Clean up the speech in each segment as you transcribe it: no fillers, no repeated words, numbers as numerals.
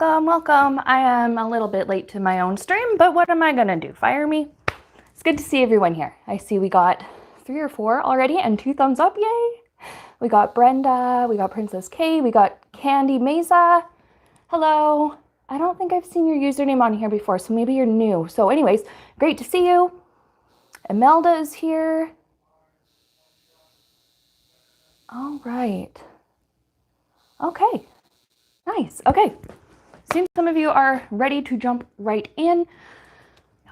Welcome, welcome. I am a little bit late to my own stream, but what am I gonna do? Fire me? It's good to see everyone here. I see we got 3 or 4 already and 2 thumbs up, yay! We got Brenda, we got Princess K, we got Candy Mesa. Hello. I don't think I've seen your username on here before, so maybe you're new. So anyways, great to see you. Imelda is here. All right. Okay, nice, okay. Seems some of you are ready to jump right in.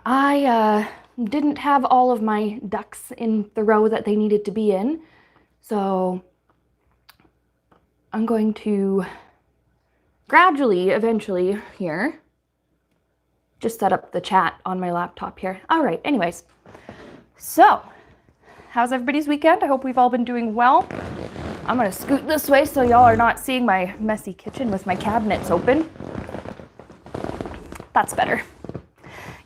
I didn't have all of my ducks in the row that they needed to be in, so I'm going to gradually, eventually here, just set up the chat on my laptop here. All right, anyways, so how's everybody's weekend? I hope we've all been doing well. I'm gonna scoot this way so y'all are not seeing my messy kitchen with my cabinets open. That's better.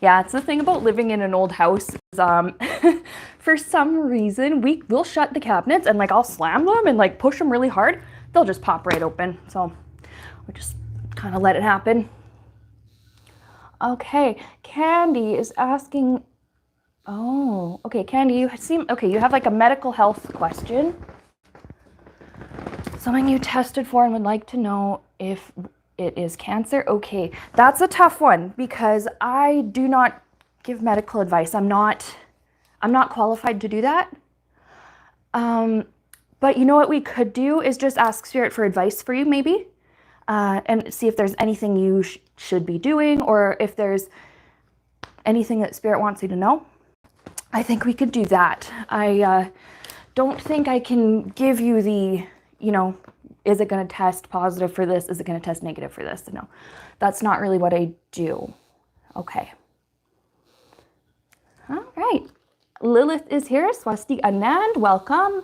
Yeah, it's the thing about living in an old house is, for some reason, we'll shut the cabinets and like I'll slam them and like push them really hard. They'll just pop right open. So we'll just kind of let it happen. Okay, Candy is asking, oh, okay, Candy, you have like a medical health question. Something you tested for and would like to know if it is cancer. Okay, that's a tough one because I do not give medical advice. I'm not qualified to do that. But you know what we could do is just ask Spirit for advice for you maybe, and see if there's anything you should be doing or if there's anything that Spirit wants you to know. I think we could do that. I don't think I can give you the, is it going to test positive for this? Is it going to test negative for this? No, that's not really what I do. Okay. All right. Lilith is here. Swasti Anand, welcome.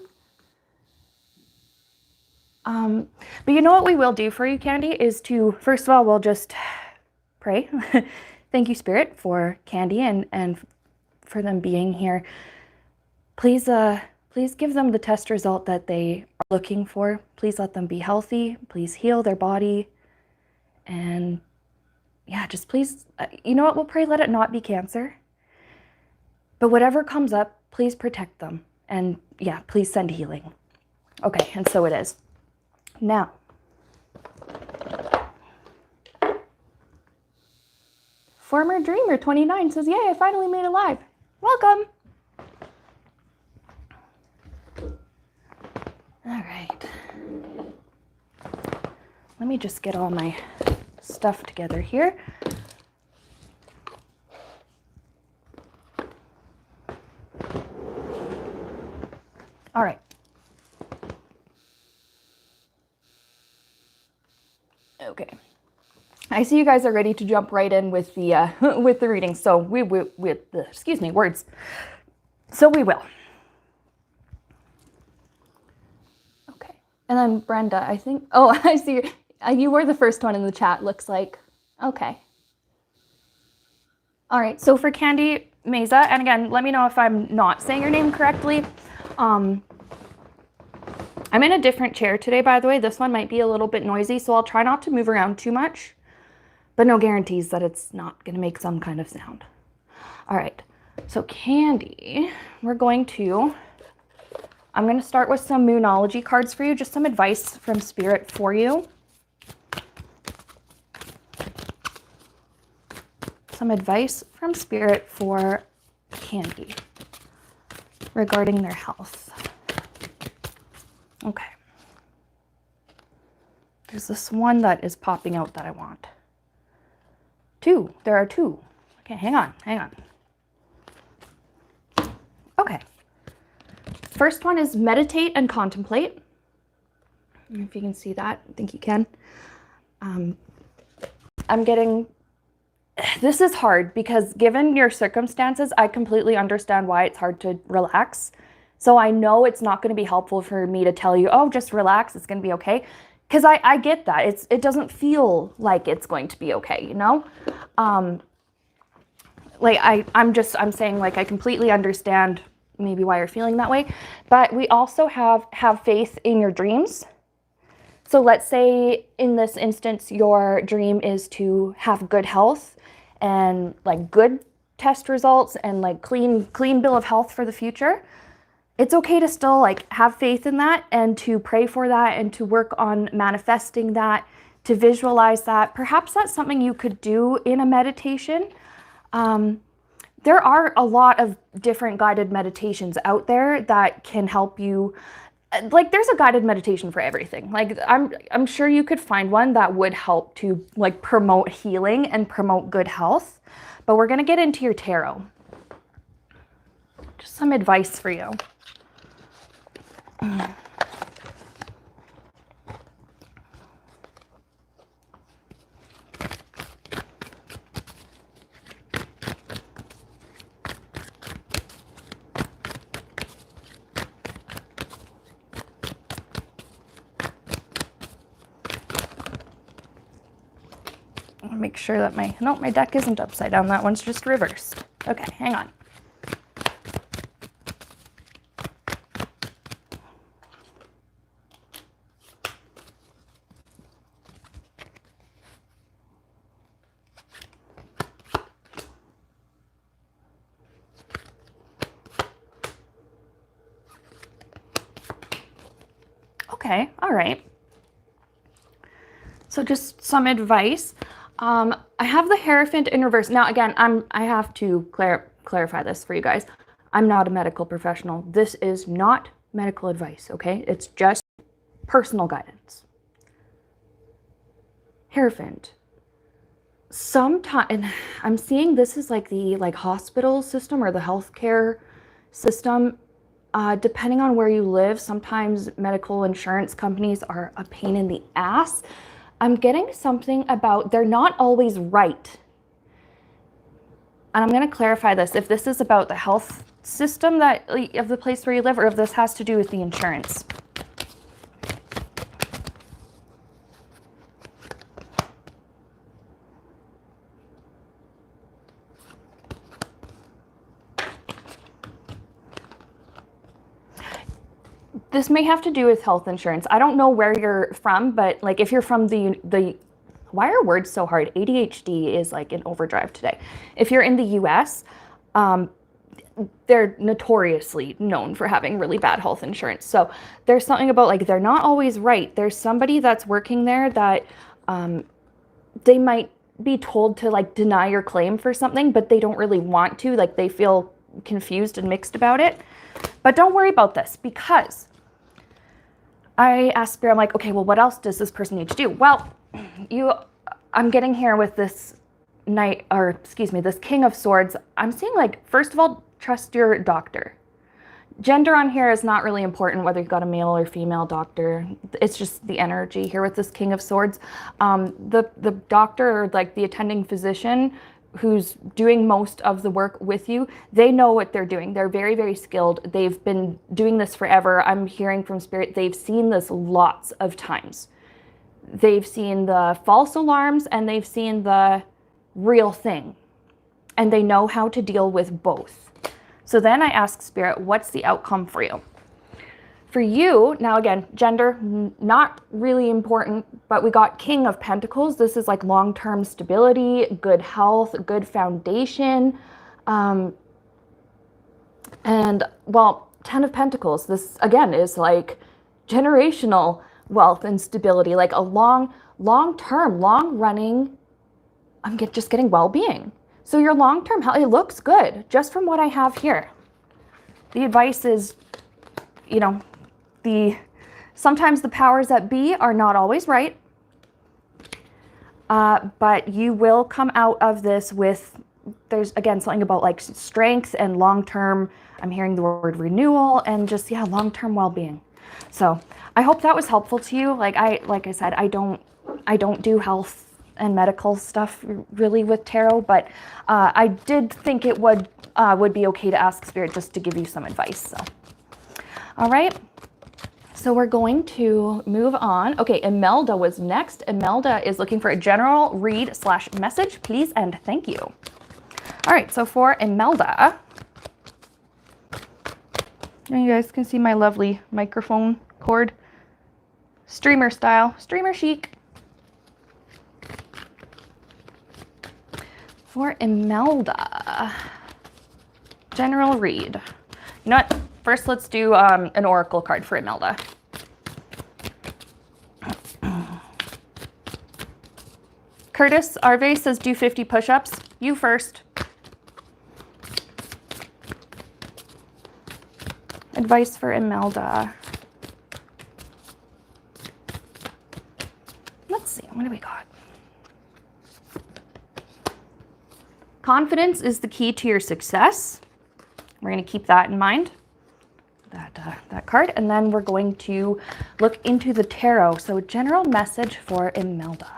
But you know what we will do for you, Candy, is to, first of all, we'll just pray. Thank you, Spirit, for Candy and for them being here. Please give them the test result that they are looking for. Please let them be healthy. Please heal their body. And yeah, just please, you know what, we'll pray, let it not be cancer. But whatever comes up, please protect them. And yeah, please send healing. Okay, and so it is. Now, Former Dreamer 29 says, yay, I finally made it live. Welcome. All right. Let me just get all my stuff together here. All right. Okay. I see you guys are ready to jump right in with the with the reading. So words. So we will. Okay. And then Brenda, I think. Oh, I see. You were the first one in the chat. Looks like. Okay. All right. So for Candy Mesa, and again, let me know if I'm not saying your name correctly. I'm in a different chair today, by the way. This one might be a little bit noisy, so I'll try not to move around too much, but no guarantees that it's not going to make some kind of sound. All right, so Candy, I'm going to start with some Moonology cards for you, just some advice from Spirit for you. Some advice from Spirit for Candy regarding their health. Okay. There's this one that is popping out that I want. 2. There are 2. Okay, hang on. Okay. First one is meditate and contemplate. I don't know if you can see that. I think you can. I'm getting... This is hard because given your circumstances, I completely understand why it's hard to relax. So I know it's not going to be helpful for me to tell you, oh, just relax, it's going to be okay. Because I get that. It doesn't feel like it's going to be okay, you know? I'm saying like I completely understand maybe why you're feeling that way. But we also have faith in your dreams. So let's say in this instance, your dream is to have good health and like good test results and like clean bill of health for the future. It's okay to still like have faith in that and to pray for that and to work on manifesting that, to visualize that. Perhaps that's something you could do in a meditation. There are a lot of different guided meditations out there that can help you. Like there's a guided meditation for everything. Like I'm sure you could find one that would help to like promote healing and promote good health. But we're going to get into your tarot. Just some advice for you. Make sure that my deck isn't upside down. That one's just reversed. Okay, hang on. Okay, all right. So just some advice. I have the Hierophant in reverse. Now, again, I have to clarify this for you guys. I'm not a medical professional. This is not medical advice, okay? It's just personal guidance. Hierophant. Sometimes, I'm seeing this is like the hospital system or the healthcare system. Depending on where you live, sometimes medical insurance companies are a pain in the ass. I'm getting something about they're not always right. And I'm going to clarify this, if this is about the health system of the place where you live, or if this has to do with the insurance. This may have to do with health insurance. I don't know where you're from, but like if you're from the why are words so hard? ADHD is like in overdrive today. If you're in the US, they're notoriously known for having really bad health insurance. So there's something about like they're not always right. There's somebody that's working there that they might be told to like deny your claim for something, but they don't really want to. Like they feel confused and mixed about it. But don't worry about this, because I asked Spirit, I'm like, okay, well, what else does this person need to do? Well, I'm getting here with this this King of Swords. I'm seeing like, first of all, trust your doctor. Gender on here is not really important, whether you've got a male or female doctor. It's just the energy here with this King of Swords. The doctor, or like the attending physician who's doing most of the work with you, they know what they're doing. They're very, very skilled. They've been doing this forever. I'm hearing from Spirit, they've seen this lots of times. They've seen the false alarms and they've seen the real thing. And they know how to deal with both. So then I ask Spirit, what's the outcome for you? For you, now again, gender, not really important, but we got King of Pentacles. This is like long-term stability, good health, good foundation. And well, 10 of Pentacles, this again is like generational wealth and stability, like a long-term, long-running, I'm just getting well-being. So your long-term health, it looks good just from what I have here. The advice is, you know, sometimes the powers that be are not always right, but you will come out of this with, there's again something about like strength and long-term, I'm hearing the word renewal and just, yeah, long-term well-being. So I hope that was helpful to you. Like I said, I don't do health and medical stuff really with tarot, but I did think it would be okay to ask Spirit just to give you some advice. So, all right. So we're going to move on. Okay, Imelda was next. Imelda is looking for a general read / message, please and thank you. All right, so for Imelda, and you guys can see my lovely microphone cord. Streamer style, streamer chic. For Imelda, general read. You know what? First, let's do an oracle card for Imelda. Curtis Arve says do 50 push-ups. You first. Advice for Imelda. Let's see, what do we got? Confidence is the key to your success. We're going to keep that in mind, that card. And then we're going to look into the tarot. So general message for Imelda.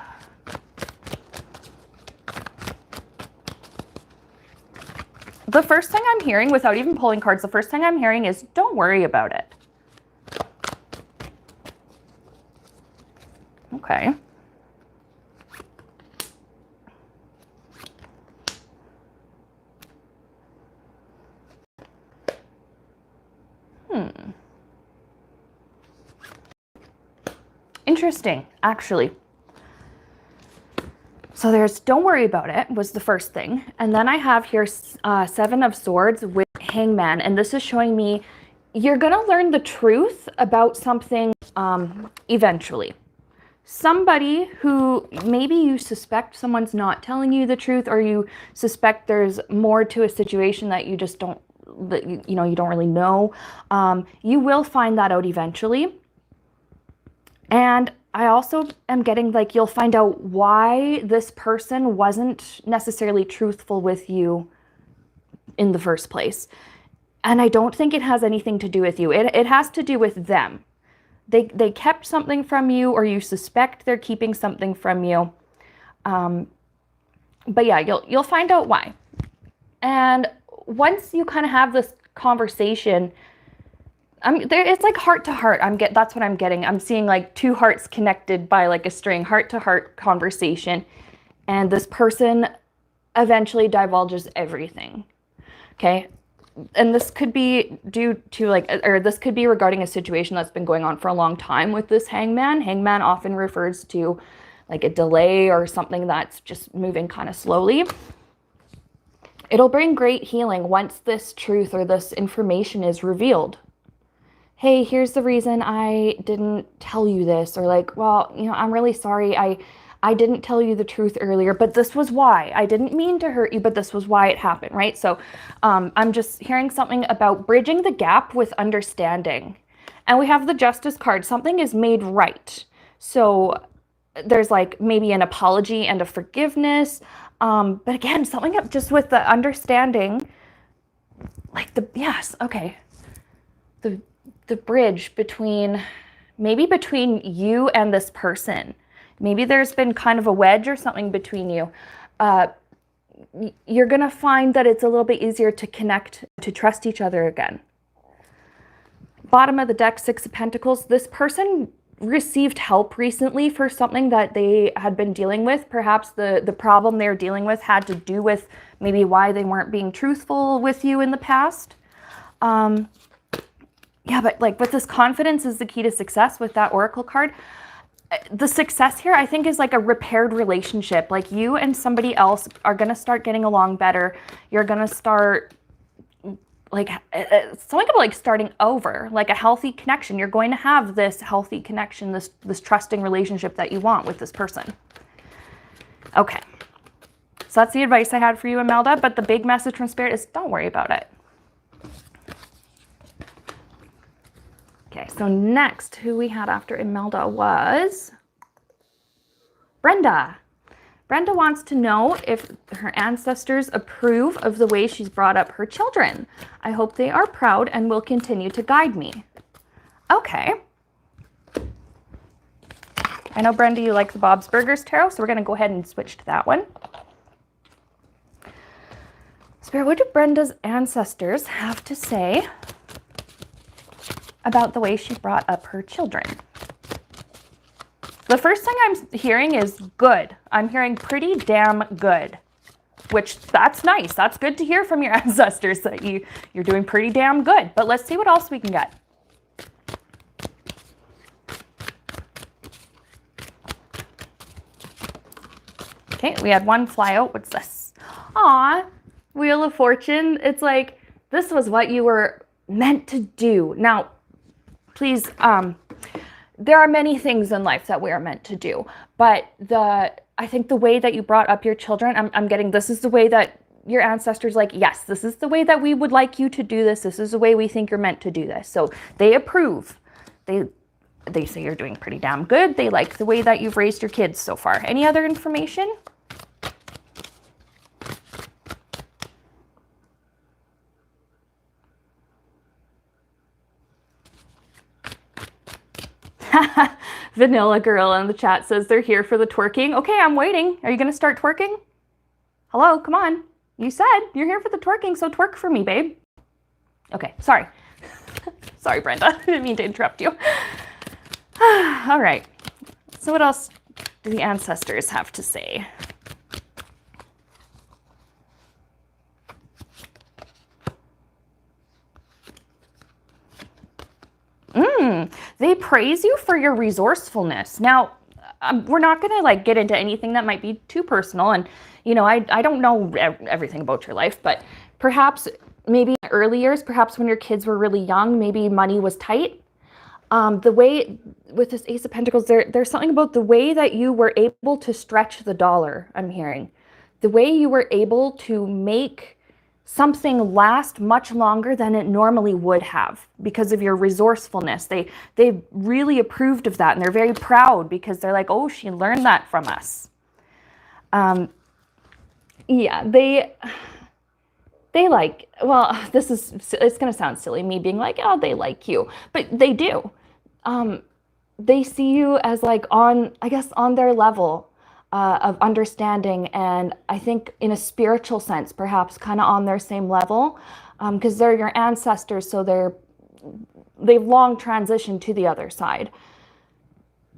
The first thing I'm hearing, without even pulling cards, the first thing I'm hearing is don't worry about it. Okay. Interesting, actually. So there's don't worry about it was the first thing. And then I have here Seven of Swords with Hangman. And this is showing me you're going to learn the truth about something eventually. Somebody who maybe you suspect someone's not telling you the truth, or you suspect there's more to a situation that you just don't, you don't really know. You will find that out eventually. And I also am getting like you'll find out why this person wasn't necessarily truthful with you in the first place. And I don't think it has anything to do with you. It has to do with them. They kept something from you, or you suspect they're keeping something from you. But yeah, you'll find out why. And once you kind of have this conversation, it's like heart to heart. That's what I'm getting. I'm seeing like two hearts connected by like a string, heart to heart conversation. And this person eventually divulges everything. Okay. And this could be due to this could be regarding a situation that's been going on for a long time with this hangman. Hangman often refers to like a delay or something that's just moving kind of slowly. It'll bring great healing once this truth or this information is revealed. Hey, here's the reason I didn't tell you this, or like, well, I'm really sorry. I didn't tell you the truth earlier, but this was why. I didn't mean to hurt you, but this was why it happened, right? So I'm just hearing something about bridging the gap with understanding. And we have the Justice card. Something is made right. So there's like maybe an apology and a forgiveness. But again, something up just with the understanding, like the bridge between you and this person. Maybe there's been kind of a wedge or something between you. You're going to find that it's a little bit easier to connect, to trust each other again. Bottom of the deck, Six of Pentacles. This person received help recently for something that they had been dealing with. Perhaps the problem they were dealing with had to do with maybe why they weren't being truthful with you in the past. Yeah, but like with this, confidence is the key to success with that Oracle card. The success here, I think, is like a repaired relationship. Like you and somebody else are going to start getting along better. You're going to start like something about like starting over, like a healthy connection. You're going to have this healthy connection, this trusting relationship that you want with this person. Okay. So that's the advice I had for you, Imelda. But the big message from Spirit is don't worry about it. Okay, so next, who we had after Imelda was Brenda. Brenda wants to know if her ancestors approve of the way she's brought up her children. I hope they are proud and will continue to guide me. Okay. I know, Brenda, you like the Bob's Burgers Tarot, so we're going to go ahead and switch to that one. Spirit, what do Brenda's ancestors have to say about the way she brought up her children? The first thing I'm hearing is good. I'm hearing pretty damn good, which that's nice. That's good to hear from your ancestors that you're doing pretty damn good. But let's see what else we can get. Okay, we had one fly out. What's this? Aw, Wheel of Fortune. It's like, this was what you were meant to do. Now, please, there are many things in life that we are meant to do, but I think the way that you brought up your children, I'm getting, this is the way that your ancestors like, yes, this is the way that we would like you to do this. This is the way we think you're meant to do this. So they approve. They say you're doing pretty damn good. They like the way that you've raised your kids so far. Any other information? Vanilla Girl in the chat says they're here for the twerking. Okay, I'm waiting. Are you going to start twerking? Hello, come on. You said you're here for the twerking, so twerk for me, babe. Okay, sorry. Sorry, Brenda. I didn't mean to interrupt you. All right. So what else do the ancestors have to say? They praise you for your resourcefulness. Now, we're not going to like get into anything that might be too personal. And, you know, I don't know everything about your life, but perhaps maybe in early years, perhaps when your kids were really young, maybe money was tight. The way with this Ace of Pentacles, there's something about the way that you were able to stretch the dollar, I'm hearing. The way you were able to make something last much longer than it normally would have because of your resourcefulness. They really approved of that, and they're very proud because they're like, oh, she learned that from us. Yeah, they like, well, it's going to sound silly, me being like, oh, they like you, but they do. They see you as like on their level of understanding, and I think in a spiritual sense, perhaps kind of on their same level, because they're your ancestors, so they've long transitioned to the other side.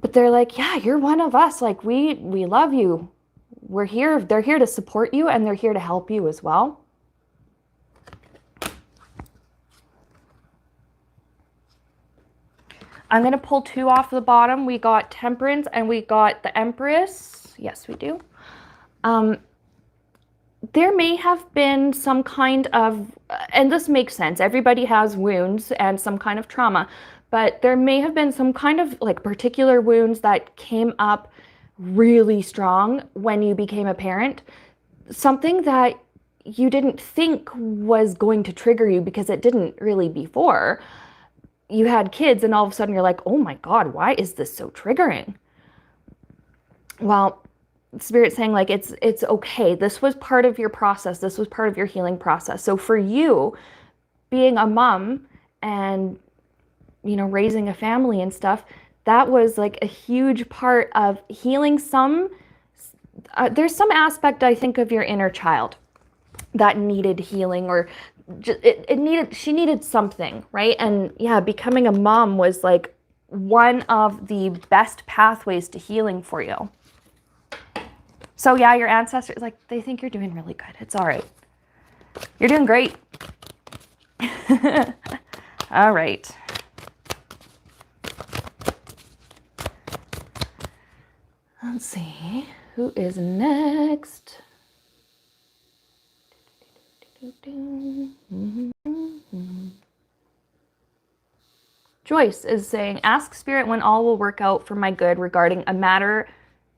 But they're like, yeah, you're one of us. Like we love you. We're here. They're here to support you, and they're here to help you as well. I'm going to pull two off the bottom. We got Temperance and we got the Empress. Yes, we do. There may have been some kind of, and this makes sense, everybody has wounds and some kind of trauma, but there may have been some kind of like particular wounds that came up really strong when you became a parent. Something that you didn't think was going to trigger you because it didn't really before. You had kids and all of a sudden you're like, oh my God, why is this so triggering? Well, Spirit's saying like, it's okay. This was part of your process. This was part of your healing process. So for you, being a mom and, you know, raising a family and stuff, that was like a huge part of healing there's some aspect, I think, of your inner child that needed healing, or she needed something, right? And yeah, becoming a mom was like one of the best pathways to healing for you. So yeah, your ancestors, like, they think you're doing really good. It's all right. You're doing great. All right. Let's see, who is next? Joyce is saying, ask Spirit when all will work out for my good regarding a matter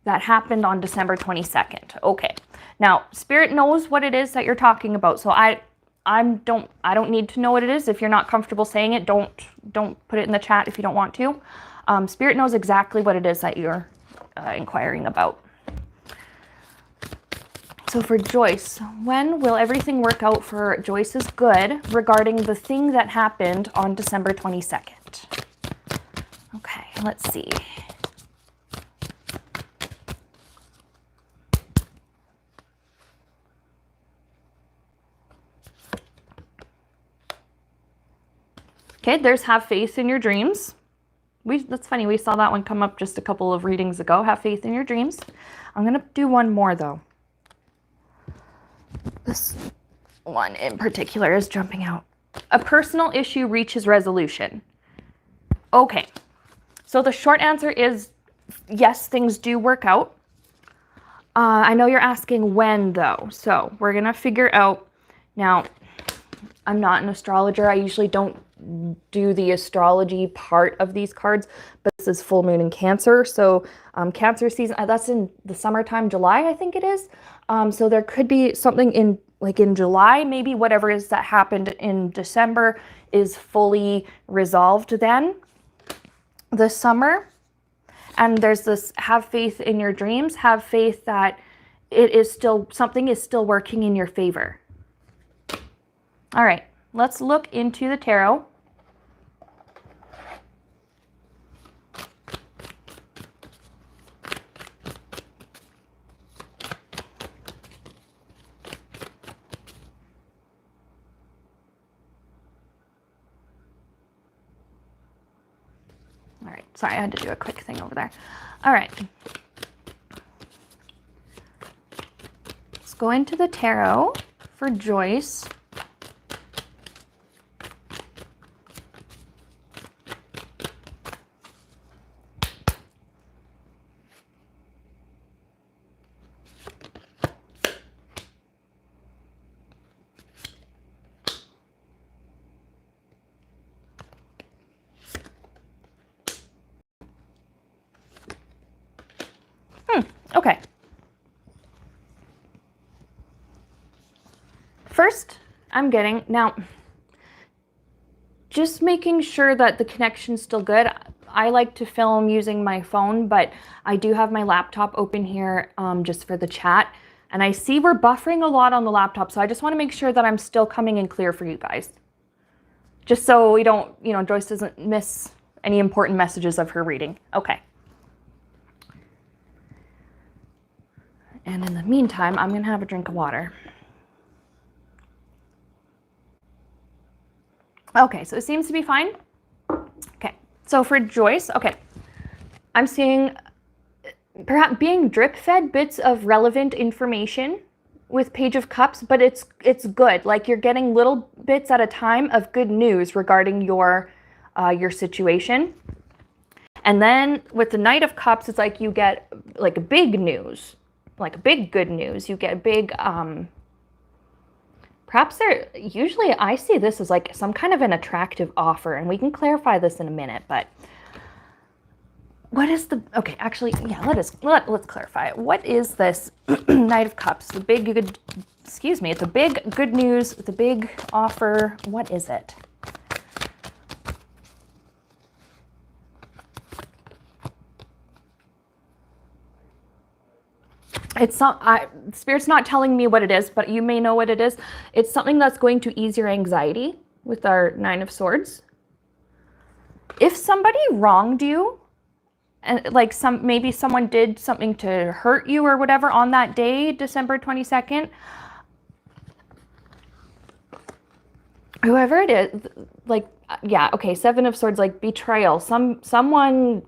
that happened on December 22nd. Okay. Now, Spirit knows what it is that you're talking about. So I don't need to know what it is. If you're not comfortable saying it, don't put it in the chat if you don't want to. Spirit knows exactly what it is that you're inquiring about. So for Joyce, when will everything work out for Joyce's good regarding the thing that happened on December 22nd? Okay, let's see. Okay, there's have faith in your dreams. That's funny, we saw that one come up just a couple of readings ago. Have faith in your dreams. I'm going to do one more though. This one in particular is jumping out. A personal issue reaches resolution. Okay, so the short answer is yes, things do work out. I know you're asking when though, so we're gonna figure out. Now, I'm not an astrologer. I usually don't do the astrology part of these cards, but this is full moon in Cancer. So Cancer season, that's in the summertime, July, I think it is. So there could be something in July, maybe whatever is that happened in December is fully resolved then this summer. And there's this, have faith in your dreams, have faith that it is still, something is still working in your favor. All right, let's look into the tarot. All right, sorry, I had to do a quick thing over there. All right. Let's go into the tarot for Joyce. Okay. First, I'm getting, now, just making sure that the connection's still good. I like to film using my phone, but I do have my laptop open here just for the chat. And I see we're buffering a lot on the laptop, so I just want to make sure that I'm still coming in clear for you guys. Just so we don't, Joyce doesn't miss any important messages of her reading. Okay. And in the meantime, I'm going to have a drink of water. Okay, so it seems to be fine. Okay, so for Joyce, okay, I'm seeing perhaps being drip fed bits of relevant information with Page of Cups, but it's good. Like you're getting little bits at a time of good news regarding your situation. And then with the Knight of Cups, it's like you get like a big news. Like a big good news. You get a big, perhaps usually I see this as like some kind of an attractive offer, and we can clarify this in a minute, but what is the, okay, actually, yeah, let's clarify it. What is this Knight of Cups? The big good, excuse me, it's a big good news, the big offer. What is it? It's not, Spirit's not telling me what it is, but you may know what it is. It's something that's going to ease your anxiety with our Nine of Swords. If somebody wronged you, and like maybe someone did something to hurt you or whatever on that day, December 22nd, whoever it is, like, yeah, okay, Seven of Swords, like betrayal. Someone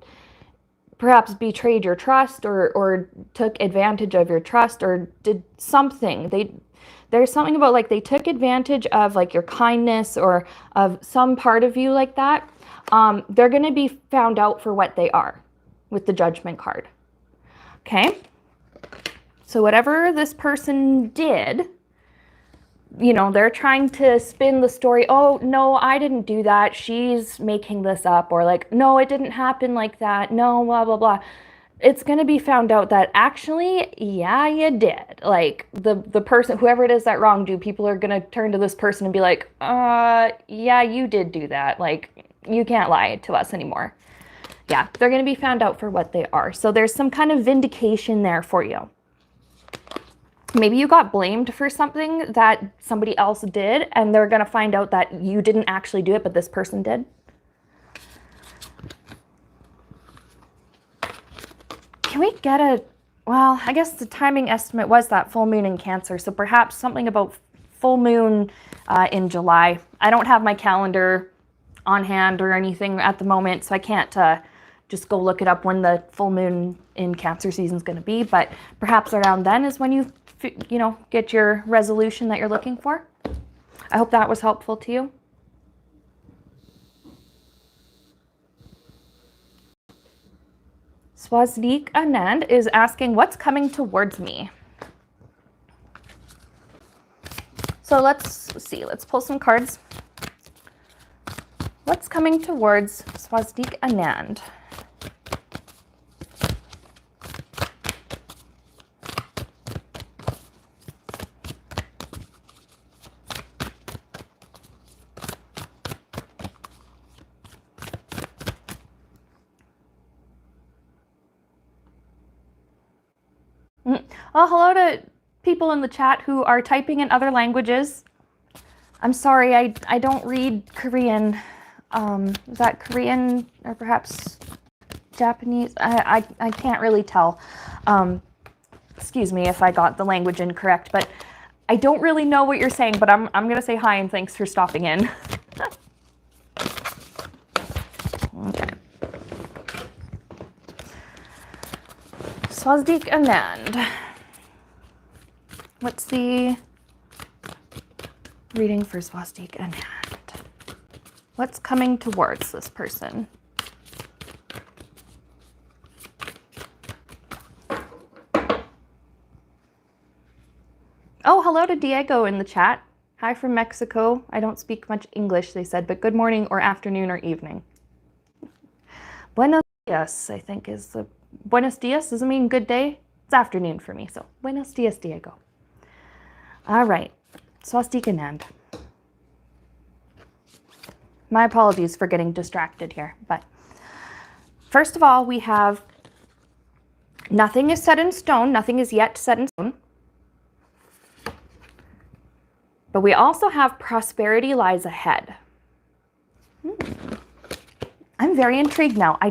perhaps betrayed your trust or took advantage of your trust or did something. There's something about like they took advantage of like your kindness or of some part of you like that. They're going to be found out for what they are with the Judgment card. Okay? So whatever this person did, they're trying to spin the story. Oh, no, I didn't do that. She's making this up. Or like, no, it didn't happen like that. No, blah, blah, blah. It's going to be found out that actually, yeah, you did. Like the person, whoever it is that wronged you, people are going to turn to this person and be like, yeah, you did do that. Like, you can't lie to us anymore. Yeah, they're going to be found out for what they are. So there's some kind of vindication there for you. Maybe you got blamed for something that somebody else did, and they're going to find out that you didn't actually do it, but this person did. Can we get well, I guess the timing estimate was that full moon in Cancer, so perhaps something about full moon in July. I don't have my calendar on hand or anything at the moment, so I can't just go look it up when the full moon in Cancer season is going to be, but perhaps around then is when you get your resolution that you're looking for. I hope that was helpful to you. Swazdeep Anand is asking, what's coming towards me? So let's see, let's pull some cards. What's coming towards Swazdeep Anand? Oh, hello to people in the chat who are typing in other languages. I'm sorry, I don't read Korean. Is that Korean or perhaps Japanese? I can't really tell. Excuse me if I got the language incorrect, but I don't really know what you're saying, but I'm going to say hi and thanks for stopping in. Okay. Swazdeep Anand. What's the reading for Swazdeep Anand? What's coming towards this person? Oh, hello to Diego in the chat. Hi from Mexico. I don't speak much English, they said, but good morning or afternoon or evening. Buenos dias, I think is the... Buenos dias doesn't mean good day. It's afternoon for me, so buenos dias, Diego. All right, Swazdeep Anand. My apologies for getting distracted here, but first of all, we have nothing is set in stone. Nothing is yet set in stone. But we also have prosperity lies ahead. I'm very intrigued now. I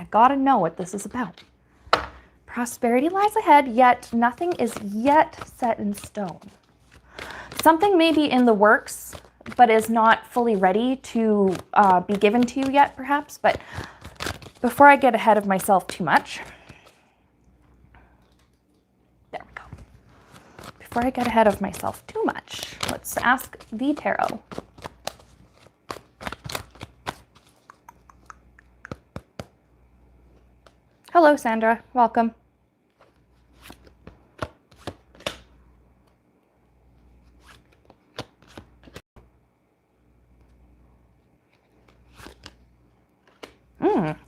gotta know what this is about. Prosperity lies ahead, yet nothing is yet set in stone. Something may be in the works, but is not fully ready to be given to you yet, perhaps. But before I get ahead of myself too much, there we go. Before I get ahead of myself too much, let's ask the tarot. Hello, Sandra. Welcome.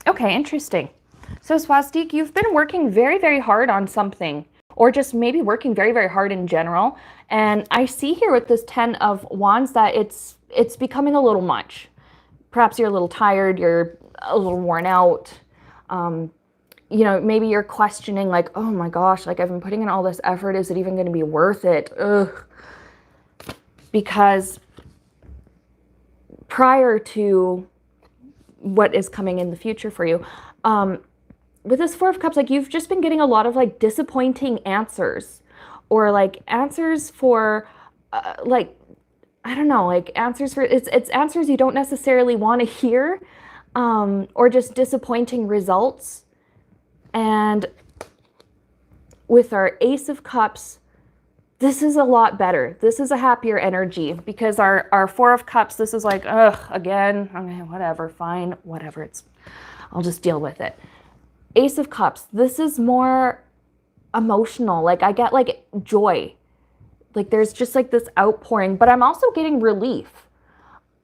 Okay, interesting. So Swazdeep, you've been working very, very hard on something, or just maybe working very, very hard in general. And I see here with this 10 of Wands that it's becoming a little much. Perhaps you're a little tired, you're a little worn out. You know, maybe you're questioning like, oh my gosh, like I've been putting in all this effort. Is it even going to be worth it? Ugh. Because prior to what is coming in the future for you, with this Four of Cups, like you've just been getting a lot of like disappointing answers, or like answers for like, I don't know, like answers for, it's answers you don't necessarily want to hear, or just disappointing results. And with our Ace of Cups, this is a lot better. This is a happier energy, because our Four of Cups, this is like, ugh, again, okay, whatever, fine, whatever, I'll just deal with it. Ace of Cups, this is more emotional. Like I get like joy. Like there's just like this outpouring, but I'm also getting relief.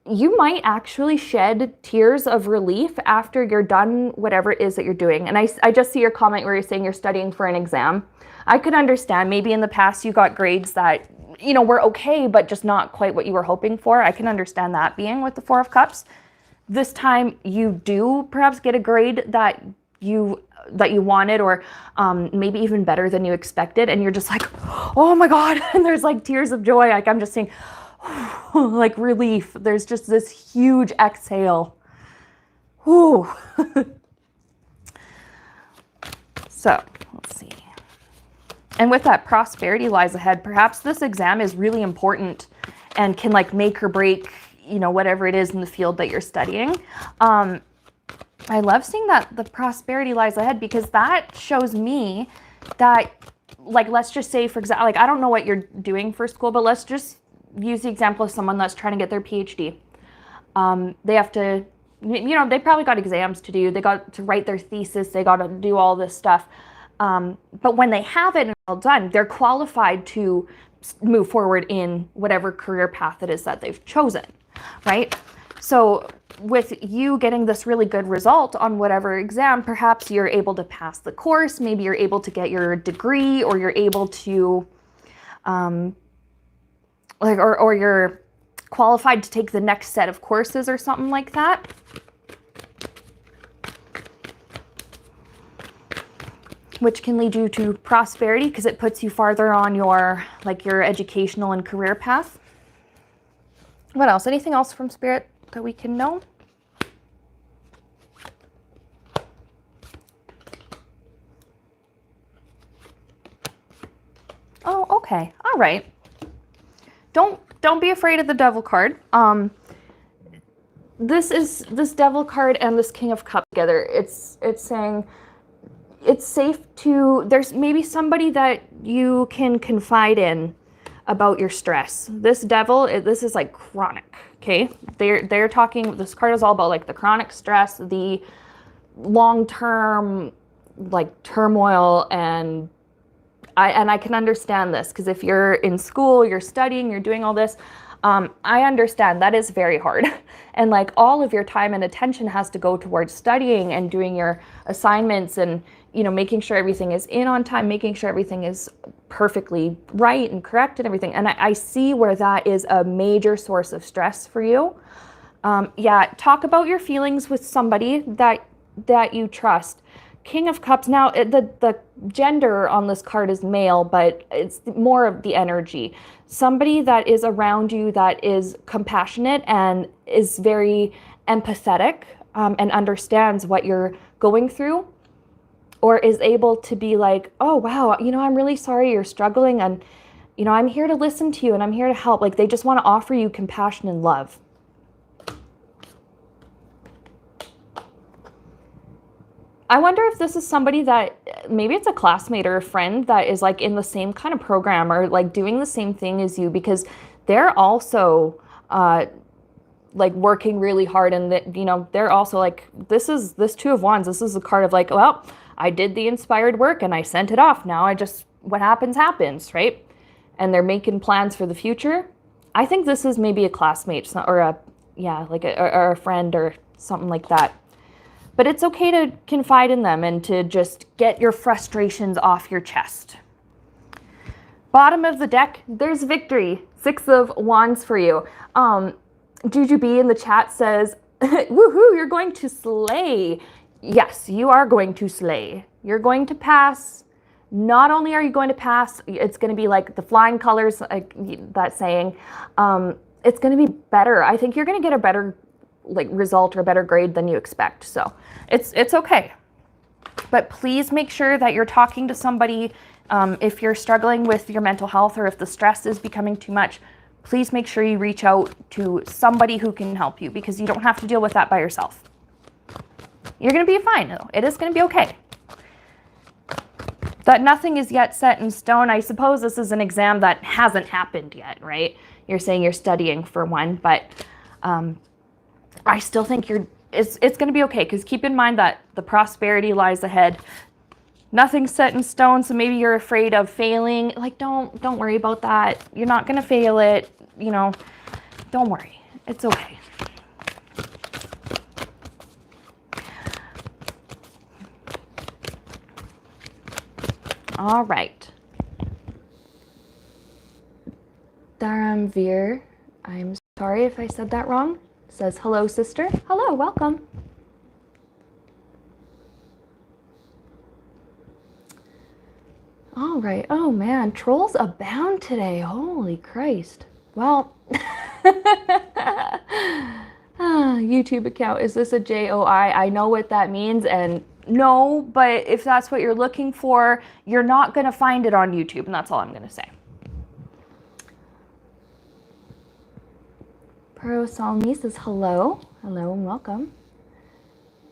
You might actually shed tears of relief after you're done whatever it is that you're doing. And I just see your comment where you're saying you're studying for an exam. I could understand maybe in the past you got grades that, you know, were okay, but just not quite what you were hoping for. I can understand that being with the Four of Cups. This time you do perhaps get a grade that you wanted, or maybe even better than you expected. And you're just like, oh my God. And there's like tears of joy. Like I'm just seeing like relief. There's just this huge exhale. Whew. So let's see. And with that prosperity lies ahead, perhaps this exam is really important and can like make or break, you know, whatever it is in the field that you're studying. I love seeing that the prosperity lies ahead, because that shows me that, like, let's just say, for example, like, I don't know what you're doing for school, but let's just use the example of someone that's trying to get their PhD. They have to they probably got exams to do. They got to write their thesis. They got to do all this stuff. But when they have it and all done, they're qualified to move forward in whatever career path it is that they've chosen, right? So with you getting this really good result on whatever exam, perhaps you're able to pass the course, maybe you're able to get your degree, or you're able to, or you're qualified to take the next set of courses or something like that. Which can lead you to prosperity because it puts you farther on your educational and career path. What else? Anything else from Spirit that we can know? Oh, okay. All right. Don't be afraid of the Devil card. This Devil card and this King of Cups together. It's saying it's safe to, there's maybe somebody that you can confide in about your stress. This Devil, this is like chronic, okay? They're talking, this card is all about like the chronic stress, the long-term like turmoil, and I can understand this because if you're in school, you're studying, you're doing all this, I understand that is very hard. And like all of your time and attention has to go towards studying and doing your assignments and, making sure everything is in on time, making sure everything is perfectly right and correct and everything. And I see where that is a major source of stress for you. Yeah, talk about your feelings with somebody that you trust. King of Cups, now the gender on this card is male, but it's more of the energy. Somebody that is around you that is compassionate and is very empathetic and understands what you're going through, or is able to be like, oh, wow, I'm really sorry you're struggling, and, I'm here to listen to you and I'm here to help. Like they just want to offer you compassion and love. I wonder if this is somebody that maybe it's a classmate or a friend that is like in the same kind of program or like doing the same thing as you, because they're also like working really hard, and that, they're also like, this Two of Wands. This is a card of like, well, I did the inspired work and I sent it off. Now what happens, right? And they're making plans for the future. I think this is maybe a classmate or a friend or something like that. But it's okay to confide in them and to just get your frustrations off your chest. Bottom of the deck, there's victory. 6 of Wands for you. Juju B in the chat says, woohoo, you're going to slay. Yes, you are going to slay. You're going to pass. Not only are you going to pass, it's going to be like the flying colors, like that saying. It's going to be better. I think you're going to get a better result or a better grade than you expect. So it's okay. But please make sure that you're talking to somebody. If you're struggling with your mental health or if the stress is becoming too much, please make sure you reach out to somebody who can help you, because you don't have to deal with that by yourself. You're going to be fine, though. It is going to be okay. That nothing is yet set in stone. I suppose this is an exam that hasn't happened yet, right? You're saying you're studying for one, but I still think it's going to be okay, because keep in mind that the prosperity lies ahead. Nothing's set in stone, so maybe you're afraid of failing. Like, don't worry about that. You're not going to fail it. Don't worry. It's okay. All right. Dharamveer, I'm sorry if I said that wrong, says, hello, sister. Hello, welcome. All right. Oh, man. Trolls abound today. Holy Christ. Well, YouTube account. Is this a JOI? I know what that means, and no, but if that's what you're looking for, you're not going to find it on YouTube, and that's all I'm going to say. Pro Salmi says hello. Hello and welcome.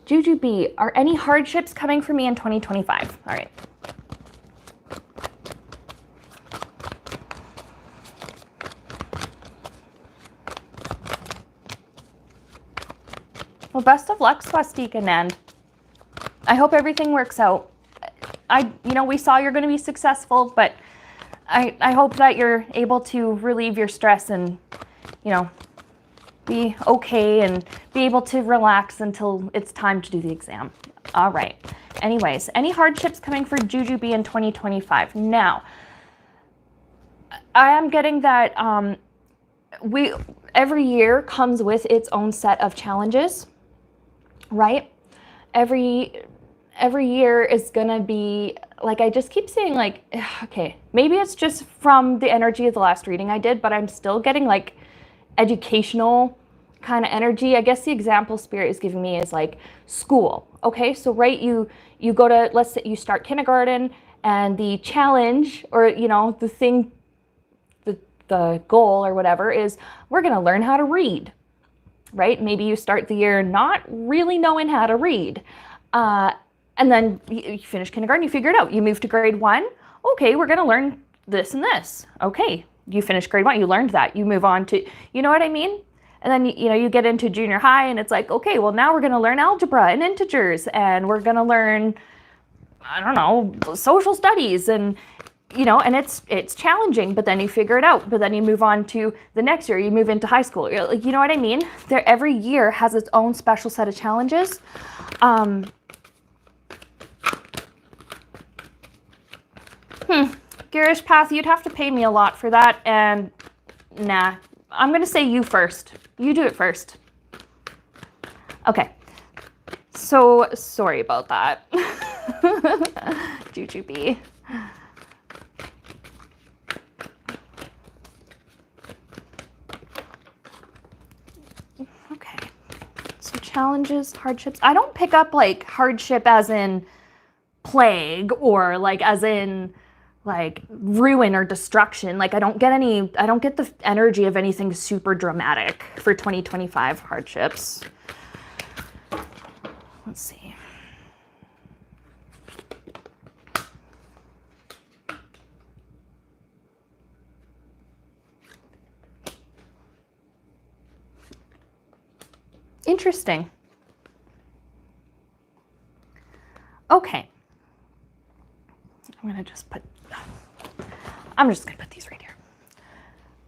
Juju B, are any hardships coming for me in 2025? All right. Well, best of luck, Swastika Nand. I hope everything works out. We saw you're going to be successful, but I hope that you're able to relieve your stress and, be okay and be able to relax until it's time to do the exam. All right. Anyways, any hardships coming for Jujubee in 2025? Now, I am getting that every year comes with its own set of challenges, right? Every year is gonna be, like, I just keep saying, like, okay, maybe it's just from the energy of the last reading I did, but I'm still getting like educational kind of energy. I guess the example Spirit is giving me is like school. Okay, so right, you go to, let's say you start kindergarten, and the challenge, or the thing, the goal or whatever is, we're going to learn how to read, right? Maybe you start the year not really knowing how to read, and then you finish kindergarten, you figure it out, you move to grade 1. Okay, we're going to learn this and this. Okay, you finish grade 1, you learned that, you move on to, you know what I mean? And then, you get into junior high, and it's like, okay, well, now we're going to learn algebra and integers, and we're going to learn, I don't know, social studies, and, and it's challenging, but then you figure it out. But then you move on to the next year, you move into high school. You know what I mean? Every year has its own special set of challenges. Girish Path, you'd have to pay me a lot for that, and nah. I'm going to say you first. You do it first. Okay. So sorry about that. Jujubee. Okay. So challenges, hardships. I don't pick up like hardship as in plague, or like as in like ruin or destruction. Like I don't get the energy of anything super dramatic for 2025 hardships. Let's see. Interesting. Okay. I'm just going to put these right here.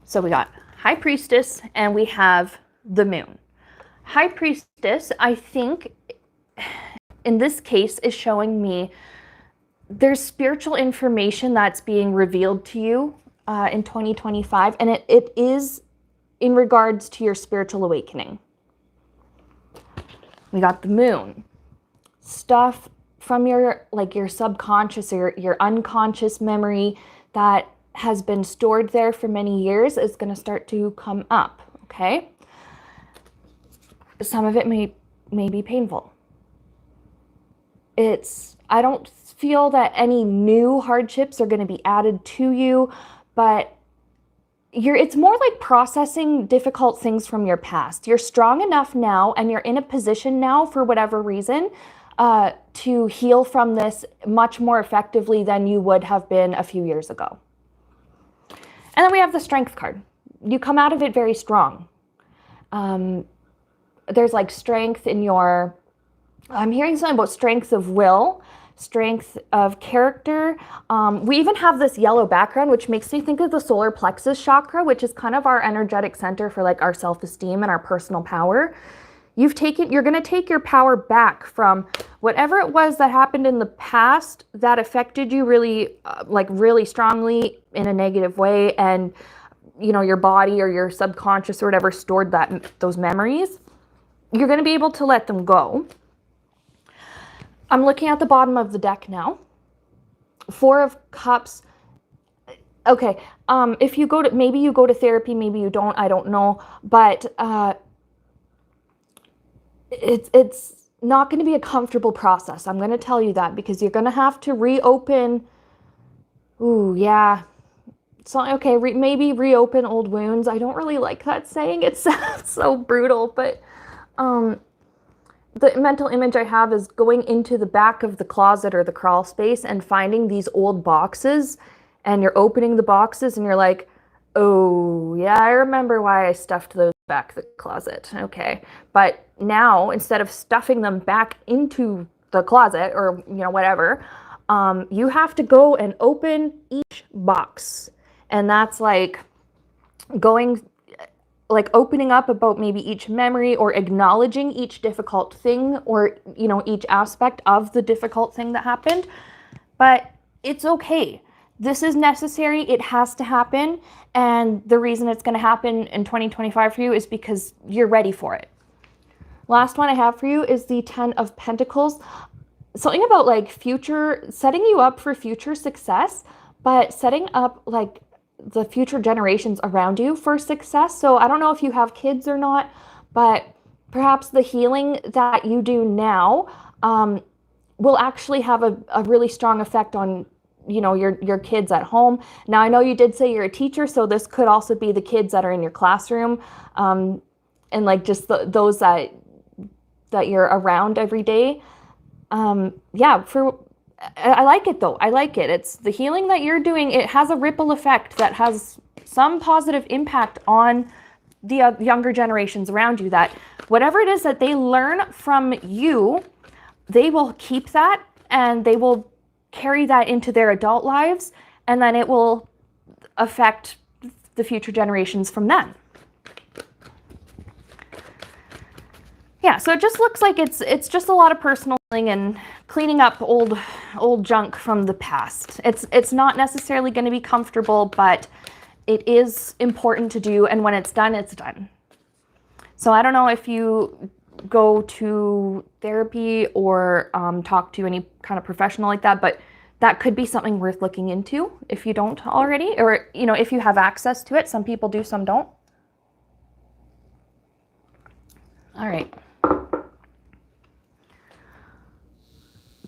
So we got High Priestess, and we have the Moon. High Priestess, I think, in this case, is showing me there's spiritual information that's being revealed to you in 2025, and it is in regards to your spiritual awakening. We got the Moon. Stuff from your subconscious or your unconscious memory that has been stored there for many years is going to start to come up, okay? Some of it may be painful. I don't feel that any new hardships are going to be added to you, but it's more like processing difficult things from your past. You're strong enough now, and you're in a position now, for whatever reason, to heal from this much more effectively than you would have been a few years ago. And then we have the Strength card. You come out of it very strong. There's like strength in your, I'm hearing something about strength of will, strength of character. We even have this yellow background, which makes me think of the solar plexus chakra, which is kind of our energetic center for like our self-esteem and our personal power. You're going to take your power back from whatever it was that happened in the past that affected you really, really strongly in a negative way. And, your body or your subconscious or whatever stored those memories. You're going to be able to let them go. I'm looking at the bottom of the deck now. 4 of Cups. Okay. If you maybe you go to therapy, maybe you don't, I don't know. But, it's not going to be a comfortable process. I'm going to tell you that, because you're going to have to reopen. Ooh, yeah. So, okay, maybe reopen old wounds. I don't really like that saying. It sounds so brutal, but the mental image I have is going into the back of the closet or the crawl space and finding these old boxes, and you're opening the boxes and you're like, Oh, yeah, I remember why I stuffed those back the closet. Okay. But now, instead of stuffing them back into the closet or, whatever, you have to go and open each box. And that's like going, like opening up about maybe each memory or acknowledging each difficult thing or, each aspect of the difficult thing that happened. But it's okay. This is necessary. It has to happen. And the reason it's going to happen in 2025 for you is because you're ready for it. Last one I have for you is the 10 of Pentacles. Something about like setting you up for future success, but setting up like the future generations around you for success. So I don't know if you have kids or not, but perhaps the healing that you do now will actually have a really strong effect on your kids at home. Now I know you did say you're a teacher, so this could also be the kids that are in your classroom, and like just those that you're around every day. Yeah, I like it though. I like it. It's the healing that you're doing. It has a ripple effect that has some positive impact on the younger generations around you, that whatever it is that they learn from you, they will keep that and they will carry that into their adult lives, and then it will affect the future generations from them. Yeah, so it just looks like it's just a lot of personal healing and cleaning up old junk from the past. It's not necessarily going to be comfortable, but it is important to do, and when it's done, it's done. So I don't know if you go to therapy or talk to any kind of professional like that, but that could be something worth looking into if you don't already, or if you have access to it. Some people do, some don't. All right.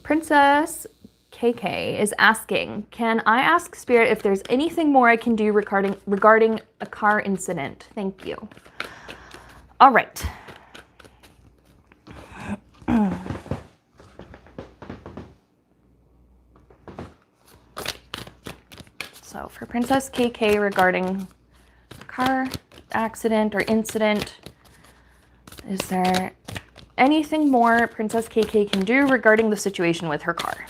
Princess KK is asking, can I ask Spirit if there's anything more I can do regarding a car incident? Thank you. All right. So for Princess KK regarding car accident or incident, is there anything more Princess KK can do regarding the situation with her car?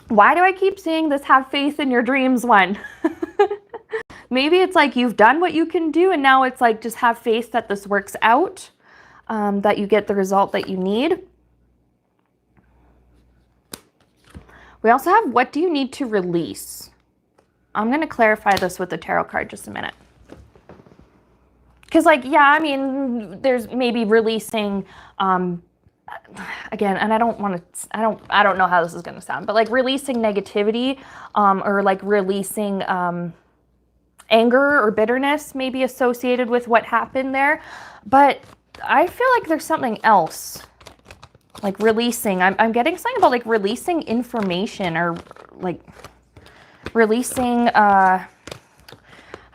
Why do I keep seeing this have faith in your dreams one? Maybe it's like you've done what you can do and now it's like just have faith that this works out, that you get the result that you need. We also have, what do you need to release? I'm going to clarify this with the tarot card just a minute. Because like, yeah, I mean, there's maybe releasing, again, and I don't know how this is going to sound, but like releasing negativity, or like releasing anger or bitterness maybe associated with what happened there. But I feel like there's something else. Like releasing, I'm getting something about like releasing information, or like releasing, I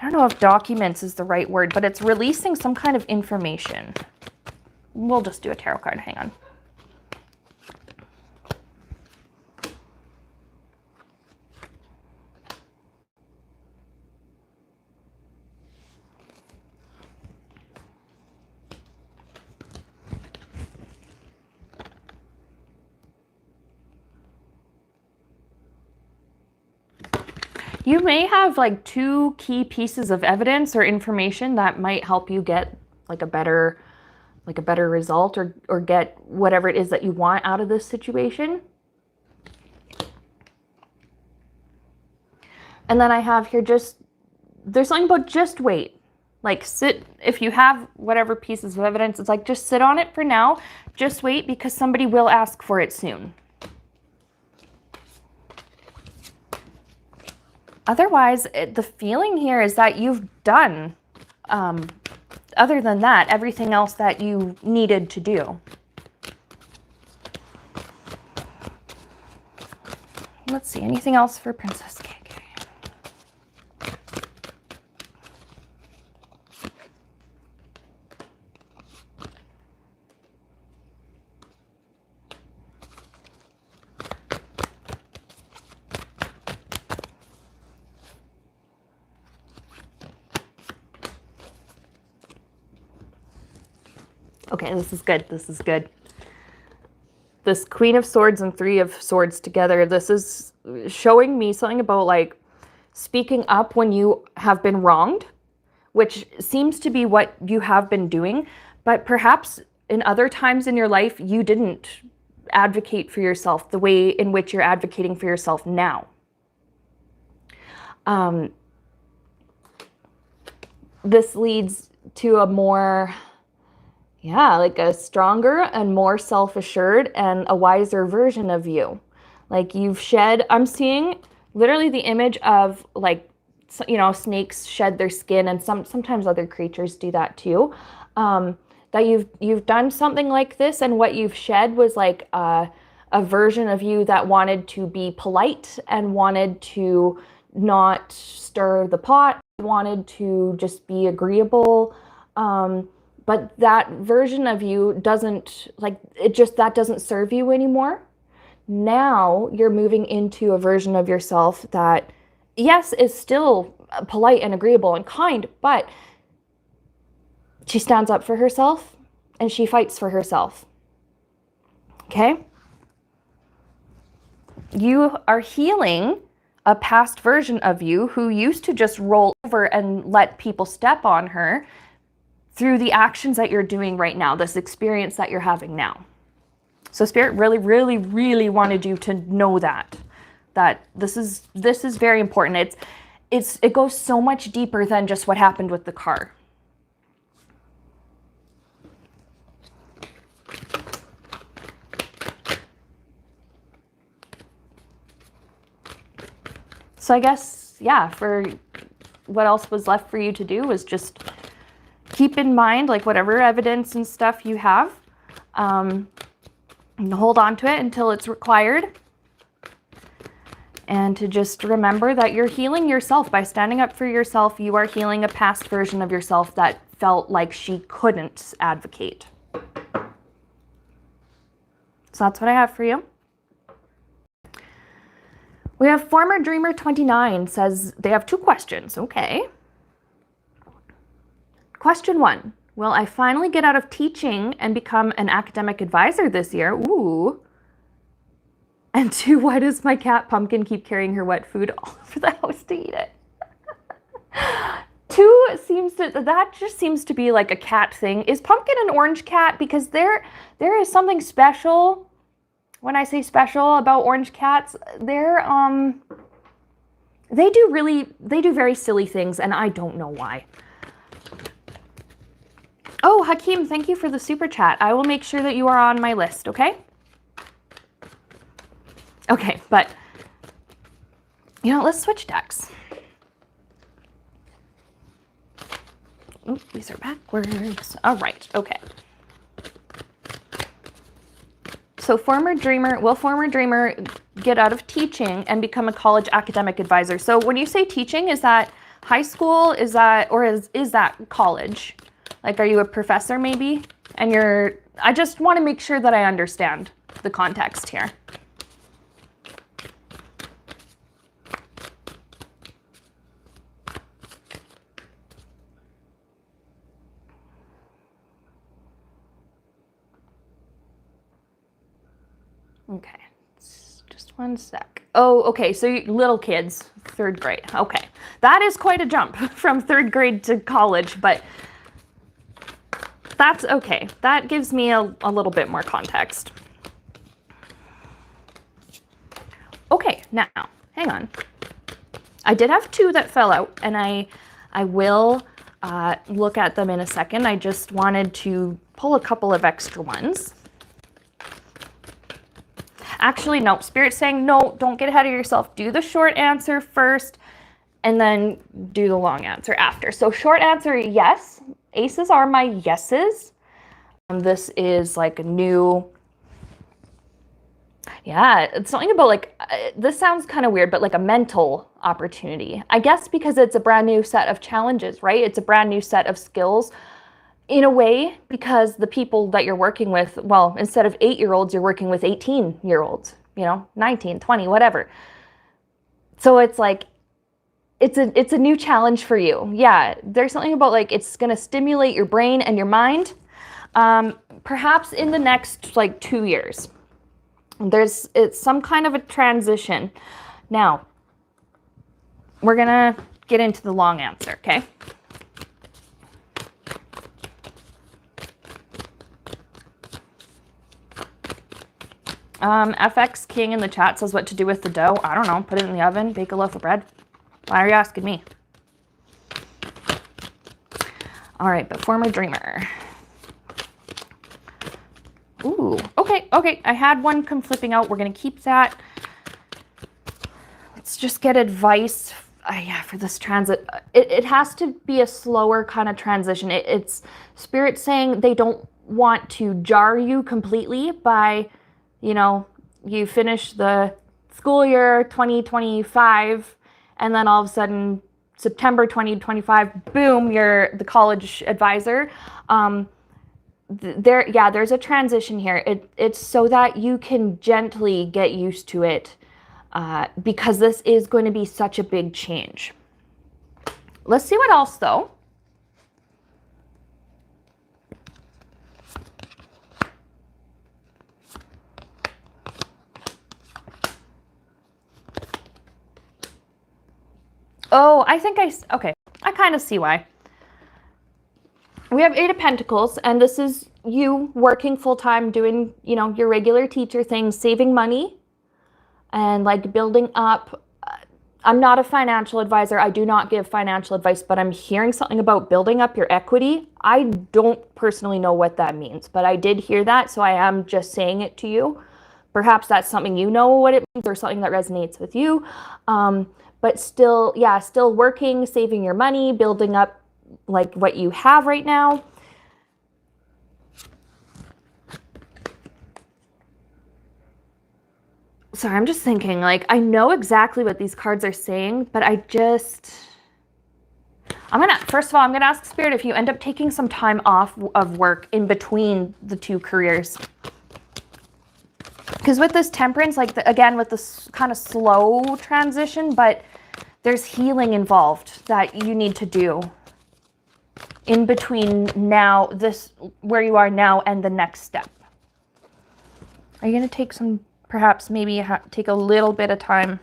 don't know if documents is the right word, but it's releasing some kind of information. We'll just do a tarot card, hang on. You may have like 2 key pieces of evidence or information that might help you get like a better result, or get whatever it is that you want out of this situation. And then I have here there's something about just wait. Like sit, if you have whatever pieces of evidence, it's like just sit on it for now. Just wait, because somebody will ask for it soon. Otherwise, the feeling here is that you've done, other than that, everything else that you needed to do. Let's see, anything else for Princess KK? Okay, this is good. This is good. This Queen of Swords and Three of Swords together, this is showing me something about like speaking up when you have been wronged, which seems to be what you have been doing, but perhaps in other times in your life, you didn't advocate for yourself the way in which you're advocating for yourself now. This leads to a more, like a stronger and more self-assured and a wiser version of you. Like you've shed, I'm seeing literally the image of like, snakes shed their skin, and sometimes other creatures do that too. That you've done something like this, and what you've shed was like a version of you that wanted to be polite and wanted to not stir the pot, wanted to just be agreeable. But that version of you doesn't, that doesn't serve you anymore. Now you're moving into a version of yourself that, yes, is still polite and agreeable and kind, but she stands up for herself and she fights for herself. Okay? You are healing a past version of you who used to just roll over and let people step on her through the actions that you're doing right now, this experience that you're having now. So Spirit really, really, really wanted you to know that this is very important. It goes so much deeper than just what happened with the car. So I guess, for what else was left for you to do was just keep in mind, like, whatever evidence and stuff you have, and hold on to it until it's required. And to just remember that you're healing yourself. By standing up for yourself, you are healing a past version of yourself that felt like she couldn't advocate. So that's what I have for you. We have Former Dreamer 29 says they have 2 questions. Okay. Question 1. Will I finally get out of teaching and become an academic advisor this year? Ooh. And 2, why does my cat Pumpkin keep carrying her wet food all over the house to eat it? 2 just seems to be like a cat thing. Is Pumpkin an orange cat? Because there is something special. When I say special about orange cats, they do very silly things, and I don't know why. Oh, Hakeem, thank you for the super chat. I will make sure that you are on my list, okay? Okay, but, let's switch decks. Oops, these are backwards. All right, okay. So will Former Dreamer get out of teaching and become a college academic advisor? So when you say teaching, is that high school? Is that college? Like, are you a professor maybe? And I just want to make sure that I understand the context here. Okay, just one sec. Oh, okay, so little kids, 3rd grade. Okay, that is quite a jump from 3rd grade to college, but that's okay. That gives me a little bit more context. Okay, now, hang on. I did have 2 that fell out, and I will look at them in a second. I just wanted to pull a couple of extra ones. Actually, no, Spirit's saying, no, don't get ahead of yourself. Do the short answer first, and then do the long answer after. So short answer, yes. Aces are my yeses. This is like a new, it's something about like, this sounds kind of weird, but like a mental opportunity. I guess because it's a brand new set of challenges, right? It's a brand new set of skills. In a way, because the people that you're working with, well, instead of 8-year-olds, you're working with 18-year-olds, 19, 20, whatever. So it's like, it's a new challenge for you. Yeah, there's something about like, it's going to stimulate your brain and your mind. perhaps in the next like 2 years. It's some kind of a transition. Now, we're gonna get into the long answer, okay? FX King in the chat says what to do with the dough. I don't know. Put it in the oven, bake a loaf of bread. Why are you asking me? All right, but former dreamer. Ooh, okay. I had one come flipping out. We're going to keep that. Let's just get advice. Yeah, for this transit. It has to be a slower kind of transition. It's Spirit saying they don't want to jar you completely by, you know, you finish the school year 2025 and then all of a sudden September 2025, boom, you're the college advisor. There's a transition here. It's so that you can gently get used to it, because this is going to be such a big change. Let's see what else though. Oh, I think okay, I kind of see why. We have 8 of Pentacles, and this is you working full-time, doing, you know, your regular teacher things, saving money, and like building up. I'm not a financial advisor. I do not give financial advice, but I'm hearing something about building up your equity. I don't personally know what that means, but I did hear that, so I am just saying it to you. Perhaps that's something you know what it means or something that resonates with you. But still, yeah, still working, saving your money, building up like what you have right now. Sorry, I'm just thinking, like, I know exactly what these cards are saying, but first of all, I'm gonna ask Spirit if you end up taking some time off of work in between the 2 careers. Because with this Temperance, like, again, with this kind of slow transition, but there's healing involved that you need to do in between now, where you are now, and the next step. Are you going to take some, perhaps maybe take a little bit of time?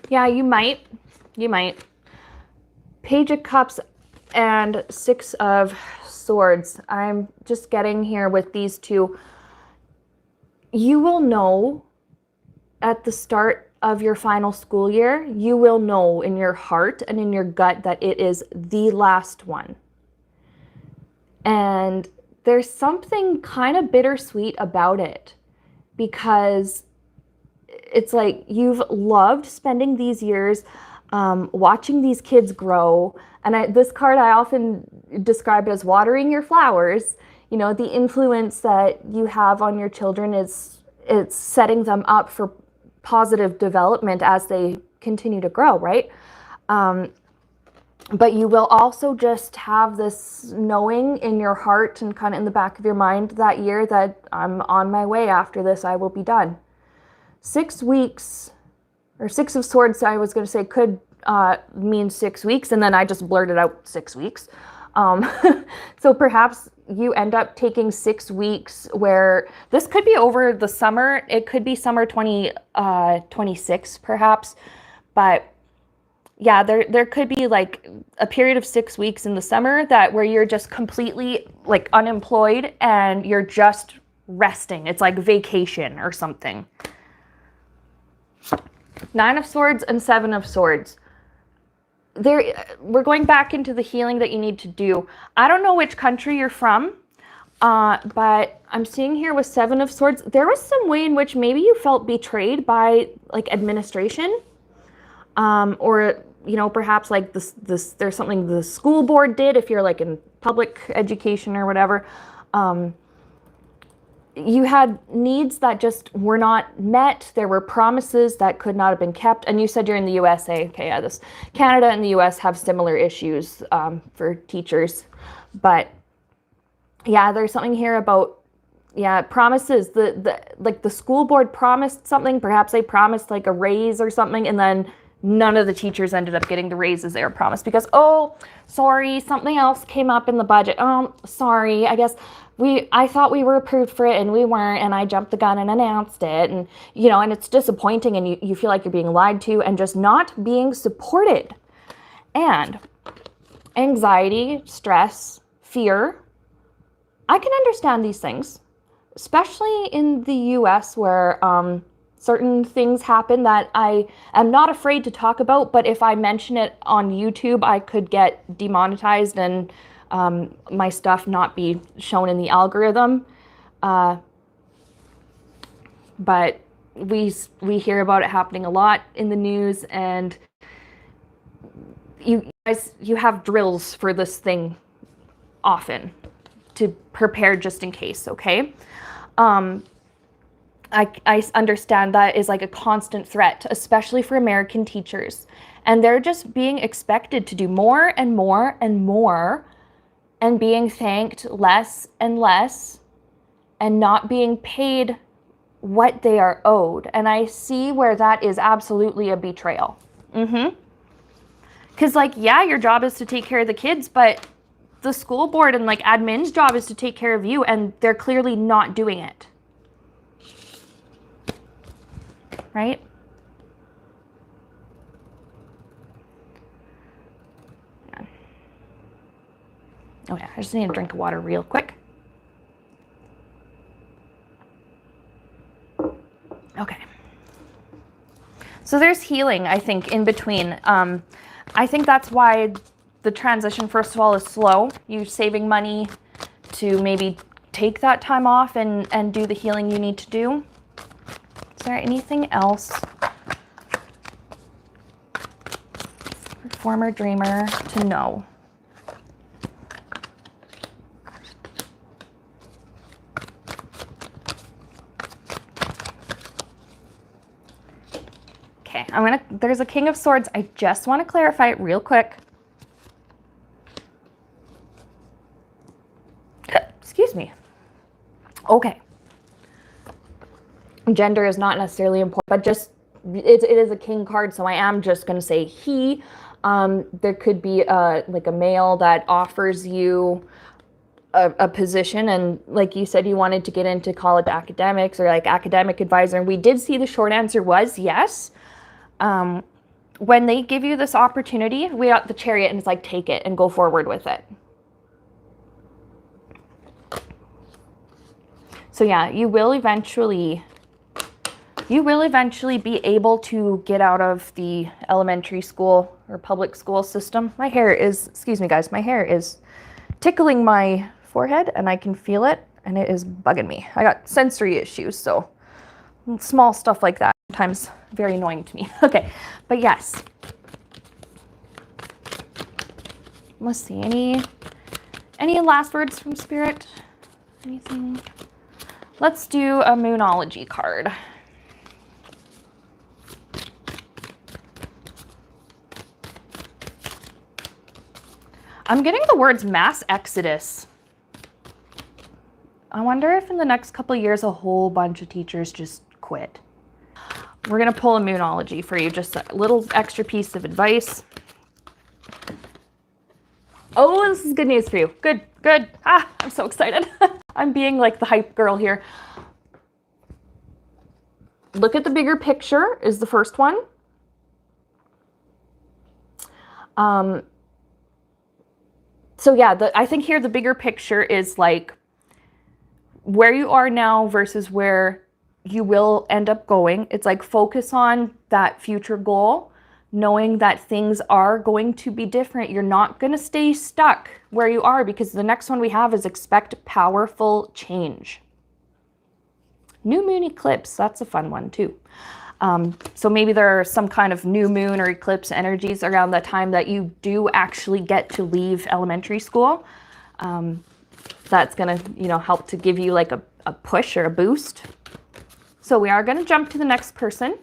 Yeah, you might. Page of Cups and 6 of Swords. I'm just getting here with these 2. You will know at the start of your final school year, you will know in your heart and in your gut that it is the last one. And there's something kind of bittersweet about it, because it's like you've loved spending these years watching these kids grow. And this card I often describe as watering your flowers. You know, the influence that you have on your children it's setting them up for positive development as they continue to grow, right? But you will also just have this knowing in your heart and kind of in the back of your mind that year that I'm on my way. After this, I will be done. 6 weeks, or 6 of Swords, I was going to say could mean 6 weeks, and then I just blurted out 6 weeks. So perhaps you end up taking 6 weeks, where this could be over the summer. It could be summer 2026 perhaps. But yeah, there could be like a period of 6 weeks in the summer where you're just completely like unemployed and you're just resting. It's like vacation or something. 9 of Swords and 7 of Swords. We're going back into the healing that you need to do. I don't know which country you're from, but I'm seeing here with 7 of Swords, there was some way in which maybe you felt betrayed by like administration, or, you know, perhaps like there's something the school board did if you're like in public education or whatever. You had needs that just were not met. There were promises that could not have been kept. And you said you're in the USA. Okay, yeah, Canada and the US have similar issues for teachers. But yeah, there's something here about Yeah, promises. The school board promised something. Perhaps they promised like a raise or something, and then none of the teachers ended up getting the raises they were promised because, oh, sorry, something else came up in the budget. Oh, sorry, I guess I thought we were approved for it and we weren't, and I jumped the gun and announced it. And, and it's disappointing, and you feel like you're being lied to and just not being supported. And anxiety, stress, fear, I can understand these things, especially in the US where certain things happen that I am not afraid to talk about, but if I mention it on YouTube, I could get demonetized and my stuff not be shown in the algorithm. But we hear about it happening a lot in the news, and you guys, you have drills for this thing often to prepare just in case, okay? I understand that is like a constant threat, especially for American teachers. And they're just being expected to do more and more and more and being thanked less and less and not being paid what they are owed. And I see where that is absolutely a betrayal. Because like, yeah, your job is to take care of the kids, but the school board and like admin's job is to take care of you, and they're clearly not doing it. Right? Oh yeah, I just need a drink of water real quick. Okay. So there's healing, I think, in between. I think that's why the transition, first of all, is slow. You're saving money to maybe take that time off and do the healing you need to do. Is there anything else? Former dreamer to know. Okay, there's a King of Swords. I just want to clarify it real quick. Excuse me. Okay. Gender is not necessarily important, but just it is a king card, so I am just going to say he. There could be like a male that offers you a position, and like you said, you wanted to get into college academics or like academic advisor, and we did see the short answer was yes. When they give you this opportunity, we got the Chariot, and it's like, take it and go forward with it. So yeah, you will eventually be able to get out of the elementary school or public school system. My hair is, excuse me guys, my hair is tickling my forehead and I can feel it and it is bugging me. I got sensory issues, so small stuff like that sometimes very annoying to me. Okay, but yes. Let's see, any last words from Spirit? Anything? Let's do a Moonology card. I'm getting the words mass exodus. I wonder if in the next couple of years a whole bunch of teachers just quit. We're gonna pull a Moonology for you, just a little extra piece of advice. Oh, this is good news for you. Good, good. Ah, I'm so excited. I'm being like the hype girl here. Look at the bigger picture is the first one. So yeah, I think here the bigger picture is like where you are now versus where you will end up going. It's like focus on that future goal, knowing that things are going to be different. You're not going to stay stuck where you are, because the next one we have is expect powerful change. New moon eclipse, that's a fun one too. So maybe there are some kind of new moon or eclipse energies around the time that you do actually get to leave elementary school. That's gonna, help to give you like a push or a boost. So we are gonna jump to the next person.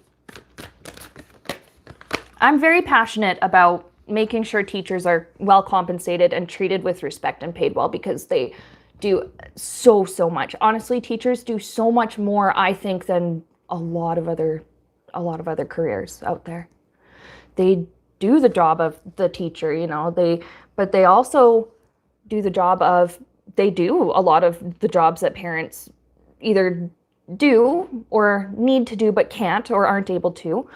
I'm very passionate about making sure teachers are well compensated and treated with respect and paid well, because they do so much. Honestly, teachers do so much more, I think, than a lot of other careers out there. They do the job of the teacher, you know, but they also do the job of, they do a lot of the jobs that parents either do or need to do but can't or aren't able to.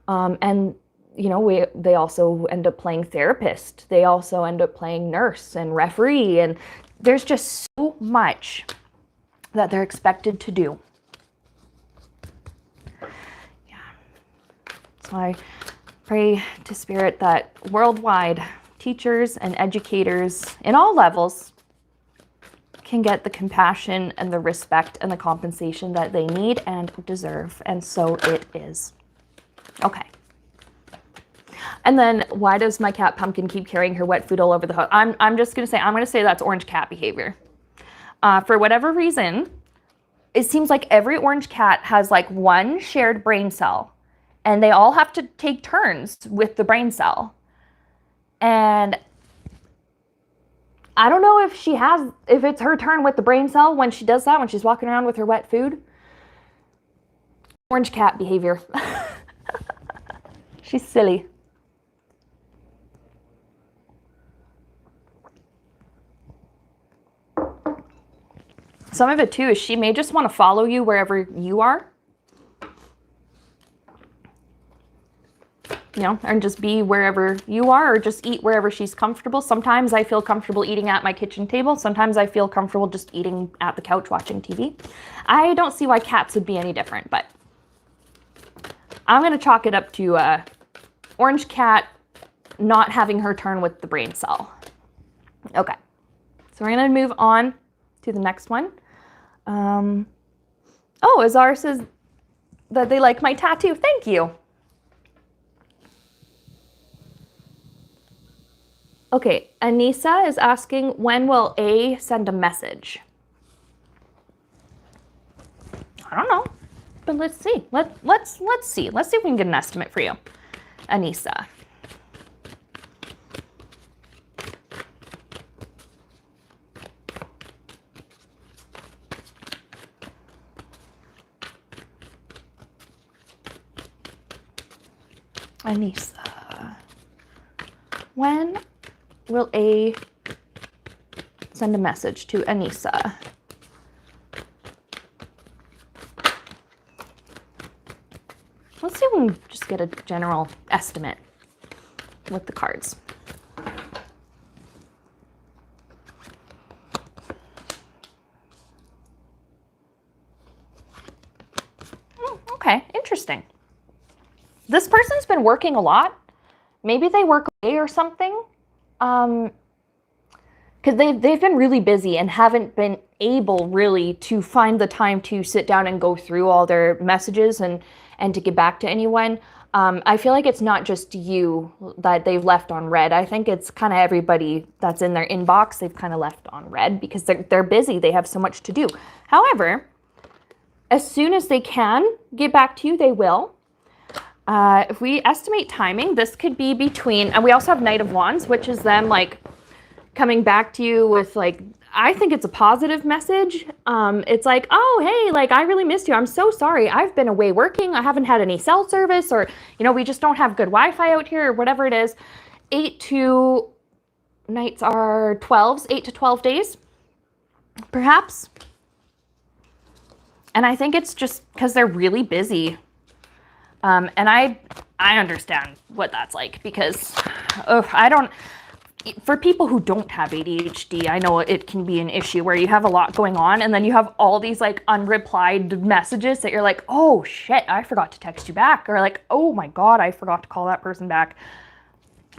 And you know, they also end up playing therapist. They also end up playing nurse and referee, and there's just so much that they're expected to do. Yeah. So I pray to Spirit that worldwide teachers and educators in all levels can get the compassion and the respect and the compensation that they need and deserve. And so it is. Okay. And then, why does my cat Pumpkin keep carrying her wet food all over the house? I'm just going to say that's orange cat behavior. For whatever reason, it seems like every orange cat has like one shared brain cell, and they all have to take turns with the brain cell. And I don't know if it's her turn with the brain cell when she does that, when she's walking around with her wet food. Orange cat behavior. She's silly. Some of it too is she may just want to follow you wherever you are. You know, and just be wherever you are, or just eat wherever she's comfortable. Sometimes I feel comfortable eating at my kitchen table. Sometimes I feel comfortable just eating at the couch watching TV. I don't see why cats would be any different, but I'm going to chalk it up to orange cat not having her turn with the brain cell. Okay, so we're going to move on to the next one. Oh, Azar says that they like my tattoo. Thank you. Okay, Anissa is asking, when will A send a message? I don't know, but let's see. Let's see. Let's see if we can get an estimate for you, Anissa. Anissa, when will A send a message to Anissa? Let's see if we can just get a general estimate with the cards. Okay, interesting. This person's been working a lot. Maybe they work away or something. Because they've been really busy and haven't been able really to find the time to sit down and go through all their messages and to get back to anyone. I feel like it's not just you that they've left on red. I think it's kind of everybody that's in their inbox they've kind of left on red because they're busy. They have so much to do. However, as soon as they can get back to you, they will. If we estimate timing, this could be between, and we also have Knight of Wands, which is them like coming back to you with like, I think it's a positive message. It's like, oh, hey, like I really missed you. I'm so sorry. I've been away working. I haven't had any cell service, or, you know, we just don't have good Wi-Fi out here, or whatever it is. Nights are 12s, 8 to 12 days, perhaps. And I think it's just because they're really busy. And I understand what that's like because for people who don't have ADHD, I know it can be an issue where you have a lot going on and then you have all these like unreplied messages that you're like, oh shit, I forgot to text you back. Or like, oh my God, I forgot to call that person back.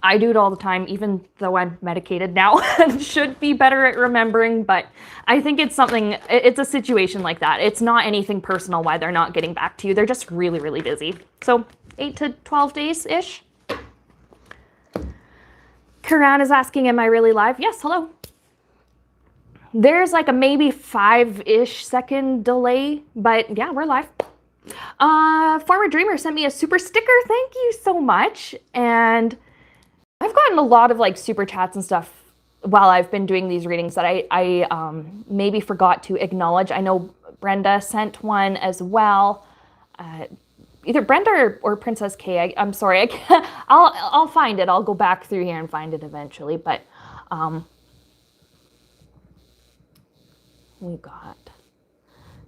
I do it all the time, even though I'm medicated now and should be better at remembering. But I think it's a situation like that. It's not anything personal why they're not getting back to you. They're just really, really busy. So 8 to 12 days-ish. Karan is asking, am I really live? Yes, hello. There's like a maybe 5-ish second delay, but yeah, we're live. Former Dreamer sent me a super sticker. Thank you so much. And I've gotten a lot of like super chats and stuff while I've been doing these readings that I maybe forgot to acknowledge. I know Brenda sent one as well. Either Brenda or Princess K. I'm sorry. I can't, I'll find it. I'll go back through here and find it eventually. But we got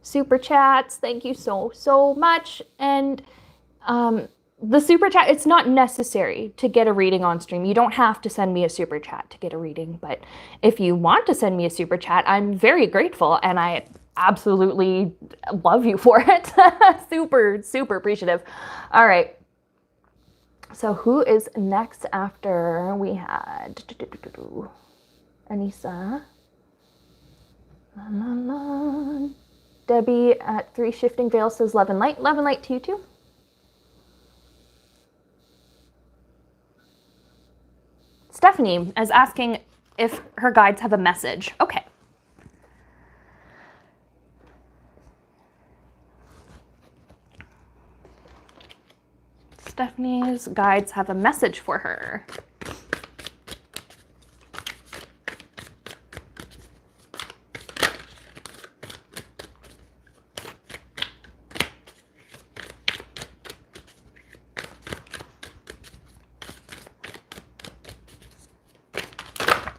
super chats. Thank you so much. And the super chat, it's not necessary to get a reading on stream. You don't have to send me a super chat to get a reading. But if you want to send me a super chat, I'm very grateful, and I absolutely love you for it. Super appreciative. All right. So who is next after we had Anissa? Debbie at 3 Shifting Veil says love and light. Love and light to you too. Stephanie is asking if her guides have a message. Okay. Stephanie's guides have a message for her.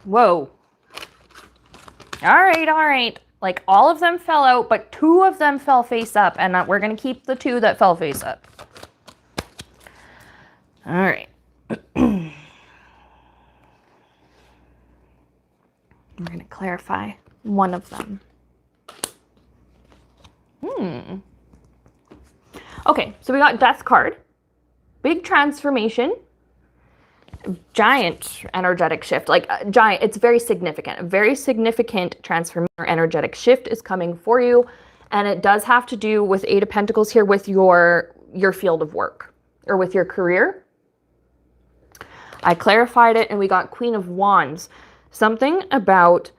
Whoa. All right. Like all of them fell out, but 2 of them fell face up, and we're going to keep the 2 that fell face up. All right. We're going to clarify one of them. Okay, so we got Death card. Big transformation. Giant energetic shift. Like giant, it's very significant. A very significant transformation or energetic shift is coming for you. And it does have to do with 8 of Pentacles here with your field of work or with your career. I clarified it and we got Queen of Wands. Something about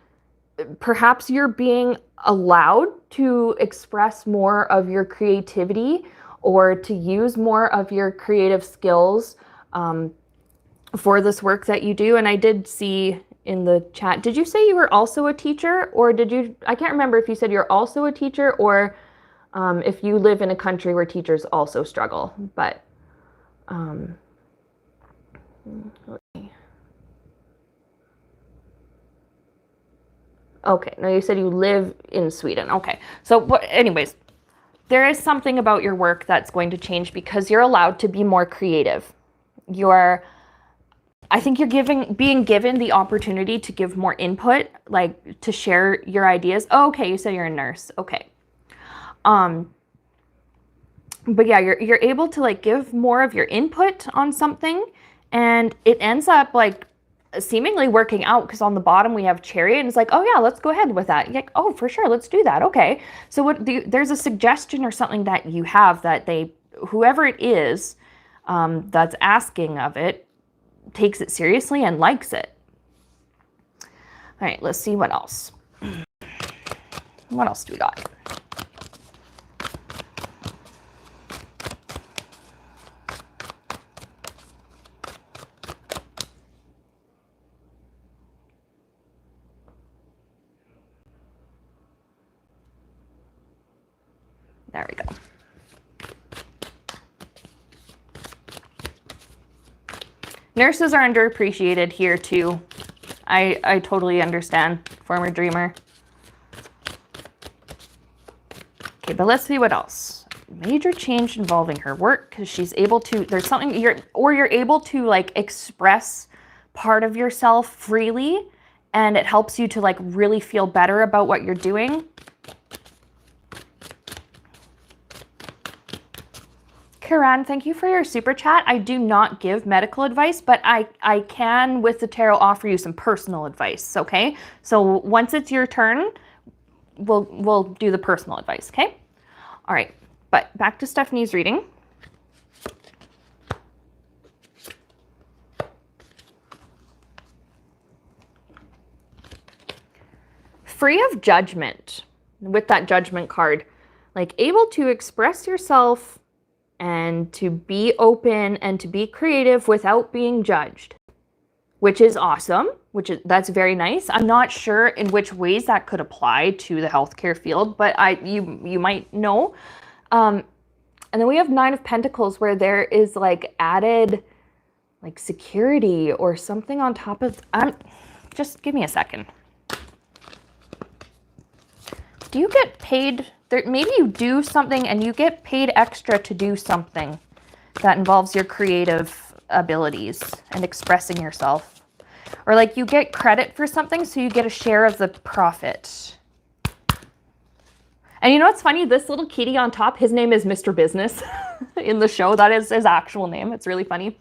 perhaps you're being allowed to express more of your creativity or to use more of your creative skills for this work that you do. And I did see in the chat, did you say you were also a teacher, or did you, I can't remember if you said you're also a teacher or if you live in a country where teachers also struggle, but okay, no, you said you live in Sweden. Okay, so anyways, there is something about your work that's going to change because you're allowed to be more creative. I think you're being given the opportunity to give more input, like to share your ideas. Oh, okay, you said you're a nurse. Okay. But yeah, you're able to like give more of your input on something, and it ends up like seemingly working out because on the bottom we have Chariot, and it's like, oh yeah, let's go ahead with that. You're like, oh, for sure, let's do that. Okay. So there's a suggestion or something that you have that whoever it is that's asking of it, takes it seriously and likes it. All right, let's see what else. What else do we got? There we go. Nurses are underappreciated here too. I totally understand, former dreamer. Okay, but let's see what else. Major change involving her work because she's able to, there's something you're able to like express part of yourself freely, and it helps you to like really feel better about what you're doing. Kiran, thank you for your super chat. I do not give medical advice, but I can, with the tarot, offer you some personal advice, okay? So once it's your turn, we'll do the personal advice, okay? All right, but back to Stephanie's reading. Free of judgment, with that Judgment card, like able to express yourself and to be open and to be creative without being judged. which is awesome, that's very nice. I'm not sure in which ways that could apply to the healthcare field, but you might know. And then we have Nine of Pentacles, where there is like added like security or something on top of. Just give me a second. Do you get paid? Maybe you do something and you get paid extra to do something that involves your creative abilities and expressing yourself. Or like you get credit for something, so you get a share of the profit. And you know what's funny? This little kitty on top, his name is Mr. Business in the show. That is his actual name. It's really funny.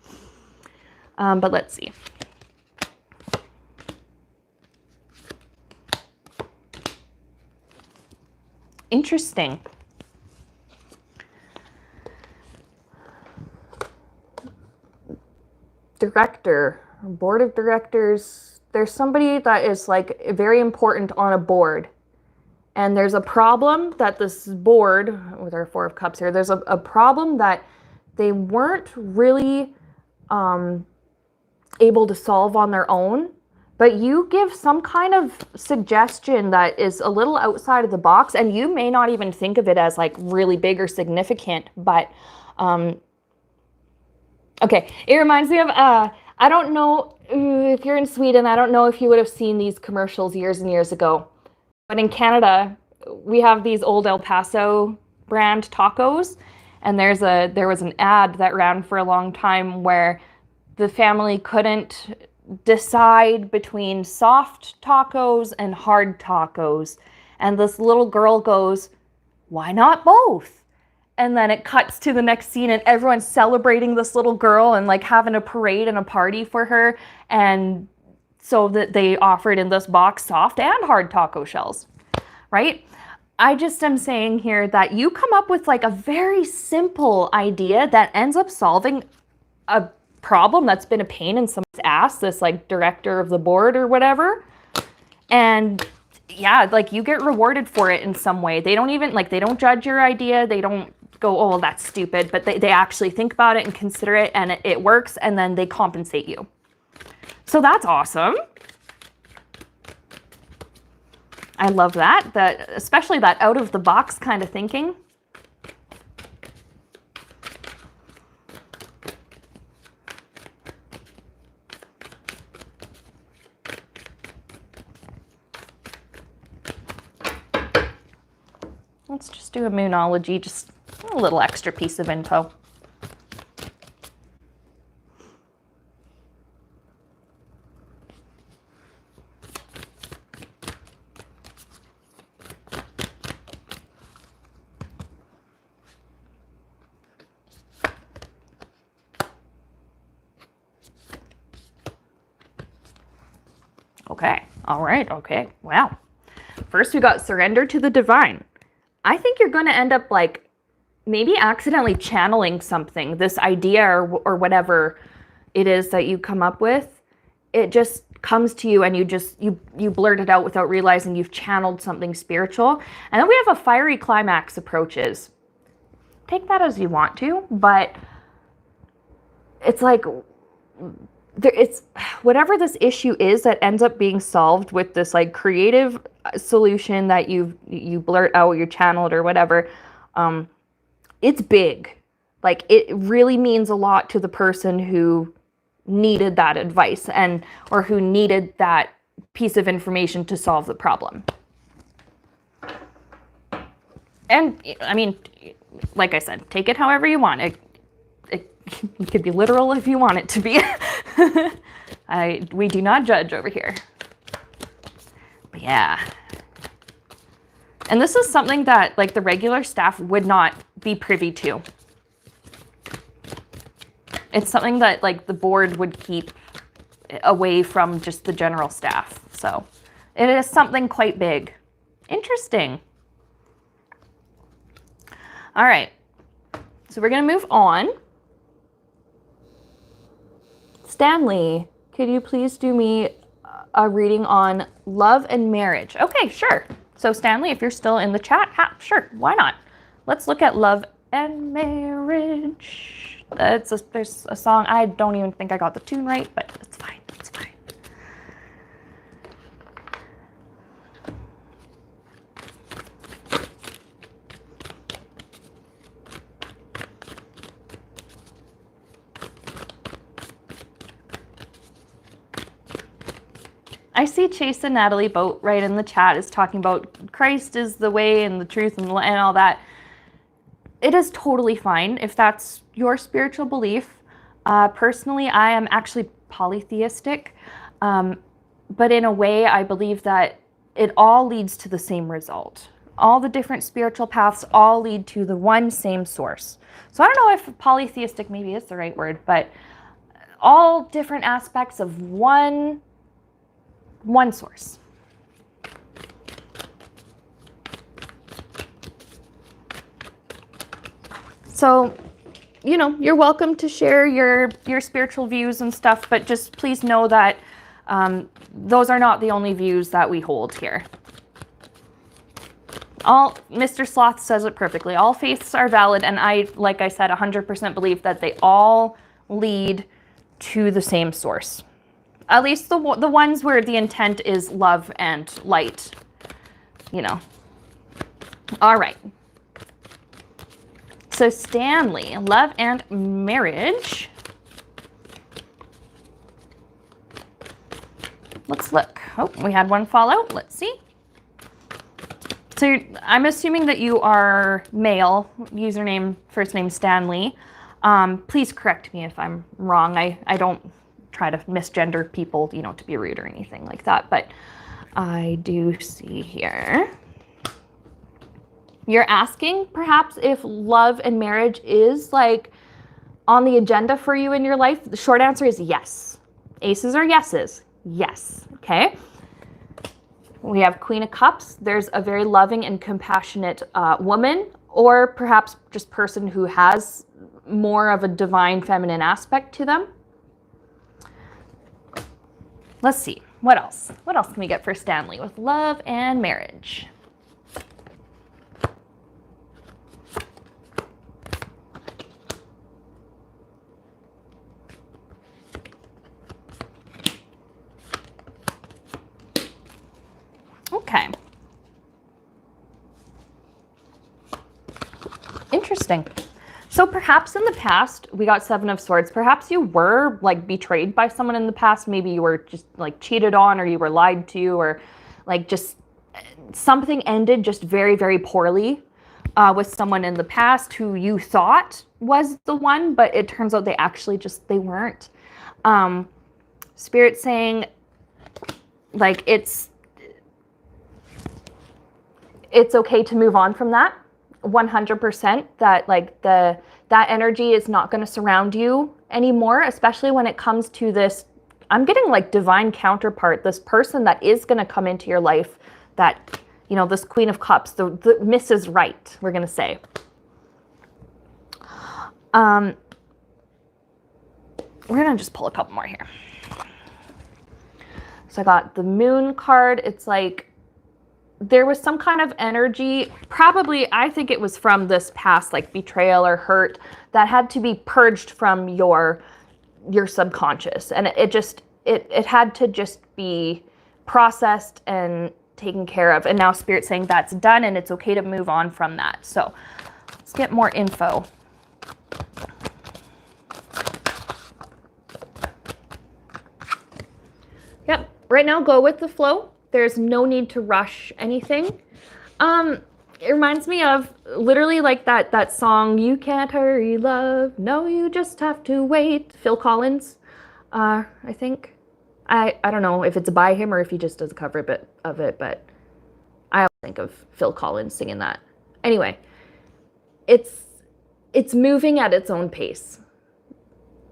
But let's see. Interesting. Director, board of directors. There's somebody that is like very important on a board. And there's a problem that this board, with our Four of Cups here, there's a problem that they weren't really able to solve on their own. But you give some kind of suggestion that is a little outside of the box, and you may not even think of it as like really big or significant, but okay, it reminds me of, I don't know if you're in Sweden, I don't know if you would have seen these commercials years and years ago, but in Canada, we have these old El Paso brand tacos, and there was an ad that ran for a long time where the family couldn't decide between soft tacos and hard tacos. And this little girl goes, why not both? And then it cuts to the next scene and everyone's celebrating this little girl and like having a parade and a party for her. And so that they offered in this box soft and hard taco shells, right? I just am saying here that you come up with like a very simple idea that ends up solving a problem that's been a pain in someone's ass, this like director of the board or whatever. And yeah, like you get rewarded for it in some way. They don't even like, they don't judge your idea. They don't go, oh, well, that's stupid, but they actually think about it and consider it, and it works, and then they compensate you. So that's awesome. I love that, especially that out of the box kind of thinking. Let's just do a Moonology, just a little extra piece of info. Okay, all right, okay, wow. First we got surrender to the divine. I think you're going to end up like maybe accidentally channeling something, this idea or whatever it is that you come up with. It just comes to you and you blurt it out without realizing you've channeled something spiritual. And then we have a fiery climax approaches. Take that as you want to, but it's like it's whatever this issue is that ends up being solved with this like creative solution that you blurt out, you channel it or whatever. It's big. Like it really means a lot to the person who needed that advice or who needed that piece of information to solve the problem. And I mean, like I said, take it however you want. It could be literal if you want it to be. We do not judge over here. But yeah. And this is something that like the regular staff would not be privy to. It's something that like the board would keep away from just the general staff. So it is something quite big. Interesting. All right. So we're going to move on. Stanley, could you please do me a reading on love and marriage? Okay, sure. So Stanley, if you're still in the chat, sure, why not? Let's look at love and marriage. There's a song, I don't even think I got the tune right, but it's fine, it's fine. I see Chase and Natalie Boat right in the chat is talking about Christ is the way and the truth and all that. It is totally fine if that's your spiritual belief. Personally, I am actually polytheistic, but in a way, I believe that it all leads to the same result. All the different spiritual paths all lead to the one same source. So I don't know if polytheistic maybe is the right word, but all different aspects of one source. So, you know, you're welcome to share your spiritual views and stuff, but just please know that those are not the only views that we hold here. Mr. Sloth says it perfectly. All faiths are valid, and I, like I said, 100% believe that they all lead to the same source. At least the ones where the intent is love and light, you know. All right. So Stanley, love and marriage. Let's look. Oh, we had one fall out. Let's see. So I'm assuming that you are male, username, first name Stanley. Please correct me if I'm wrong. I don't try to misgender people, you know, to be rude or anything like that. But I do see here. You're asking perhaps if love and marriage is like on the agenda for you in your life. The short answer is yes. Aces are yeses. Yes. Okay. We have Queen of Cups. There's a very loving and compassionate woman, or perhaps just person who has more of a divine feminine aspect to them. Let's see. What else? What else can we get for Stanley with love and marriage? Okay. Interesting. So perhaps in the past, we got Seven of Swords. Perhaps you were like betrayed by someone in the past. Maybe you were just like cheated on, or you were lied to, or like just something ended just very, very poorly with someone in the past who you thought was the one, but it turns out they weren't. Spirit saying like it's okay to move on from that. 100%, that like that energy is not going to surround you anymore, especially when it comes to this. I'm getting like divine counterpart, this person that is going to come into your life, that, you know, this Queen of Cups, the Mrs. Right, we're going to say. We're going to just pull a couple more here. So I got the Moon card. It's like there was some kind of energy, probably, I think it was from this past, like betrayal or hurt, that had to be purged from your subconscious. And it had to just be processed and taken care of. And now Spirit's saying that's done and it's okay to move on from that. So let's get more info. Yep, right now go with the flow. There's no need to rush anything. It reminds me of literally like that song, You Can't Hurry Love, No, You Just Have to Wait, Phil Collins, I think. I don't know if it's by him or if he just does a cover of it, but I always think of Phil Collins singing that. Anyway, it's moving at its own pace.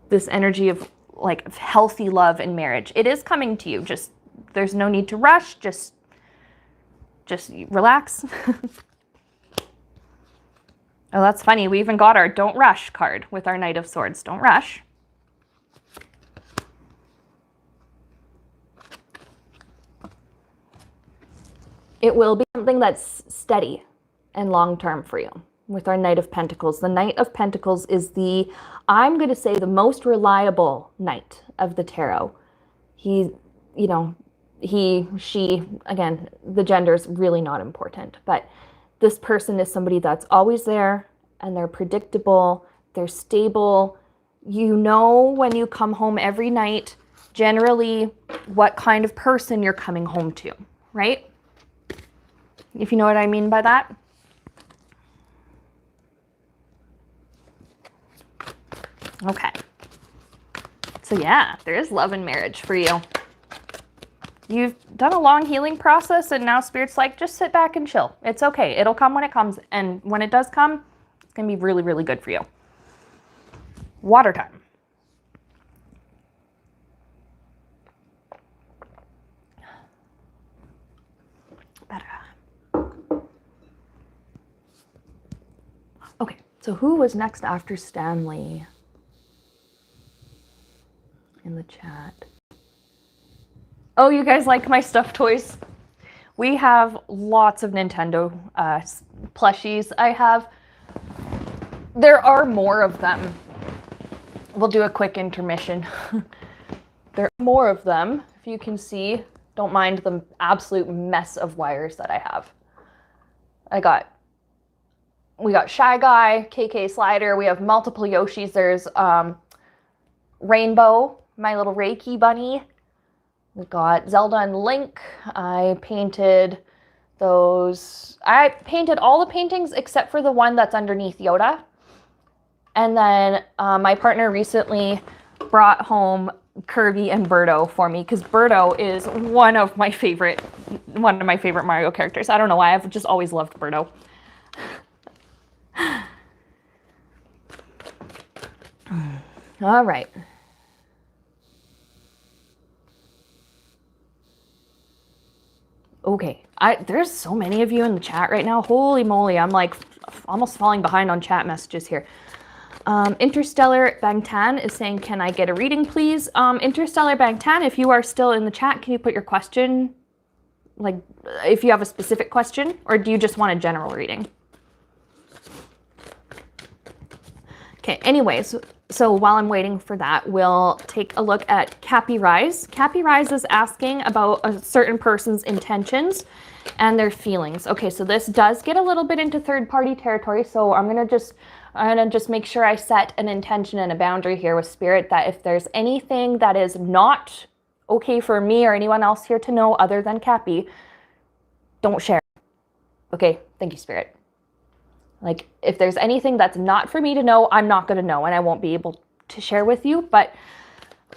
This energy of like healthy love and marriage. It is coming to you. Just there's no need to rush. Just relax. Oh, that's funny. We even got our Don't Rush card with our Knight of Swords. Don't rush. It will be something that's steady and long-term for you with our Knight of Pentacles. The Knight of Pentacles is I'm going to say, the most reliable knight of the tarot. He, she, again, the gender is really not important, but this person is somebody that's always there, and they're predictable, they're stable. You know when you come home every night, generally what kind of person you're coming home to, right? If you know what I mean by that. Okay. So yeah, there is love and marriage for you. You've done a long healing process, and now Spirit's like, just sit back and chill. It's okay. It'll come when it comes. And when it does come, it's going to be really, really good for you. Water time. Better. Okay, so who was next after Stanley in the chat? Oh, you guys like my stuffed toys? We have lots of Nintendo plushies. There are more of them. We'll do a quick intermission. There are more of them, if you can see. Don't mind the absolute mess of wires that I have. We got Shy Guy, KK Slider. We have multiple Yoshis. There's Rainbow, my little Reiki bunny. We've got Zelda and Link. I painted all the paintings except for the one that's underneath Yoda. And then my partner recently brought home Kirby and Birdo for me, because Birdo is one of my favorite Mario characters. I don't know why, I've just always loved Birdo. All right. Okay, there's so many of you in the chat right now. Holy moly, I'm like almost falling behind on chat messages here. Interstellar Bangtan is saying, can I get a reading, please? Interstellar Bangtan, if you are still in the chat, can you put your question, like if you have a specific question, or do you just want a general reading? Okay, anyways, so while I'm waiting for that, we'll take a look at Cappy Rise. Cappy Rise is asking about a certain person's intentions and their feelings. Okay, so this does get a little bit into third-party territory, so I'm gonna just make sure I set an intention and a boundary here with Spirit, that if there's anything that is not okay for me or anyone else here to know other than Cappy, don't share. Okay, thank you, Spirit. Like, if there's anything that's not for me to know, I'm not going to know, and I won't be able to share with you. But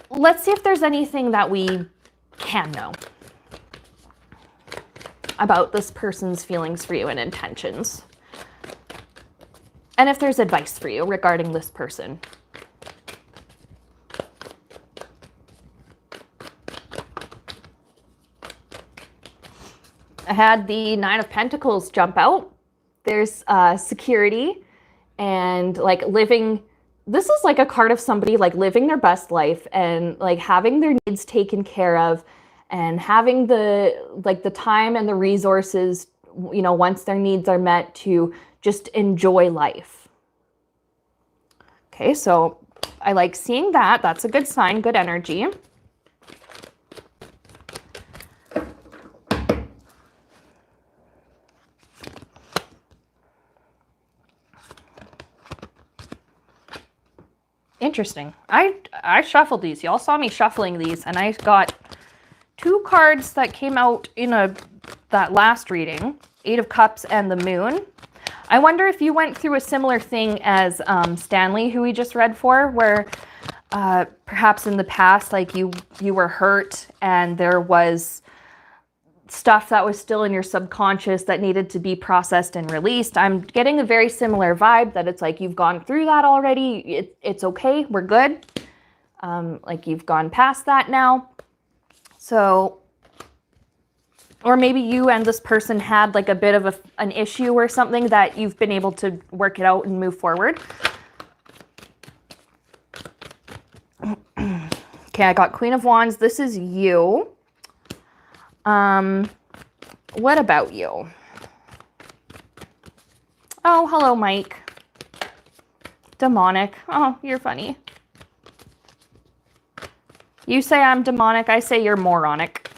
let's see if there's anything that we can know about this person's feelings for you and intentions. And if there's advice for you regarding this person. I had the Nine of Pentacles jump out. There's security and like living. This is like a card of somebody like living their best life and like having their needs taken care of and having the time and the resources, you know, once their needs are met, to just enjoy life. Okay, so I like seeing that. That's a good sign, good energy. Interesting. I shuffled these. Y'all saw me shuffling these, and I got two cards that came out in that last reading, Eight of Cups and the Moon. I wonder if you went through a similar thing as Stanley, who we just read for, where perhaps in the past, like you were hurt and there was stuff that was still in your subconscious that needed to be processed and released. I'm getting a very similar vibe, that it's like you've gone through that already. It's okay. We're good. Like you've gone past that now. So, or maybe you and this person had like a bit of an issue or something that you've been able to work it out and move forward. Okay, I got Queen of Wands. This is you. What about you? Oh, hello, Mike. Demonic. Oh, you're funny. You say I'm demonic, I say you're moronic.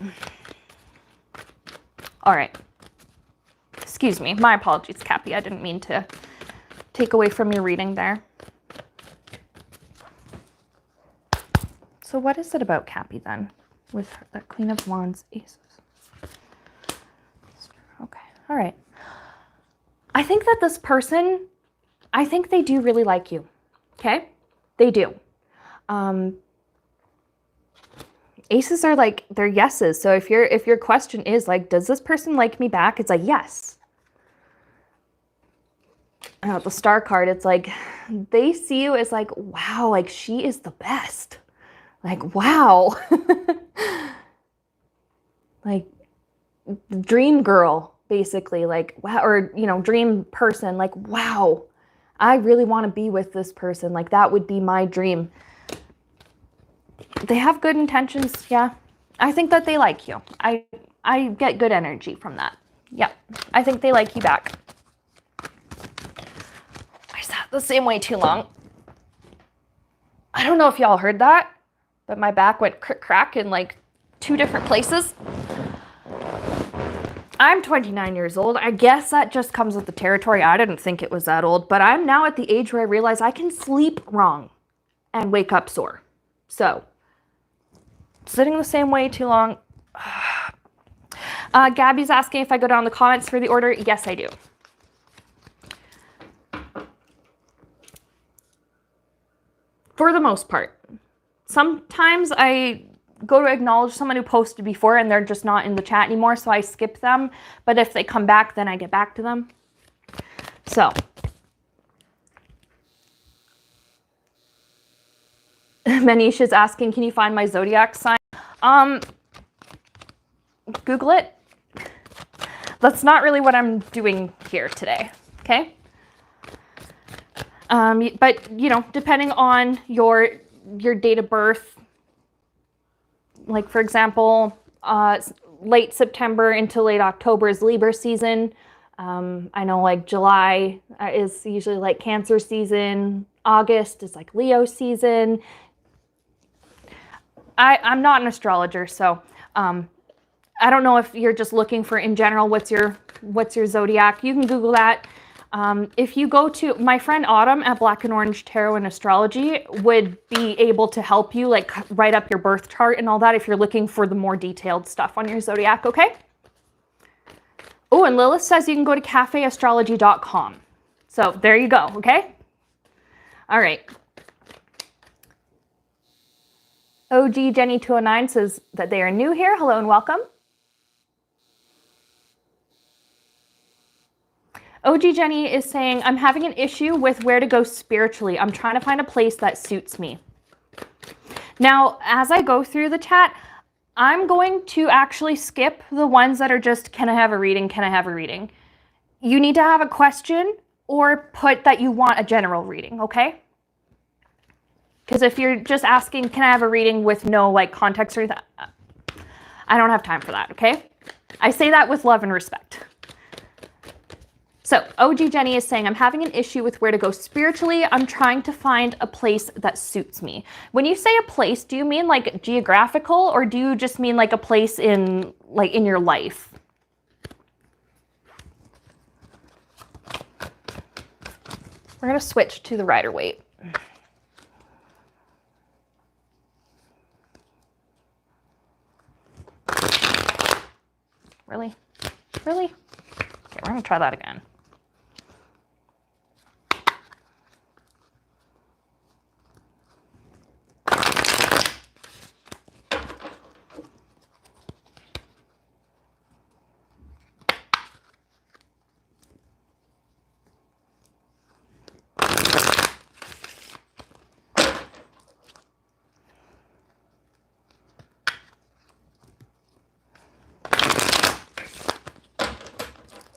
All right. Excuse me. My apologies, Cappy. I didn't mean to take away from your reading there. So what is it about Cappy then? with that Queen of Wands, Aces. Okay, all right. I think that this person, I think they do really like you, okay? They do. Aces are like, they're yeses. So if your question is like, does this person like me back? It's like, yes. The Star card, it's like, they see you as like, wow, like she is the best. Like, wow. Like, dream girl, basically. Like, wow, or, you know, dream person. Like, wow, I really want to be with this person. Like, that would be my dream. They have good intentions, yeah. I think that they like you. I get good energy from that. Yeah, I think they like you back. I sat the same way too long. I don't know if y'all heard that, but my back went crack in like 2 different places. I'm 29 years old. I guess that just comes with the territory. I didn't think it was that old, but I'm now at the age where I realize I can sleep wrong and wake up sore. So, sitting the same way too long. Gabby's asking if I go down the comments for the order. Yes, I do. For the most part. Sometimes I go to acknowledge someone who posted before and they're just not in the chat anymore, so I skip them. But if they come back, then I get back to them. So. Manish is asking, can you find my zodiac sign? Google it. That's not really what I'm doing here today, okay? But, you know, depending on your date of birth, like, for example, late September into late October is Libra season. I know, like, July is usually, like, Cancer season. August is, like, Leo season. I'm not an astrologer, so I don't know if you're just looking for, in general, what's your zodiac. You can Google that. If you go to my friend Autumn at Black and Orange Tarot and Astrology would be able to help you, like, write up your birth chart and all that if you're looking for the more detailed stuff on your zodiac, okay? Oh, and Lilith says you can go to cafeastrology.com. So there you go, okay? All right. OG Jenny209 says that they are new here. Hello and welcome. OG Jenny is saying, I'm having an issue with where to go spiritually. I'm trying to find a place that suits me. Now, as I go through the chat, I'm going to actually skip the ones that are just, can I have a reading? Can I have a reading? You need to have a question or put that you want a general reading, okay? Because if you're just asking, can I have a reading with no, like, context or anything, I don't have time for that, okay? I say that with love and respect. So OG Jenny is saying, I'm having an issue with where to go spiritually. I'm trying to find a place that suits me. When you say a place, do you mean like geographical or do you just mean like a place in, like, in your life? We're going to switch to the Rider-Waite. Really? Really? Okay, we're going to try that again.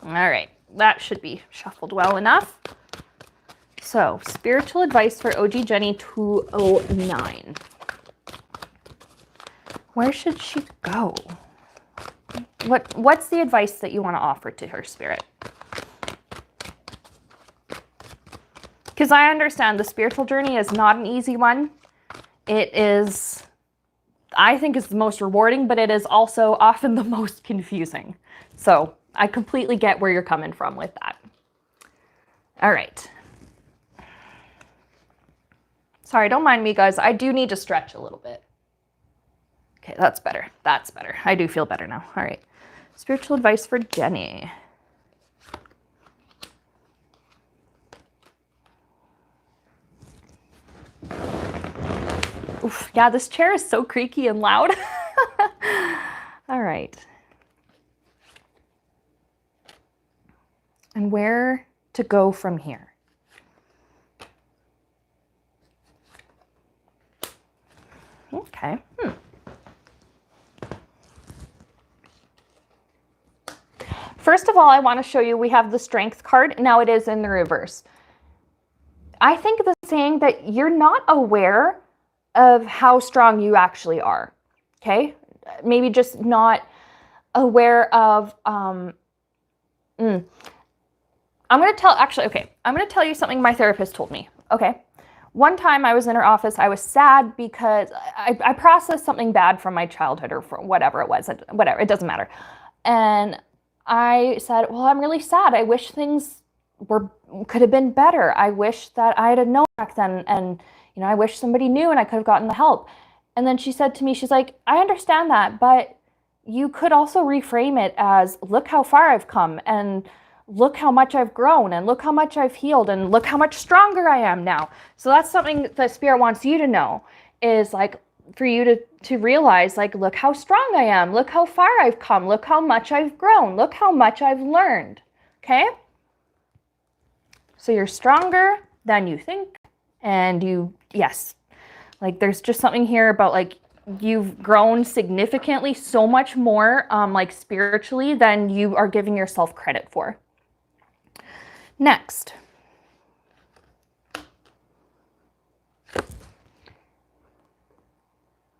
All right, that should be shuffled well enough. So, spiritual advice for OG Jenny 209. Where should she go? What's the advice that you want to offer to her, Spirit? Because I understand the spiritual journey is not an easy one. It is, I think, is the most rewarding, but it is also often the most confusing. So I completely get where you're coming from with that. All right. Sorry, don't mind me, guys. I do need to stretch a little bit. Okay, that's better. That's better. I do feel better now. All right. Spiritual advice for Jenny. Oof, yeah, this chair is so creaky and loud. All right. And where to go from here? Okay. First of all, I want to show you we have the Strength card. Now it is in the reverse. I think the saying that you're not aware of how strong you actually are. Okay? Maybe just not aware of I'm going to tell you something my therapist told me. Okay? One time I was in her office, I was sad because I processed something bad from my childhood or from whatever it was, whatever, it doesn't matter. And I said, well, I'm really sad. I wish things could have been better. I wish that I had known back then. And, you know, I wish somebody knew and I could have gotten the help. And then she said to me, she's like, I understand that, but you could also reframe it as, look how far I've come and look how much I've grown and look how much I've healed and look how much stronger I am now. So that's something that Spirit wants you to know, is like for you to realize, like, look how strong I am. Look how far I've come. Look how much I've grown. Look how much I've learned. Okay? So you're stronger than you think. And yes, like there's just something here about like you've grown significantly so much more like spiritually than you are giving yourself credit for. Next.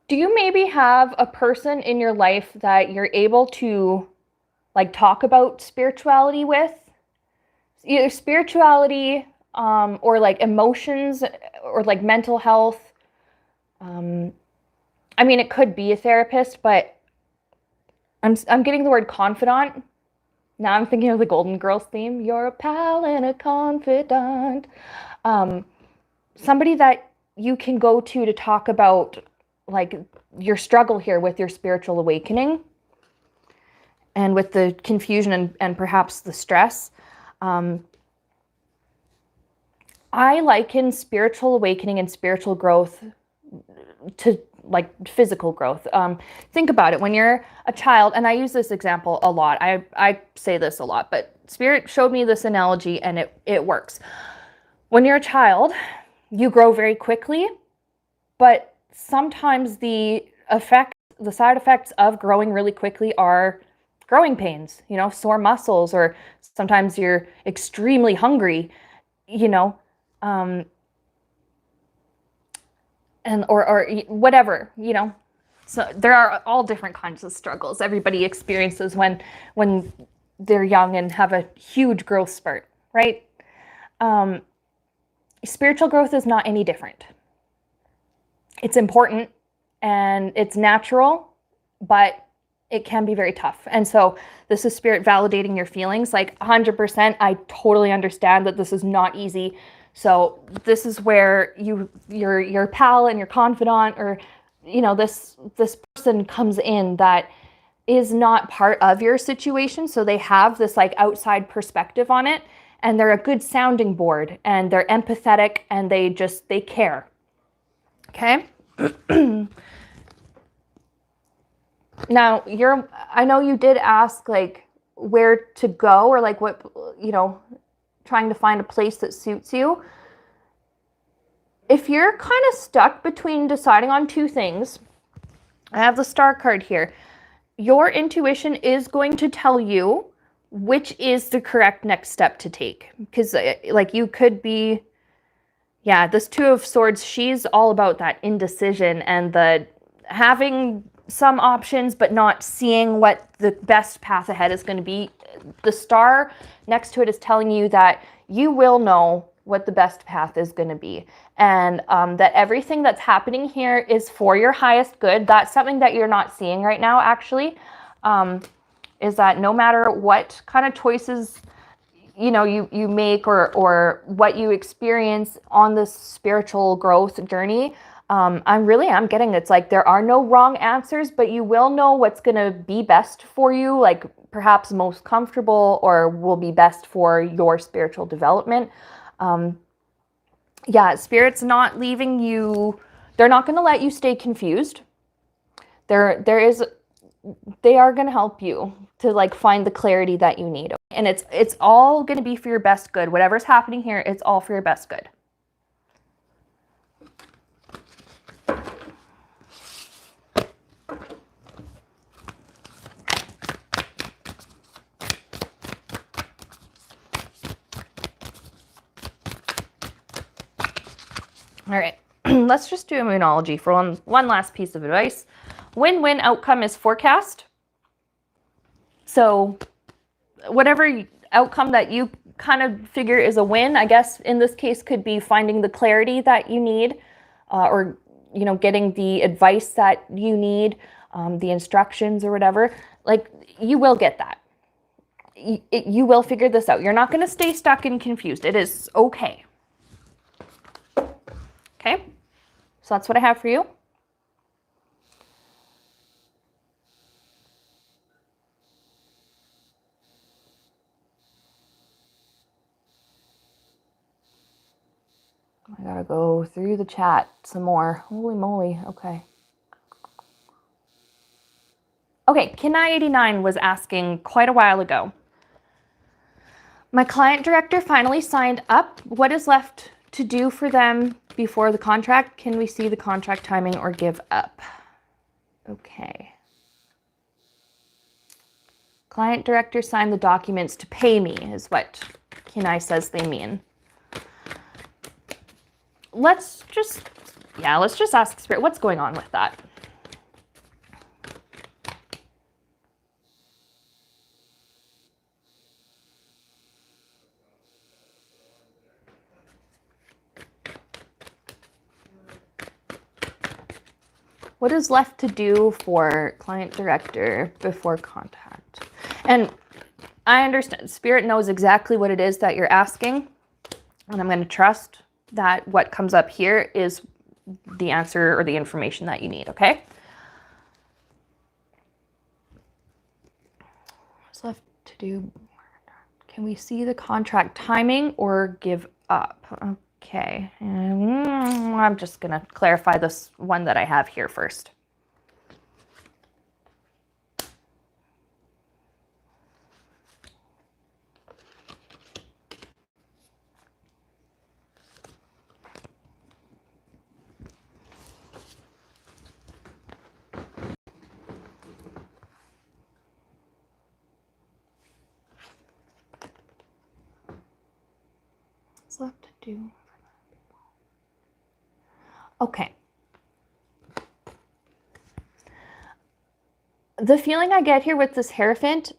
Do you maybe have a person in your life that you're able to like talk about spirituality with? Either spirituality or like emotions or like mental health. I mean, it could be a therapist, but I'm getting the word confidant. Now I'm thinking of the Golden Girls theme. You're a pal and a confidant. Somebody that you can go to talk about like your struggle here with your spiritual awakening and with the confusion and perhaps the stress. I liken spiritual awakening and spiritual growth to like physical growth. Think about it. When you're a child, and I use this example a lot. I say this a lot, but Spirit showed me this analogy and it works. When you're a child, you grow very quickly, but sometimes the side effects of growing really quickly are growing pains, you know, sore muscles, or sometimes you're extremely hungry, you know, and or whatever, you know. So there are all different kinds of struggles everybody experiences when they're young and have a huge growth spurt, right? Spiritual growth is not any different. It's important and it's natural, but it can be very tough. And so this is Spirit validating your feelings. Like 100%, I totally understand that this is not easy. So this is where your pal and your confidant, or, you know, this person comes in that is not part of your situation. So they have this like outside perspective on it, and they're a good sounding board, and they're empathetic, and they care. Okay. Now I know you did ask like where to go, or like what, you know, trying to find a place that suits you. If you're kind of stuck between deciding on two things, I have the Star card here. Your intuition is going to tell you which is the correct next step to take. Because like you could be, yeah, this Two of Swords, she's all about that indecision and the having some options, but not seeing what the best path ahead is going to be. The Star next to it is telling you that you will know what the best path is going to be. And that everything that's happening here is for your highest good. That's something that you're not seeing right now, actually, is that no matter what kind of choices, you know, you make or what you experience on this spiritual growth journey, I'm getting it's like there are no wrong answers, but you will know what's going to be best for you, like perhaps most comfortable or will be best for your spiritual development. Yeah, Spirit's not leaving you. They're not going to let you stay confused. They are going to help you to like find the clarity that you need. And it's all going to be for your best good. Whatever's happening here, it's all for your best good. All right, let's just do immunology for one last piece of advice. Win-win outcome is forecast. So whatever outcome that you kind of figure is a win, I guess in this case could be finding the clarity that you need, or getting the advice that you need, the instructions or whatever. Like you will get that. You will figure this out. You're not going to stay stuck and confused. It is okay. Okay, so that's what I have for you. I gotta go through the chat some more. Holy moly, okay. Okay, Kenai89 was asking quite a while ago. My client director finally signed up. What is left to do for them before the contract? Can we see the contract timing or give up? Okay. Client director signed the documents to pay me is what Kenai says they mean. Let's just ask Spirit, what's going on with that? What is left to do for client director before contact? And I understand Spirit knows exactly what it is that you're asking, and I'm going to trust that what comes up here is the answer or the information that you need, okay? What's left to do? Can we see the contract timing or give up? Okay, I'm just going to clarify this one that I have here first. What's left to do? Okay. The feeling I get here with this Hierophant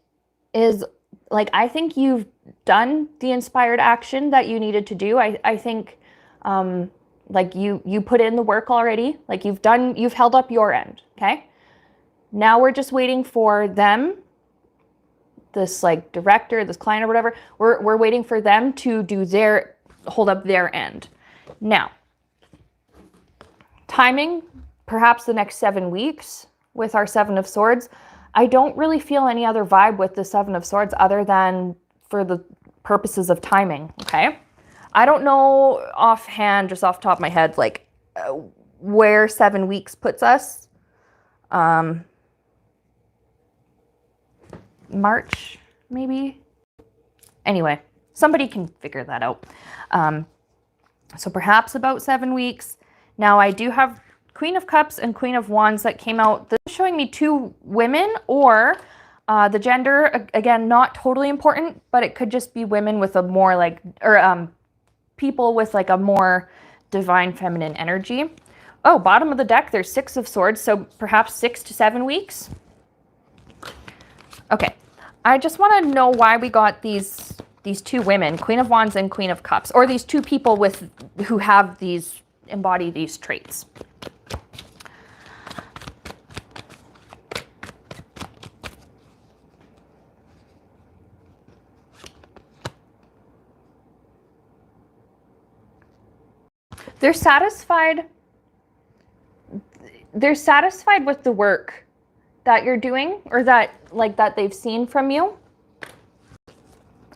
is like, I think you've done the inspired action that you needed to do. I think like you put in the work already. Like you've held up your end. Okay. Now we're just waiting for them, this like director, this client or whatever. We're waiting for them to hold up their end. Now, timing, perhaps the next 7 weeks with our Seven of Swords. I don't really feel any other vibe with the Seven of Swords other than for the purposes of timing, okay? I don't know offhand, just off the top of my head, like where 7 weeks puts us. March, maybe? Anyway, somebody can figure that out. So perhaps about 7 weeks. Now I do have Queen of Cups and Queen of Wands that came out. This is showing me 2 women, or the gender, again, not totally important, but it could just be women with a more like, or people with like a more divine feminine energy. Oh, bottom of the deck, there's 6 of Swords, so perhaps 6 to 7 weeks. Okay, I just want to know why we got these 2 women, Queen of Wands and Queen of Cups, or these 2 people who have embody these traits. They're satisfied they're satisfied with the work that you're doing, or that they've seen from you.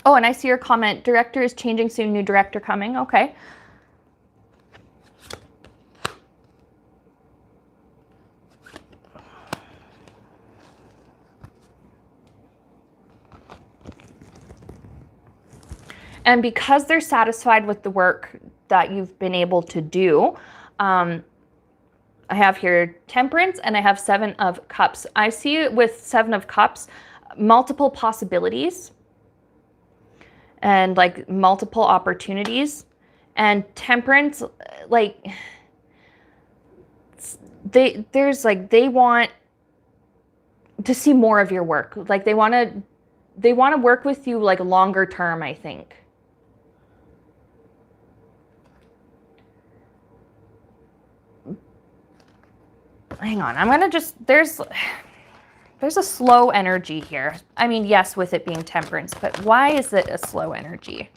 Oh, and I see your comment. Director is changing soon. New director coming. Okay. And because they're satisfied with the work that you've been able to do, I have here Temperance, and I have Seven of Cups. I see with Seven of Cups, multiple possibilities and like multiple opportunities. And Temperance, like they want to see more of your work. Like they want to work with you like longer term, I think. Hang on, I'm gonna just, there's a slow energy here. I mean, yes, with it being Temperance, but why is it a slow energy?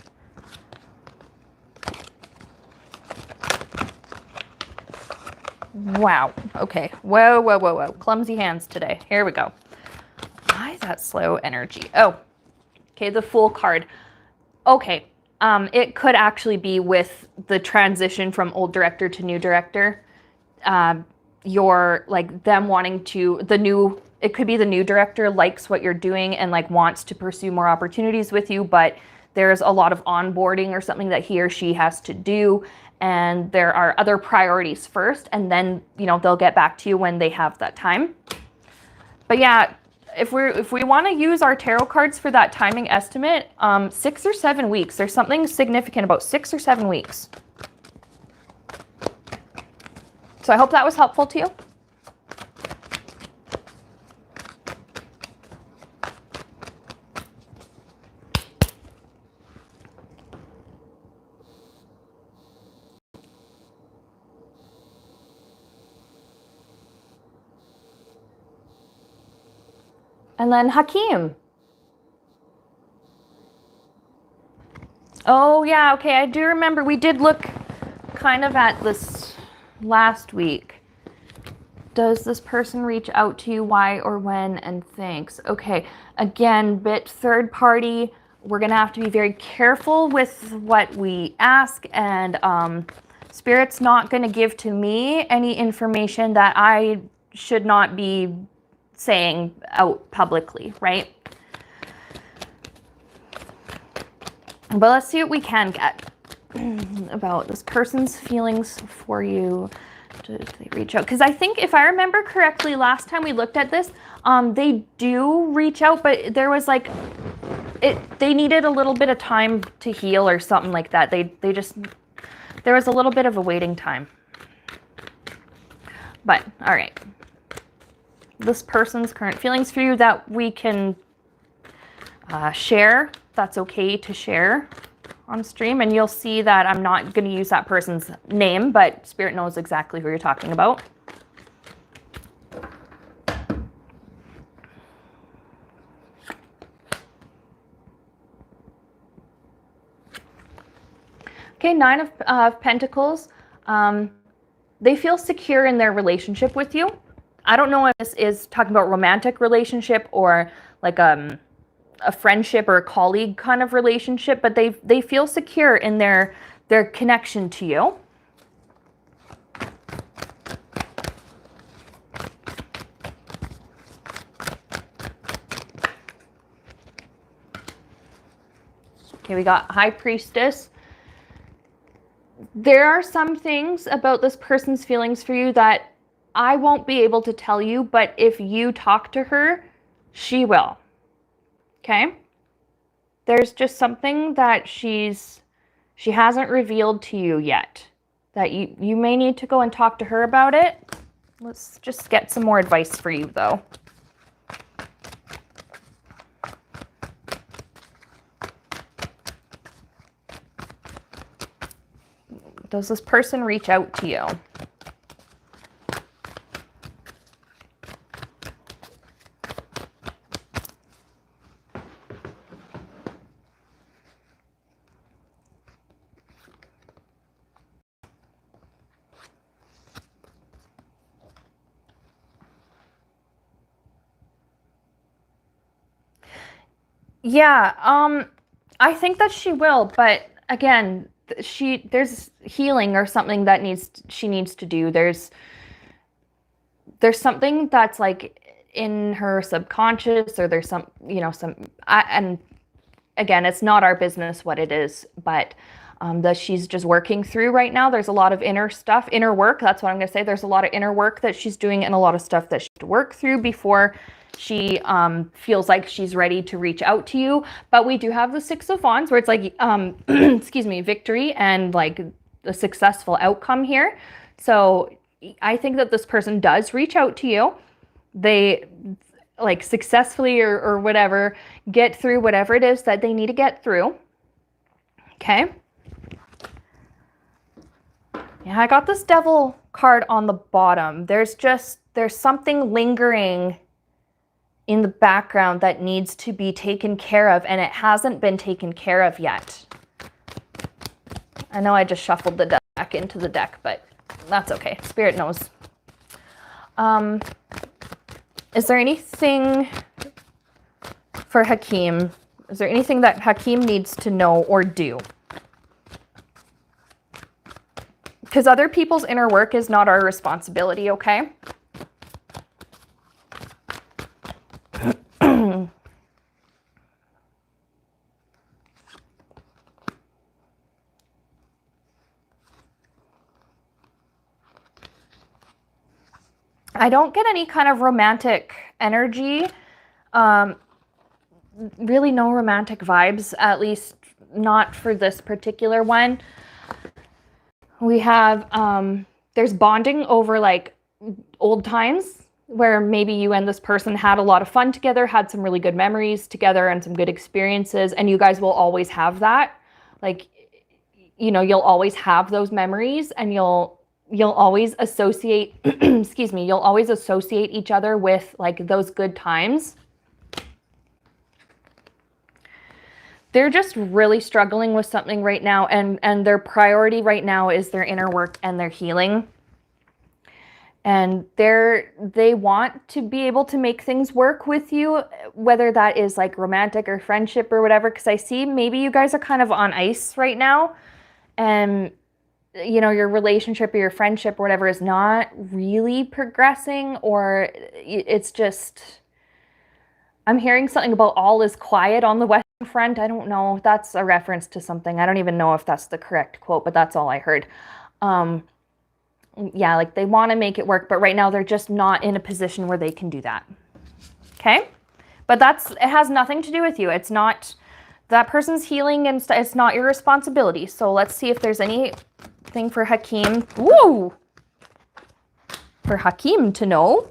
Wow, okay, whoa. Clumsy hands today. Here we go. Why is that slow energy? Oh, okay, the Fool card. Okay, it could actually be with the transition from old director to new director. You're like them wanting to, it could be the new director likes what you're doing and like wants to pursue more opportunities with you, but there's a lot of onboarding or something that he or she has to do, and there are other priorities first, and then, you know, they'll get back to you when they have that time. But yeah, if we want to use our tarot cards for that timing estimate, 6 or 7 weeks. There's something significant about 6 or 7 weeks. So I hope that was helpful to you. And then Hakeem. Oh yeah, okay, I do remember we did look kind of at this last week. Does this person reach out to you? Why or when? And thanks. Okay, again, bit third party. We're gonna have to be very careful with what we ask, and Spirit's not gonna give to me any information that I should not be saying out publicly, right? But let's see what we can get about this person's feelings for you. Did they reach out? Because I think if I remember correctly, last time we looked at this, they do reach out, but there was like, they needed a little bit of time to heal or something like that. There was a little bit of a waiting time. But, all right. This person's current feelings for you that we can share. That's okay to share on stream, and you'll see that I'm not going to use that person's name, but Spirit knows exactly who you're talking about. Okay, Nine of Pentacles. They feel secure in their relationship with you. I don't know if this is talking about romantic relationship or like a friendship or a colleague kind of relationship, but they feel secure in their connection to you. Okay, we got High Priestess. There are some things about this person's feelings for you that I won't be able to tell you, but if you talk to her, she will. Okay? There's just something that she hasn't revealed to you yet, that you may need to go and talk to her about it. Let's just get some more advice for you, though. Does this person reach out to you? Yeah, I think that she will, but again, there's healing or something that she needs to do. There's something that's like in her subconscious, or there's some, and again, it's not our business what it is, but that she's just working through right now. There's a lot of inner work. That's what I'm going to say. There's a lot of inner work that she's doing, and a lot of stuff that she has to work through before she feels like she's ready to reach out to you. But we do have the Six of Wands, where it's like, excuse me, victory and like the successful outcome here. So I think that this person does reach out to you. They like successfully or whatever get through whatever it is that they need to get through. Okay. Yeah, I got this Devil card on the bottom. There's something lingering in the background that needs to be taken care of, and it hasn't been taken care of yet. I know I just shuffled the deck into the deck, but that's okay. Spirit knows. Is there anything for Hakeem? Is there anything that Hakeem needs to know or do? Because other people's inner work is not our responsibility, okay? I don't get any kind of romantic energy. Really no romantic vibes, at least not for this particular one. We have, there's bonding over like old times where maybe you and this person had a lot of fun together, had some really good memories together and some good experiences, and you guys will always have that. Like, you'll always have those memories, and you'll always associate, excuse me, you'll always associate each other with like those good times. They're just really struggling with something right now, and their priority right now is their inner work and their healing. And they want to be able to make things work with you, whether that is like romantic or friendship or whatever, because I see maybe you guys are kind of on ice right now, and your relationship or your friendship or whatever is not really progressing, or it's just, I'm hearing something about all is quiet on the Western Front. I don't know. That's a reference to something. I don't even know if that's the correct quote, but that's all I heard. Yeah, like they want to make it work, but right now they're just not in a position where they can do that. Okay? But it has nothing to do with you. It's not that person's healing, and it's not your responsibility. So let's see if there's anything for Hakeem. Woo! For Hakeem to know.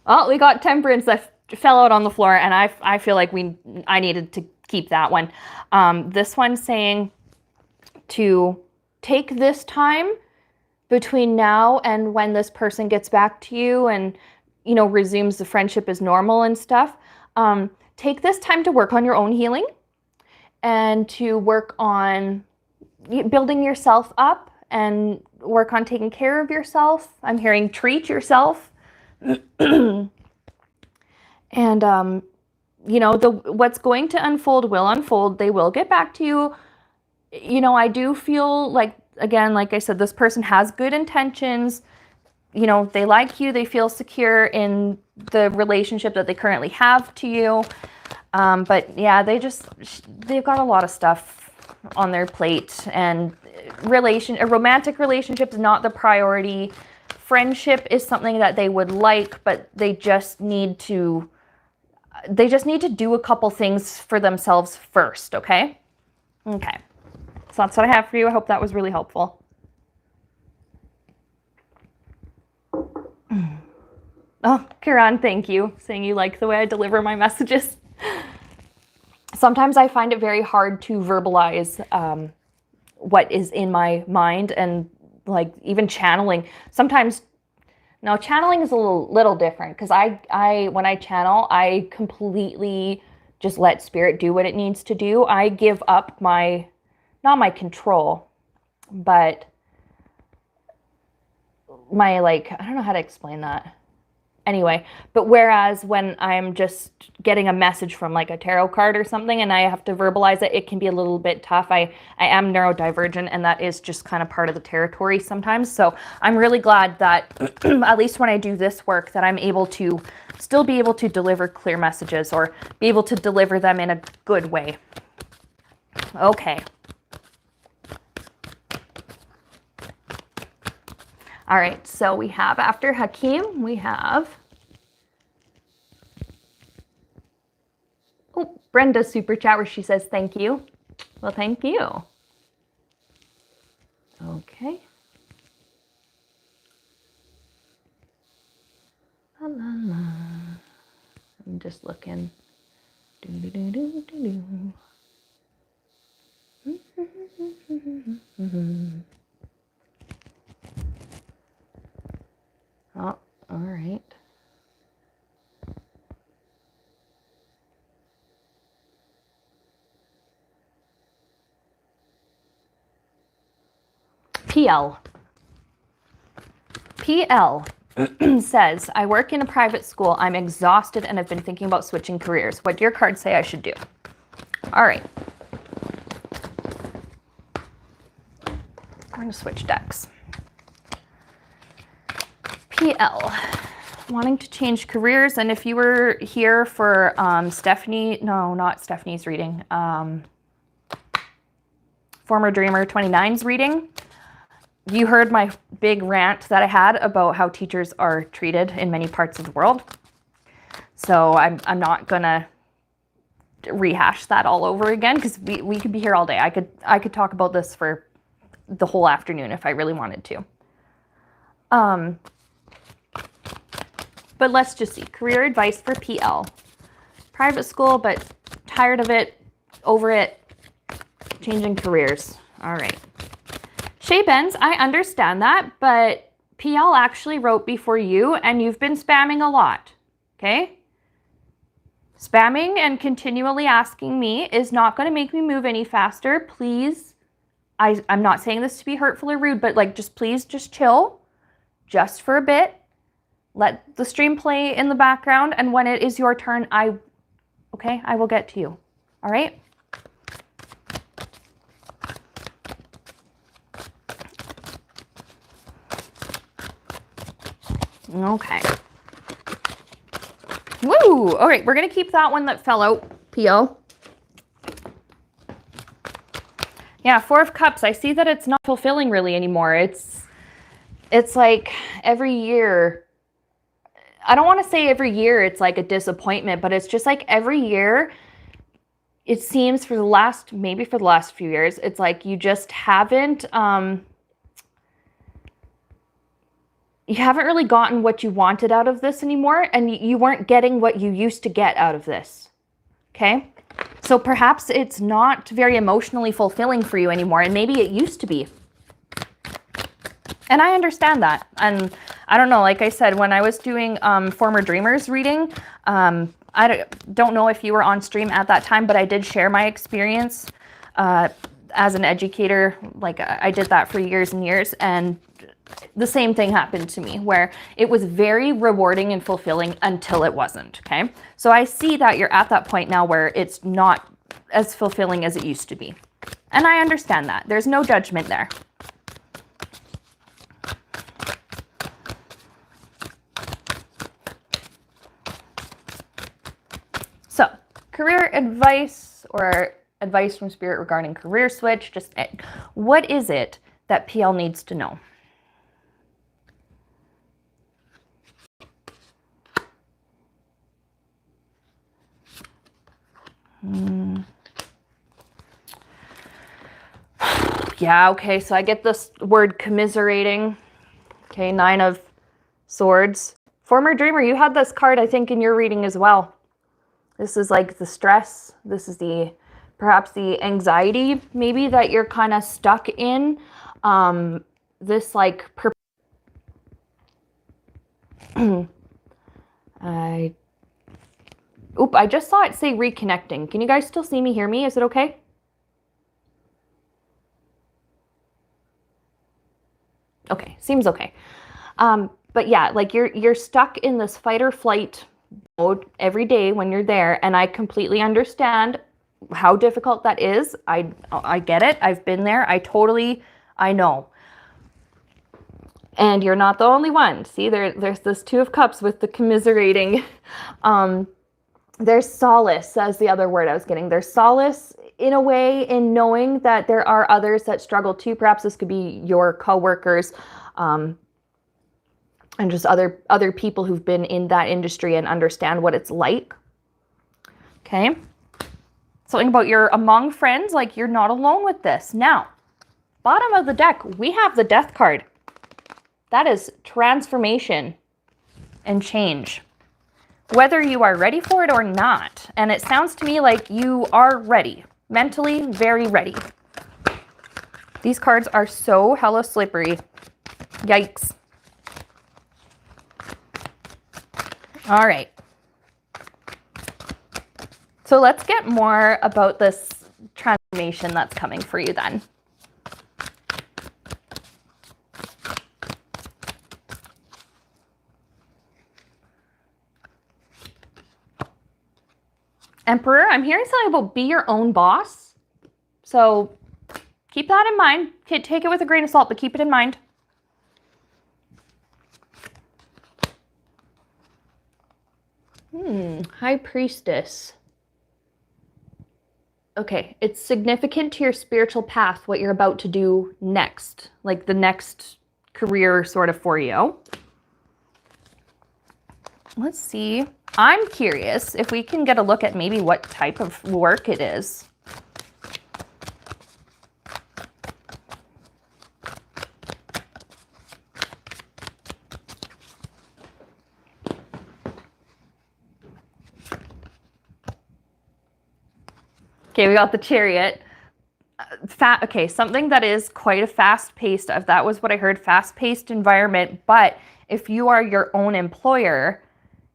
Oh, we got Temperance that fell out on the floor, and I feel like I needed to keep that one. This one's saying to take this time between now and when this person gets back to you and resumes the friendship as normal and stuff. Take this time to work on your own healing and to work on building yourself up and work on taking care of yourself. I'm hearing treat yourself. And what's going to unfold will unfold. They will get back to you. I do feel like, again, like I said, this person has good intentions. They like you. They feel secure in the relationship that they currently have to you. But yeah, they've got a lot of stuff on their plate, and a romantic relationship is not the priority. Friendship is something that they would like, but they just need to do a couple things for themselves first, okay? Okay. So that's what I have for you. I hope that was really helpful. Oh, Kiran, thank you. Saying you like the way I deliver my messages. Sometimes I find it very hard to verbalize what is in my mind, and like even channeling. Sometimes, now channeling is a little different, because I when I channel, I completely just let spirit do what it needs to do. I give up not my control, but my, like, I don't know how to explain that. anyway. But whereas when I'm just getting a message from like a tarot card or something and I have to verbalize it, it can be a little bit tough. I am neurodivergent, and that is just kind of part of the territory sometimes. So I'm really glad that at least when I do this work that I'm able to still be able to deliver clear messages or be able to deliver them in a good way. Okay. All right, so we have, after Hakeem, we have, oh, Brenda's super chat where she says, thank you. Well, thank you. Okay. La, la, la. I'm just looking. Do, do, do, do, do, do. Oh, all right. PL. PL says, I work in a private school. I'm exhausted and have been thinking about switching careers. What do your cards say I should do? All right. I'm going to switch decks. PL, wanting to change careers. And if you were here for Stephanie, no, not Stephanie's reading, Former Dreamer 29's reading, you heard my big rant that I had about how teachers are treated in many parts of the world. So I'm not gonna rehash that all over again, because we could be here all day. I could talk about this for the whole afternoon if I really wanted to. But let's just see. Career advice for PL. Private school, but tired of it, over it, changing careers. All right. Shay Benz, I understand that, but PL actually wrote before you, and you've been spamming a lot, okay? Spamming and continually asking me is not going to make me move any faster. Please, I'm not saying this to be hurtful or rude, but like, just please, just chill, just for a bit. Let the stream play in the background, and when it is your turn, I will get to you, all right? Okay. Woo! All right, we're going to keep that one that fell out, PO. Yeah, Four of Cups. I see that it's not fulfilling really anymore. It's like every year. I don't want to say every year it's like a disappointment, but it's just like every year, it seems for the last few years, it's like you just haven't, you haven't really gotten what you wanted out of this anymore, and you weren't getting what you used to get out of this, okay? So perhaps it's not very emotionally fulfilling for you anymore, and maybe it used to be. And I understand that. And I don't know, like I said, when I was doing Former Dreamers reading, I don't know if you were on stream at that time, but I did share my experience as an educator. Like I did that for years and years, and the same thing happened to me, where it was very rewarding and fulfilling until it wasn't, okay? So I see that you're at that point now where it's not as fulfilling as it used to be. And I understand that. There's no judgment there. So, career advice or advice from Spirit regarding career switch, just what is it that PL needs to know? Yeah, okay, so I get this word commiserating. Okay, 9 of Swords. Former Dreamer, you had this card, I think, in your reading as well. This is like the stress. This is perhaps the anxiety, maybe, that you're kind of stuck in. This like, I just saw it say reconnecting. Can you guys still see me, hear me? Is it okay? Okay, seems okay. but yeah, like you're stuck in this fight or flight mode every day when you're there, and I completely understand how difficult that is. I get it. I've been there. I know. And you're not the only one. See, there's this Two of Cups with the commiserating. There's solace, as the other word I was getting. There's solace in a way in knowing that there are others that struggle too. Perhaps this could be your coworkers, and just other people who've been in that industry and understand what it's like. Okay. Something about you're among friends, like you're not alone with this. Now, bottom of the deck, we have the Death card. That is transformation and change, whether you are ready for it or not. And it sounds to me like you are ready, mentally very ready. These cards are so hella slippery. Yikes. All right. So let's get more about this transformation that's coming for you then. Emperor, I'm hearing something about be your own boss. So keep that in mind. Take it with a grain of salt, but keep it in mind. High Priestess. Okay, it's significant to your spiritual path what you're about to do next, like the next career sort of for you. Let's see. I'm curious if we can get a look at maybe what type of work it is. Okay, we got the Chariot. Okay, something that is quite a fast-paced, that was what I heard, fast-paced environment, but if you are your own employer,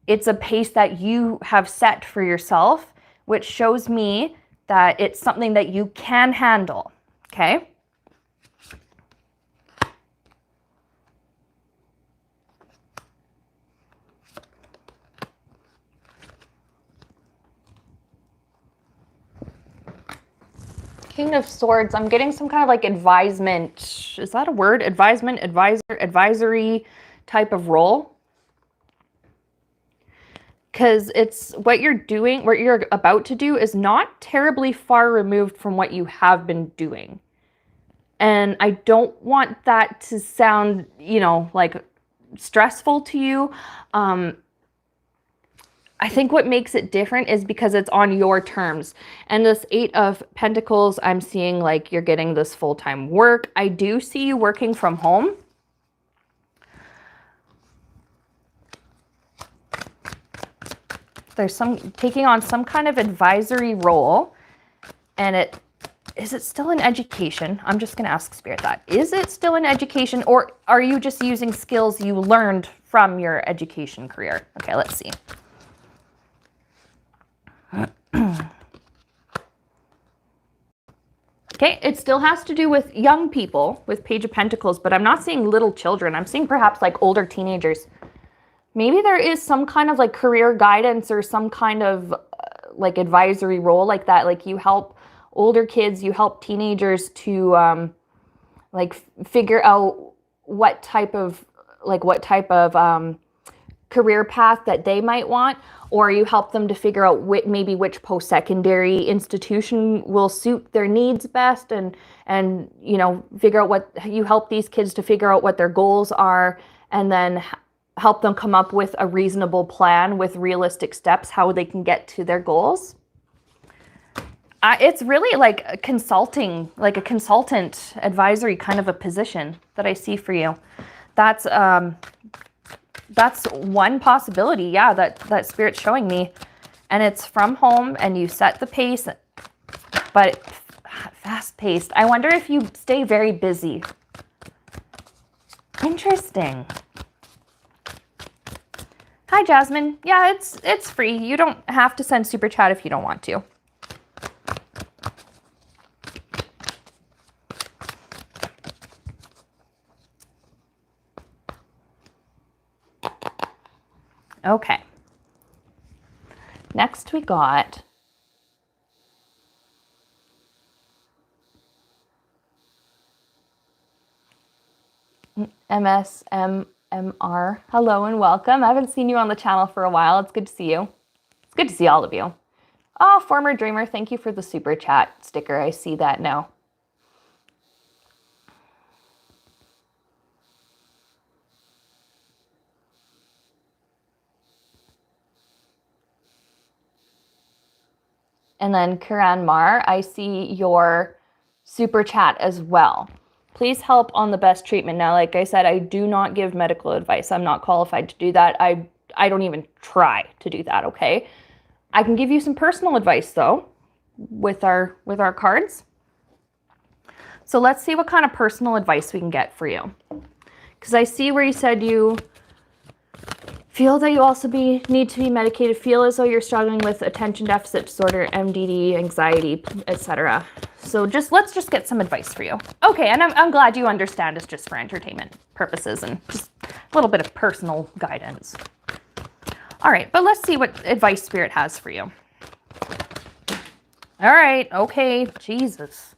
it's a pace that you have set for yourself, which shows me that it's something that you can handle, okay? King of Swords, I'm getting some kind of like advisement. Is that a word? Advisement, advisory type of role. Because it's what you're doing, what you're about to do is not terribly far removed from what you have been doing. And I don't want that to sound, like stressful to you. I think what makes it different is because it's on your terms. And this Eight of Pentacles, I'm seeing like you're getting this full-time work. I do see you working from home. There's taking on some kind of advisory role. And is it still in education? I'm just going to ask Spirit that. Is it still in education, or are you just using skills you learned from your education career? Okay, let's see. Okay, it still has to do with young people with Page of Pentacles, but I'm not seeing little children. I'm seeing perhaps like older teenagers. Maybe there is some kind of like career guidance or some kind of like advisory role like that. Like you help older kids, you help teenagers to like figure out what type of career path that they might want, or you help them to figure out maybe which post-secondary institution will suit their needs best, and figure out you help these kids to figure out what their goals are, and then help them come up with a reasonable plan with realistic steps how they can get to their goals. It's really like a consulting, like a consultant advisory kind of a position that I see for you. That's one possibility, yeah, that Spirit's showing me. And it's from home, and you set the pace, but fast-paced. I wonder if you stay very busy. Interesting. Hi, Jasmine. Yeah, it's free. You don't have to send super chat if you don't want to. Okay. Next we got MSMMR. Hello and welcome. I haven't seen you on the channel for a while. It's good to see you. It's good to see all of you. Oh, former dreamer, thank you for the super chat sticker. I see that now. And then Kiran Mar, I see your super chat as well. Please help on the best treatment. Now, like I said, I do not give medical advice. I'm not qualified to do that. I don't even try to do that, okay? I can give you some personal advice though with our cards. So let's see what kind of personal advice we can get for you. Because I see where you said you feel that you also need to be medicated, feel as though you're struggling with attention deficit disorder, MDD, anxiety, etc. So let's just get some advice for you. Okay, and I'm glad you understand it's just for entertainment purposes and just a little bit of personal guidance. All right, but let's see what advice Spirit has for you. All right, okay, Jesus.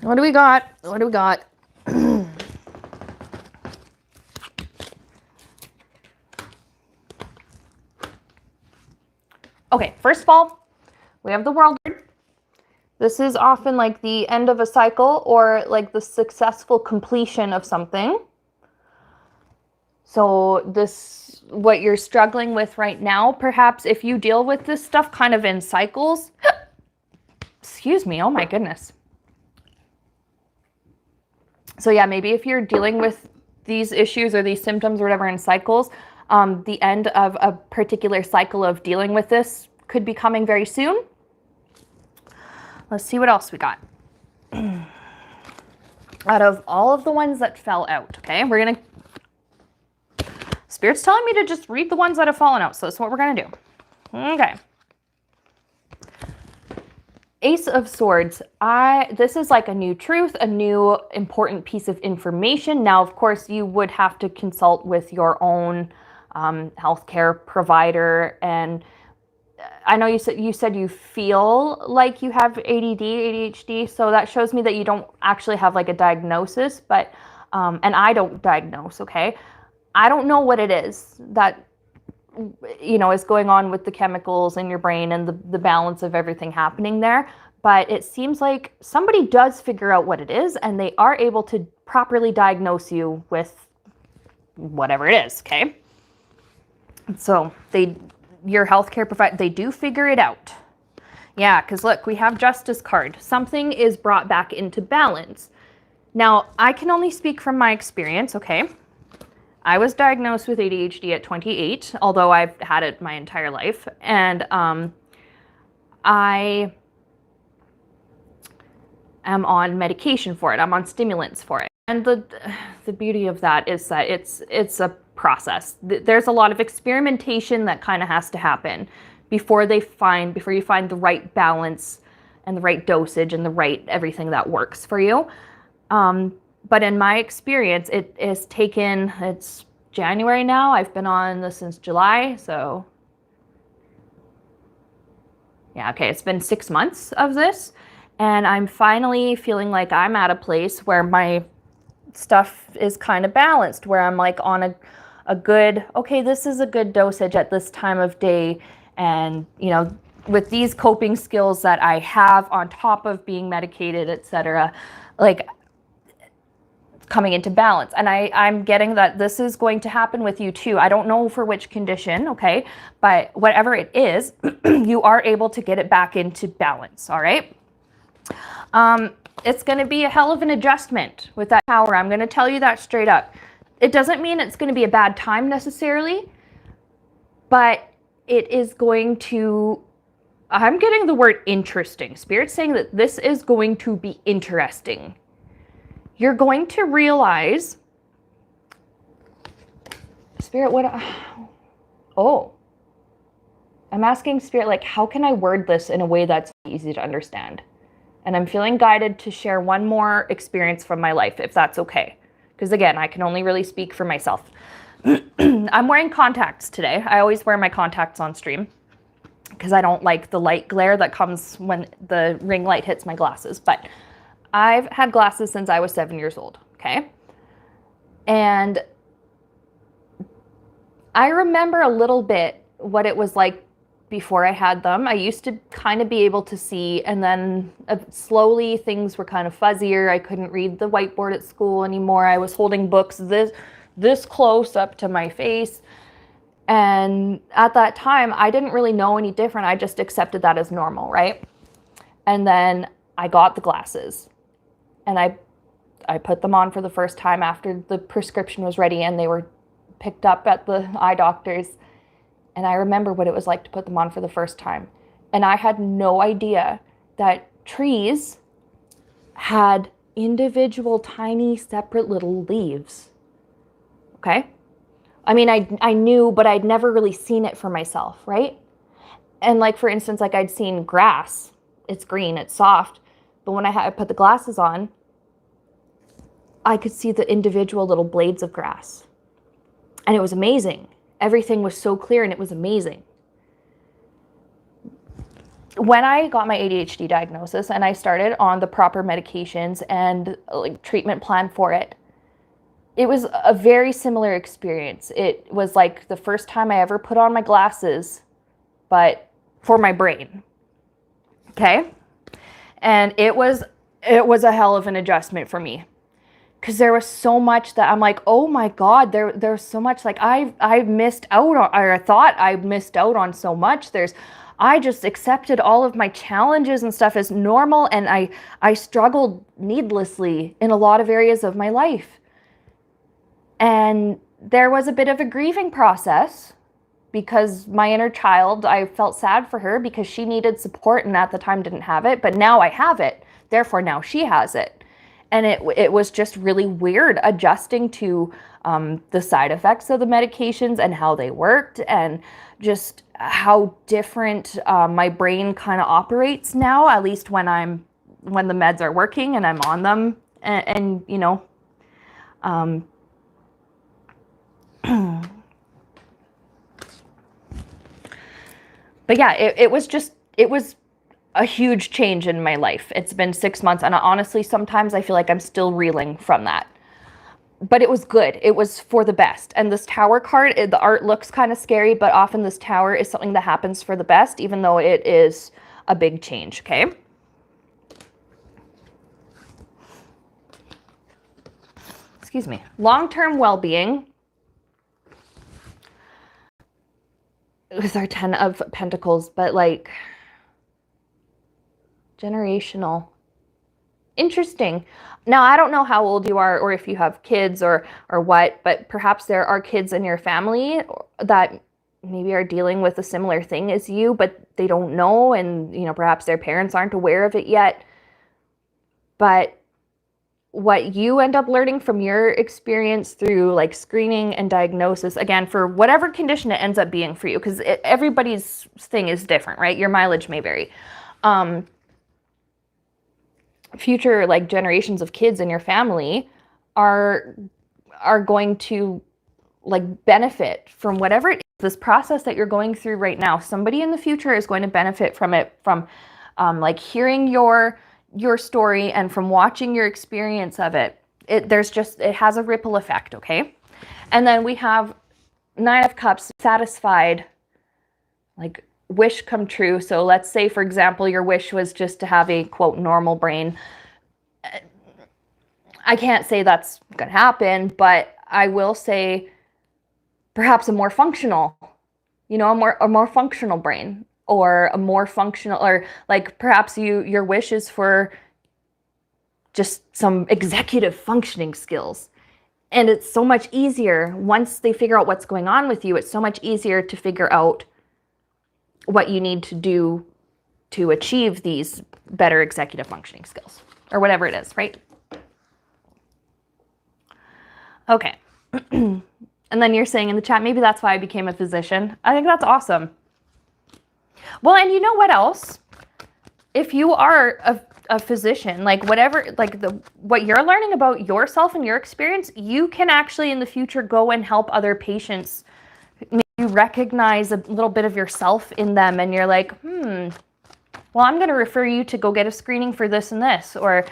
What do we got? What do we got? Okay, first of all, we have the World card. This is often like the end of a cycle or like the successful completion of something. So this, what you're struggling with right now, perhaps if you deal with this stuff kind of in cycles, excuse me, oh my goodness. So yeah, maybe if you're dealing with these issues or these symptoms or whatever in cycles, the end of a particular cycle of dealing with this could be coming very soon. Let's see what else we got. Out of all of the ones that fell out, okay, we're gonna, Spirit's telling me to just read the ones that have fallen out, so that's what we're gonna do. Okay. Ace of Swords. This is like a new truth, a new important piece of information. Now, of course, you would have to consult with your own healthcare provider. And I know you said you feel like you have ADD, ADHD, so that shows me that you don't actually have like a diagnosis, but, and I don't diagnose, okay? I don't know what it is that, you know, is going on with the chemicals in your brain and the balance of everything happening there. But it seems like somebody does figure out what it is and they are able to properly diagnose you with whatever it is, okay? So your healthcare provider, they do figure it out. Yeah, because look, we have Justice card. Something is brought back into balance. Now, I can only speak from my experience, okay? I was diagnosed with ADHD at 28, although I've had it my entire life. And I am on medication for it. I'm on stimulants for it. And the beauty of that is that it's a process. There's a lot of experimentation that kind of has to happen before you find the right balance and the right dosage and the right everything that works for you. But in my experience, it has taken, it's January now. I've been on this since July. So yeah, okay. It's been 6 months of this. And I'm finally feeling like I'm at a place where my stuff is kind of balanced, where I'm like on a good, okay, this is a good dosage at this time of day. And, you know, with these coping skills that I have on top of being medicated, etc., like coming into balance. And I'm getting that this is going to happen with you too. I don't know for which condition, okay, but whatever it is, you are able to get it back into balance, all right? It's going to be a hell of an adjustment with that power. I'm going to tell you that straight up. It doesn't mean it's going to be a bad time necessarily, but it is going to, I'm getting the word interesting. Spirit's saying that this is going to be interesting. You're going to realize, Spirit, oh, I'm asking Spirit, like, how can I word this in a way that's easy to understand? And I'm feeling guided to share one more experience from my life, if that's okay. Because again, I can only really speak for myself. I'm wearing contacts today. I always wear my contacts on stream because I don't like the light glare that comes when the ring light hits my glasses. But I've had glasses since I was 7 years old, okay? And I remember a little bit what it was like before I had them. I used to kind of be able to see, and then slowly things were kind of fuzzier. I couldn't read the whiteboard at school anymore. I was holding books this close up to my face. And at that time, I didn't really know any different. I just accepted that as normal, right? And then I got the glasses, and I put them on for the first time after the prescription was ready and they were picked up at the eye doctor's. And I remember what it was like to put them on for the first time. And I had no idea that trees had individual tiny separate little leaves. Okay? I mean, I knew, but I'd never really seen it for myself, right? And like, for instance, like I'd seen grass. It's green, it's soft. But when I put the glasses on, I could see the individual little blades of grass. And it was amazing. Everything was so clear and it was amazing. When I got my ADHD diagnosis and I started on the proper medications and like treatment plan for it, it was a very similar experience. It was like the first time I ever put on my glasses, but for my brain. Okay? And it was a hell of an adjustment for me. Because there was so much that I'm like, oh my God, there's so much, like I missed out on, or I thought I missed out on so much. I just accepted all of my challenges and stuff as normal, and I struggled needlessly in a lot of areas of my life. And there was a bit of a grieving process because my inner child, I felt sad for her because she needed support and at the time didn't have it, but now I have it. Therefore, now she has it. And it was just really weird adjusting to the side effects of the medications and how they worked and just how different my brain kind of operates now, at least when the meds are working and I'm on them. And you know, but yeah, it was a huge change in my life. It's been 6 months, and honestly, sometimes I feel like I'm still reeling from that. But it was good. It was for the best. And this tower card, the art looks kind of scary, but often this tower is something that happens for the best, even though it is a big change, okay? Excuse me. Long-term well-being with our 10 of Pentacles, but like generational. Interesting. Now, I don't know how old you are or if you have kids or what, but perhaps there are kids in your family that maybe are dealing with a similar thing as you, but they don't know, and you know, perhaps their parents aren't aware of it yet. But what you end up learning from your experience through like screening and diagnosis, again, for whatever condition it ends up being for you, because everybody's thing is different, right? Your mileage may vary. Future like generations of kids in your family are going to like benefit from whatever it is, this process that you're going through right now. Somebody in the future is going to benefit from it, from like hearing your story and from watching your experience of it. It has a ripple effect, okay? And then we have 9 of Cups, satisfied, like wish come true. So let's say, for example, your wish was just to have a quote normal brain. I can't say that's gonna happen, but I will say perhaps a more functional, you know, a more functional brain, or a more functional, or like perhaps your wish is for just some executive functioning skills. And it's so much easier once they figure out what's going on with you. It's so much easier to figure out what you need to do to achieve these better executive functioning skills, or whatever it is, right? Okay. And then you're saying in the chat, maybe that's why I became a physician. I think that's awesome. Well, and you know what else? If you are a physician. Like whatever, like what you're learning about yourself and your experience, you can actually in the future go and help other patients. You recognize a little bit of yourself in them and you're like, well, I'm going to refer you to go get a screening for this and this. Or,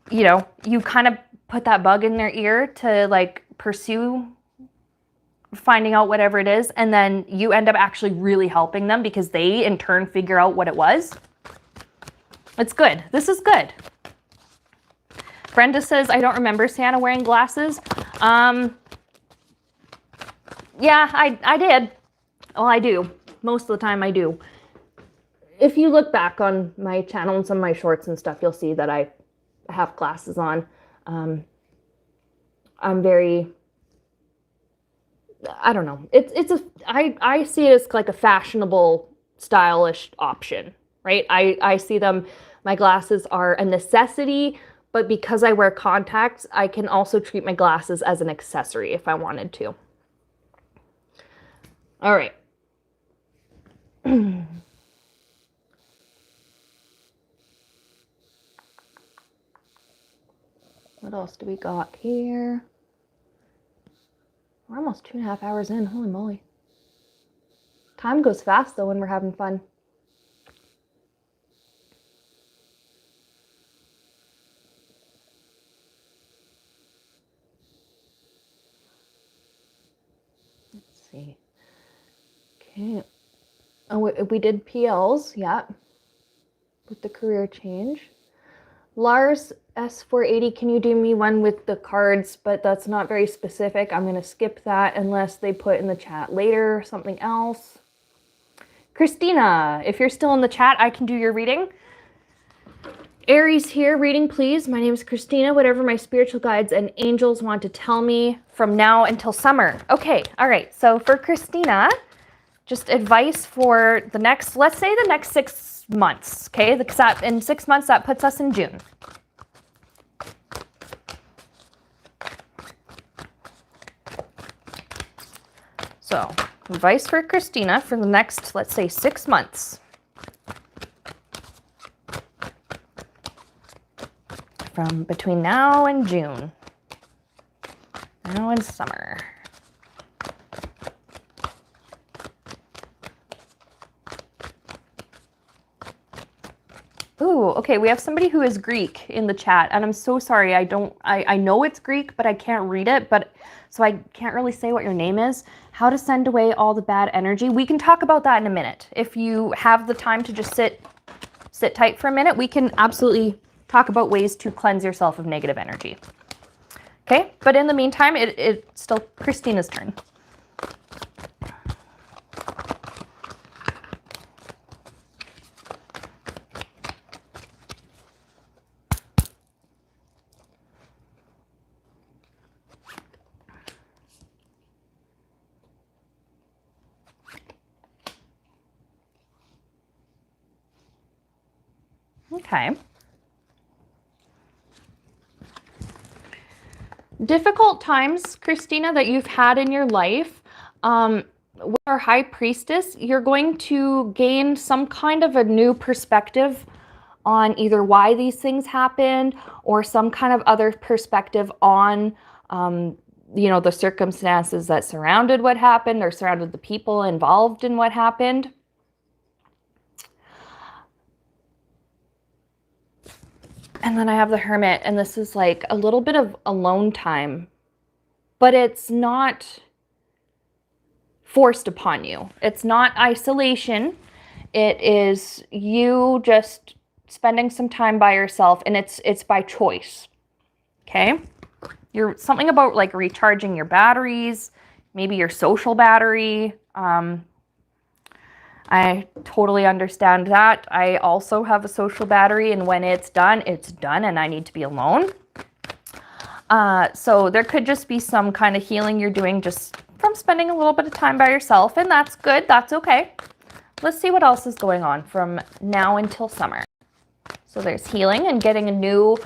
you know, you kind of put that bug in their ear to like pursue finding out whatever it is. And then you end up actually really helping them because they in turn figure out what it was. It's good. This is good. Brenda says, I don't remember Santa wearing glasses. Yeah, I did. Well, I do. Most of the time I do. If you look back on my channel and some of my shorts and stuff, you'll see that I have glasses on. I'm very, I don't know. I see it as like a fashionable, stylish option, right? I see them, my glasses are a necessity, but because I wear contacts, I can also treat my glasses as an accessory if I wanted to. All right. What else do we got here? We're almost 2.5 hours in. Holy moly. Time goes fast though when we're having fun. Let's see. Okay. Oh, we did PLs, yeah. With the career change. Lars S480, can you do me one with the cards? But that's not very specific. I'm going to skip that unless they put in the chat later something else. Christina, if you're still in the chat, I can do your reading. Aries here, reading please. My name is Christina. Whatever my spiritual guides and angels want to tell me from now until summer. Okay, all right. So for Christina, just advice for the next, let's say the next 6 months, okay? In 6 months, that puts us in June. So, advice for Christina for the next, let's say 6 months. From between now and June. Now and summer. Ooh, okay, we have somebody who is Greek in the chat, and I'm so sorry, I know it's Greek, but I can't read it, so I can't really say what your name is. How to send away all the bad energy. We can talk about that in a minute. If you have the time to just sit tight for a minute, we can absolutely talk about ways to cleanse yourself of negative energy. Okay, but in the meantime, it's still Christina's turn. Okay. Difficult times, Christina, that you've had in your life. With our High Priestess, you're going to gain some kind of a new perspective on either why these things happened or some kind of other perspective on, you know, the circumstances that surrounded what happened or surrounded the people involved in what happened. And then I have the Hermit, and this is like a little bit of alone time, but it's not forced upon you. It's not isolation. It is you just spending some time by yourself, and it's by choice. Okay? You're something about like recharging your batteries, maybe your social battery. I totally understand that. I also have a social battery, and when it's done, and I need to be alone. So there could just be some kind of healing you're doing just from spending a little bit of time by yourself, and that's good. That's okay. Let's see what else is going on from now until summer. So there's healing and getting a new,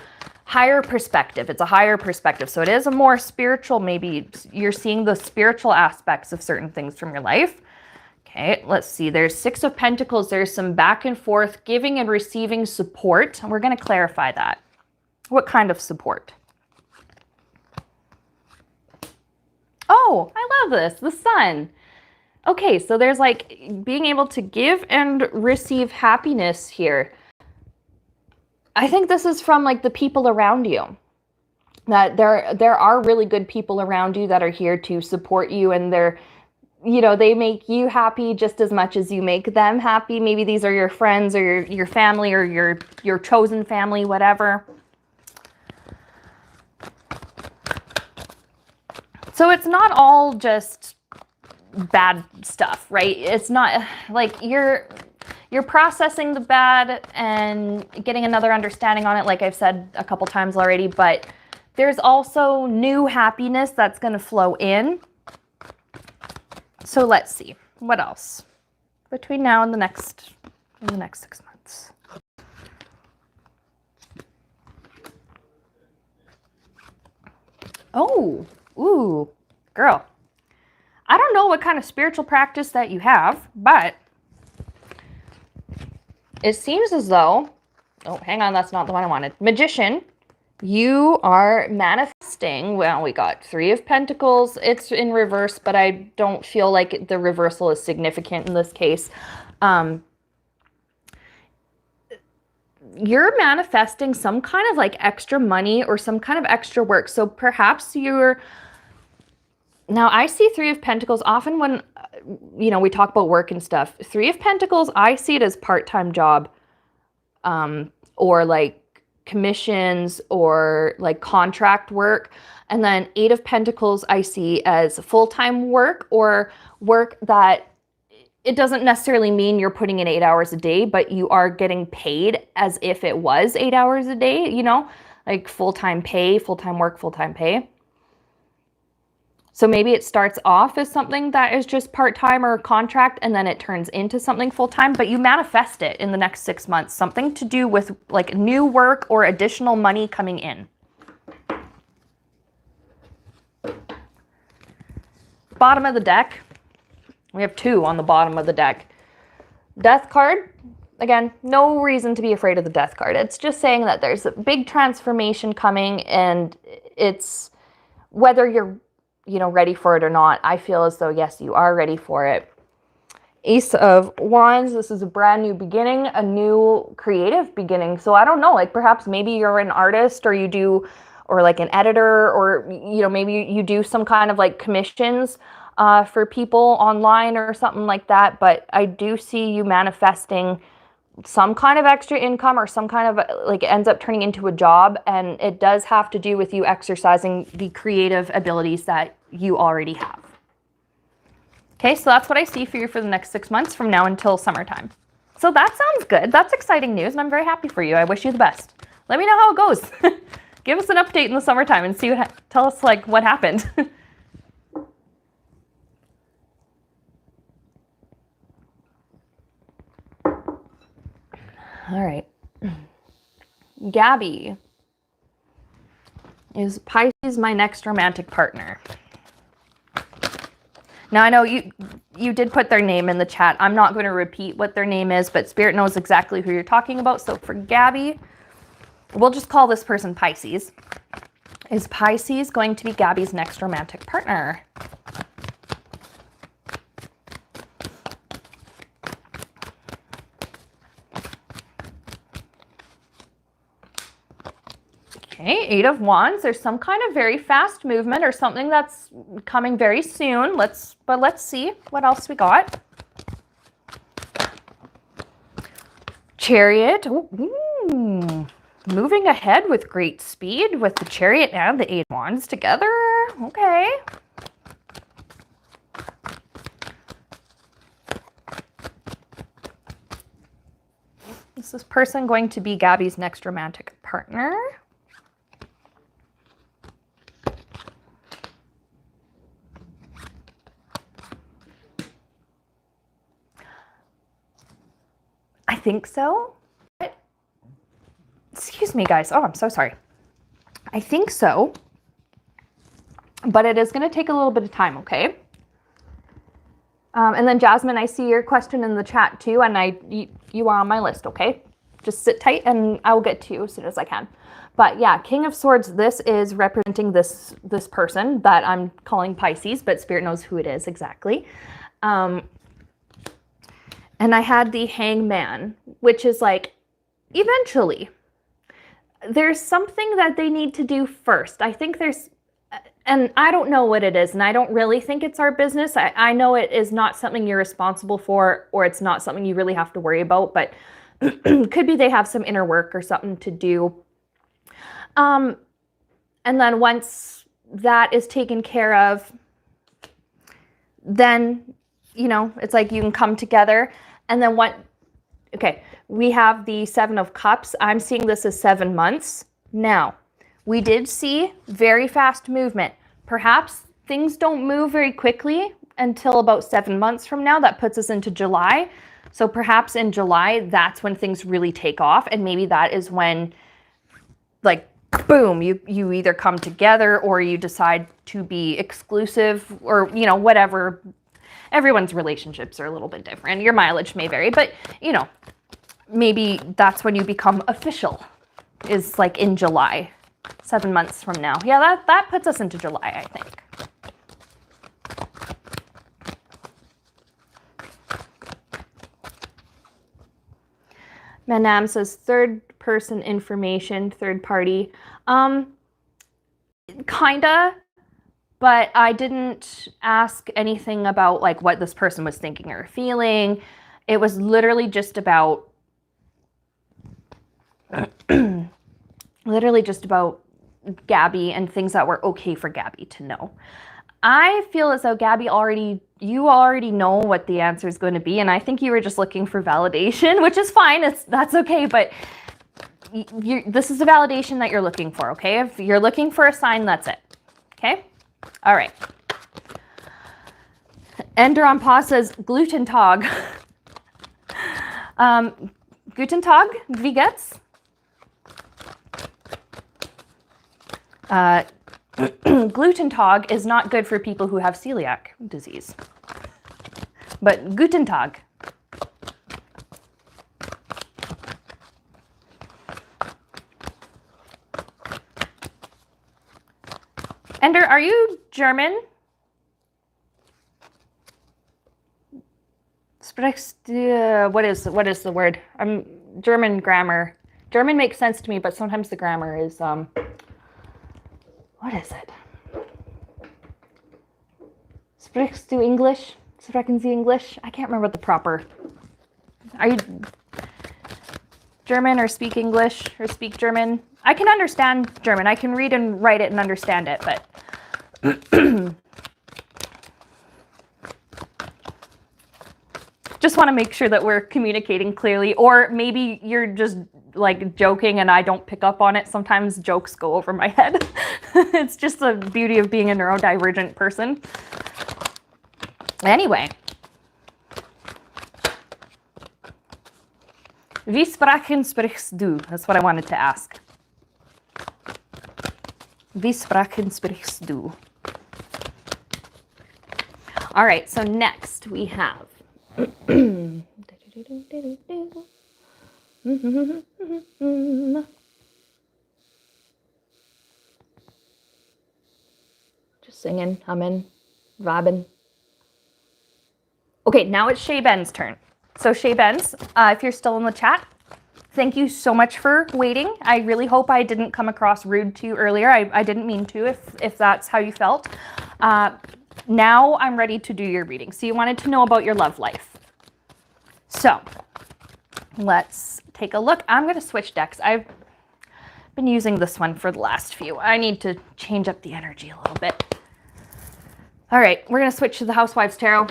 higher perspective. It's a higher perspective. So it is a more spiritual, maybe you're seeing the spiritual aspects of certain things from your life. Okay, let's see. There's Six of Pentacles. There's some back and forth giving and receiving support. And we're going to clarify that. What kind of support? Oh, I love this. The Sun. Okay, so there's like being able to give and receive happiness here. I think this is from like the people around you. That there are really good people around you that are here to support you, and they're, you know, they make you happy just as much as you make them happy. Maybe these are your friends or your family or your chosen family, whatever. So it's not all just bad stuff, right? It's not like you're processing the bad and getting another understanding on it, like I've said a couple times already, but there's also new happiness that's going to flow in. So let's see what else between now and the next 6 months. Oh, ooh, girl. I don't know what kind of spiritual practice that you have, but it seems as though, oh, hang on, that's not the one I wanted. Magician, you are manifesting. Well, we got Three of Pentacles. It's in reverse, but I don't feel like the reversal is significant in this case. You're manifesting some kind of like extra money or some kind of extra work. So perhaps now I see Three of Pentacles often when, you know, we talk about work and stuff. Three of Pentacles, I see it as part-time job, or like commissions or like contract work. And then Eight of Pentacles, I see as full-time work or work that it doesn't necessarily mean you're putting in 8 hours a day, but you are getting paid as if it was 8 hours a day, you know, like full-time pay, full-time work, full-time pay. So maybe it starts off as something that is just part-time or a contract, and then it turns into something full-time, but you manifest it in the next 6 months, something to do with like new work or additional money coming in. Bottom of the deck, we have 2 on the bottom of the deck. Death card, again, no reason to be afraid of the Death card. It's just saying that there's a big transformation coming, and it's whether you're ready for it or not. I feel as though, yes, you are ready for it. Ace of Wands, this is a brand new beginning, a new creative beginning. So I don't know, like perhaps maybe you're an artist or like an editor, or, maybe you do some kind of like commissions for people online or something like that. But I do see you manifesting some kind of extra income or some kind of like it ends up turning into a job, and it does have to do with you exercising the creative abilities that you already have. Okay, so that's what I see for you for the next 6 months from now until summertime. So that sounds good. That's exciting news, and I'm very happy for you. I wish you the best. Let me know how it goes. Give us an update in the summertime and see tell us like what happened. All right. Gabby, is Pisces my next romantic partner? Now, I know you did put their name in the chat. I'm not going to repeat what their name is, but Spirit knows exactly who you're talking about. So for Gabby, we'll just call this person Pisces. Is Pisces going to be Gabby's next romantic partner? Okay, Eight of Wands. There's some kind of very fast movement or something that's coming very soon. Let's see what else we got. Chariot. Ooh, moving ahead with great speed with the Chariot and the Eight of Wands together. Okay. Is this person going to be Gabby's next romantic partner? I think so. Excuse me, guys. Oh, I'm so sorry. I think so. But it is going to take a little bit of time, okay? And then Jasmine, I see your question in the chat too, and you are on my list, okay? Just sit tight and I will get to you as soon as I can. But yeah, King of Swords, this is representing this person that I'm calling Pisces, but Spirit knows who it is exactly. And I had the Hangman, which is like, eventually, there's something that they need to do first. I think there's, and I don't know what it is, and I don't really think it's our business. I know it is not something you're responsible for, or it's not something you really have to worry about, but could be they have some inner work or something to do. And then once that is taken care of, then, you know, it's like you can come together. And then okay, we have the Seven of Cups. I'm seeing this as 7 months. Now, we did see very fast movement. Perhaps things don't move very quickly until about 7 months from now. That puts us into July. So perhaps in July, that's when things really take off. And maybe that is when, like, boom, you either come together or you decide to be exclusive or, you know, whatever. Everyone's relationships are a little bit different. Your mileage may vary, but, you know, maybe that's when you become official, is like in July, 7 months from now. Yeah, that puts us into July, I think. Manam says third person information, third party. Kinda, but I didn't ask anything about like what this person was thinking or feeling. It was literally just about Gabby and things that were okay for Gabby to know. I feel as though Gabby you already know what the answer is going to be, and I think you were just looking for validation, which is fine. That's okay, but this is the validation that you're looking for, okay? If you're looking for a sign, that's it. Okay? All right. Ender on pause says Gluten Tag. Guten Tag, wie geht's? Gluten Tag is not good for people who have celiac disease. But Guten Tag. Ender, are you German? What is the word? I'm German grammar. German makes sense to me, but sometimes the grammar is what is it? Sprichst du English? Sprechen Sie English? I can't remember the proper. Are you German or speak English or speak German? I can understand German. I can read and write it and understand it, but just want to make sure that we're communicating clearly, or maybe you're just like joking and I don't pick up on it. Sometimes jokes go over my head. It's just the beauty of being a neurodivergent person. Anyway. Wie sprichst du? That's what I wanted to ask. Wie sprichst du? All right, so next we have just singing, humming, vibing. Okay, now it's Shay Ben's turn. So Shay Ben's, if you're still in the chat, thank you so much for waiting. I really hope I didn't come across rude to you earlier. I didn't mean to, if that's how you felt. Now I'm ready to do your reading. So you wanted to know about your love life. So let's take a look. I'm going to switch decks. I've been using this one for the last few. I need to change up the energy a little bit. All right, we're going to switch to the Housewives Tarot.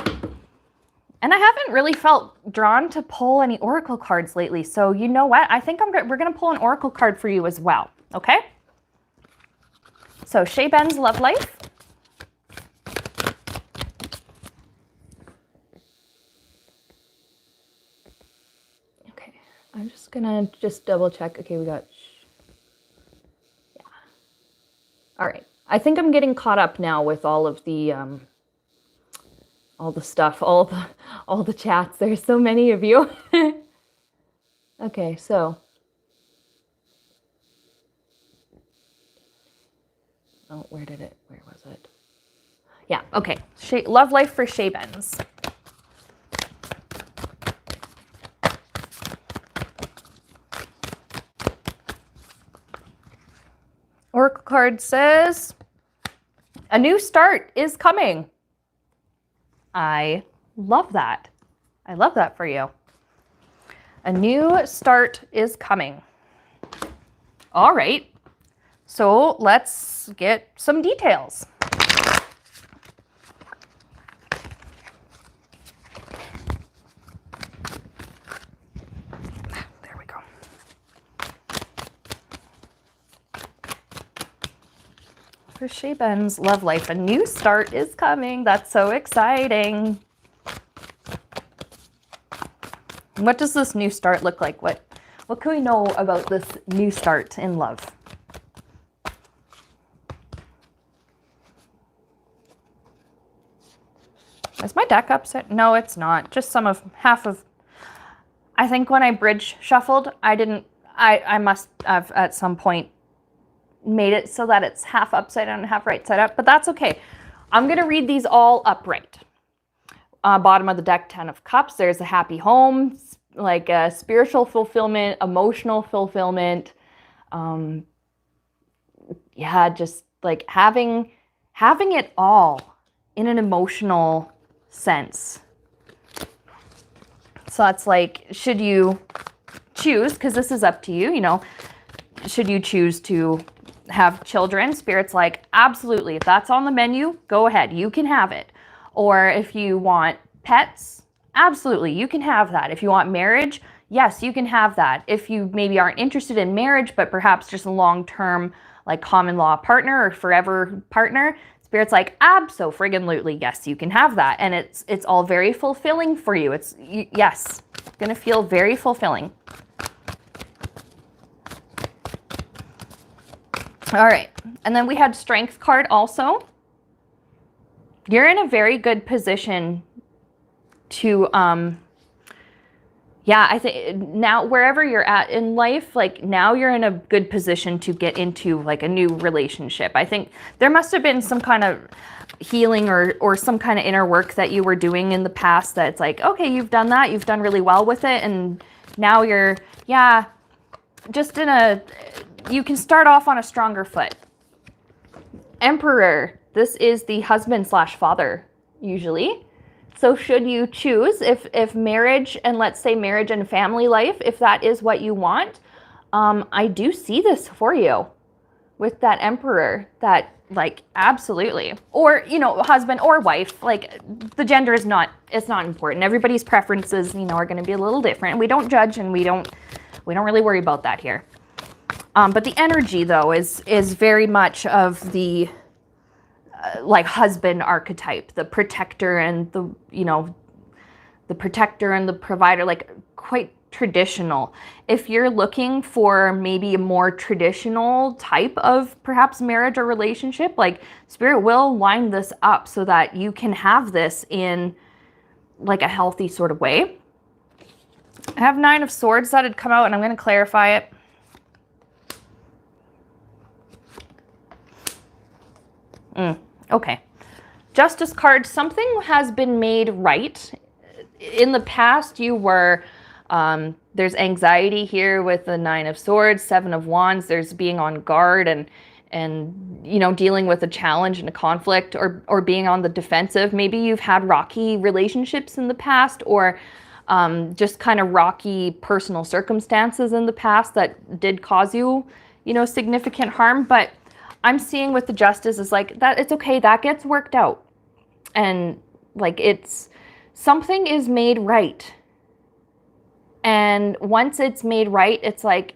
And I haven't really felt drawn to pull any oracle cards lately. So you know what? I think we're going to pull an oracle card for you as well. Okay? So Shay Ben's love life. Okay. I'm just going to double check. Okay, we got... Yeah. All right. I think I'm getting caught up now with all of the all the stuff, all the chats. There's so many of you. Okay, so. Oh, where was it? Yeah, okay. Love life for Shabens. Oracle card says, a new start is coming. I love that. I love that for you. A new start is coming. All right. So let's get some details. There we go. For Shaben's love life, a new start is coming. That's so exciting. What does this new start look like? What can we know about this new start in love? Is my deck upset? No, it's not. Just half of. I think when I bridge shuffled, I must have at some point made it so that it's half upside down and half right side up, but that's okay. I'm going to read these all upright. Bottom of the deck, 10 of Cups. There's a happy home, like a spiritual fulfillment, emotional fulfillment. Yeah, just like having it all in an emotional sense. So that's like, should you choose, because this is up to you, you know, should you choose to have children? Spirit's like, absolutely. If that's on the menu, go ahead. You can have it. Or if you want pets, absolutely, you can have that. If you want marriage, yes, you can have that. If you maybe aren't interested in marriage, but perhaps just a long-term, like common law partner or forever partner, Spirit's like, abso-friggin-lutely, yes, you can have that. And it's all very fulfilling for you. Yes, it's gonna feel very fulfilling. All right, and then we had Strength card also. You're in a very good position to, yeah, I think now wherever you're at in life, like now you're in a good position to get into like a new relationship. I think there must have been some kind of healing or some kind of inner work that you were doing in the past that's like, okay, you've done that, you've done really well with it, and now you're, yeah, just you can start off on a stronger foot. Emperor. This is the husband / father, usually. So should you choose, if marriage, and let's say marriage and family life, if that is what you want, I do see this for you with that emperor, that like, absolutely. Or, you know, husband or wife, like the gender it's not important. Everybody's preferences, you know, are going to be a little different. We don't judge and we don't really worry about that here. But the energy though is very much of the, like husband archetype, the protector and the, you know, the protector and the provider, like quite traditional. If you're looking for maybe a more traditional type of perhaps marriage or relationship, like Spirit will line this up so that you can have this in like a healthy sort of way. I have 9 of Swords that had come out, and I'm going to clarify it. Okay. Justice card, something has been made right. In the past, you were, there's anxiety here with the 9 of Swords, 7 of Wands. There's being on guard and you know, dealing with a challenge and a conflict, or being on the defensive. Maybe you've had rocky relationships in the past, or just kind of rocky personal circumstances in the past that did cause you, you know, significant harm. But I'm seeing with the Justice is like that, it's okay, that gets worked out. And like something is made right. And once it's made right, it's like,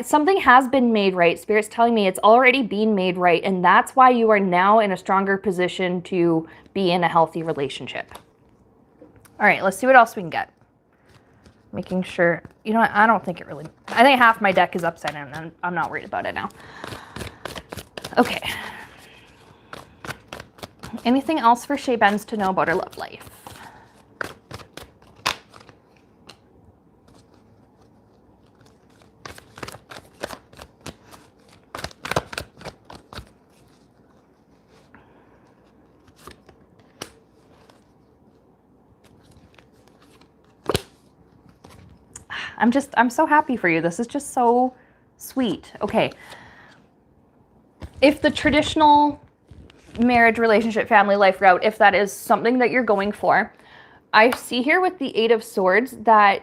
something has been made right. Spirit's telling me it's already been made right. And that's why you are now in a stronger position to be in a healthy relationship. All right, let's see what else we can get. Making sure, you know what, I don't think it really, I think half my deck is upside down and I'm not worried about it now. Okay. Anything else for Shay Benz to know about her love life? I'm so happy for you. This is just so sweet. Okay. If the traditional marriage, relationship, family life route, if that is something that you're going for, I see here with the Eight of Swords that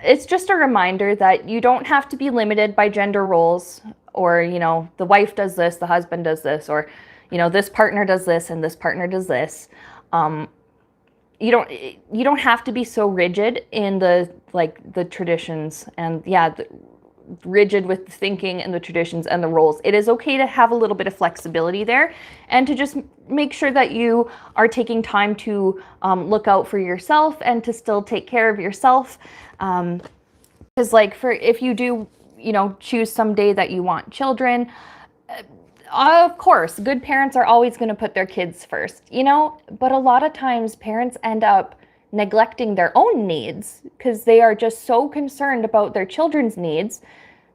it's just a reminder that you don't have to be limited by gender roles, or, you know, the wife does this, the husband does this, or, you know, this partner does this and this partner does this. You don't have to be so rigid in the traditions, and rigid with the thinking and the traditions and the roles. It is okay to have a little bit of flexibility there, and to just make sure that you are taking time to look out for yourself and to still take care of yourself. Because if you do, you know, choose someday that you want children, of course, good parents are always going to put their kids first, you know, but a lot of times parents end up neglecting their own needs because they are just so concerned about their children's needs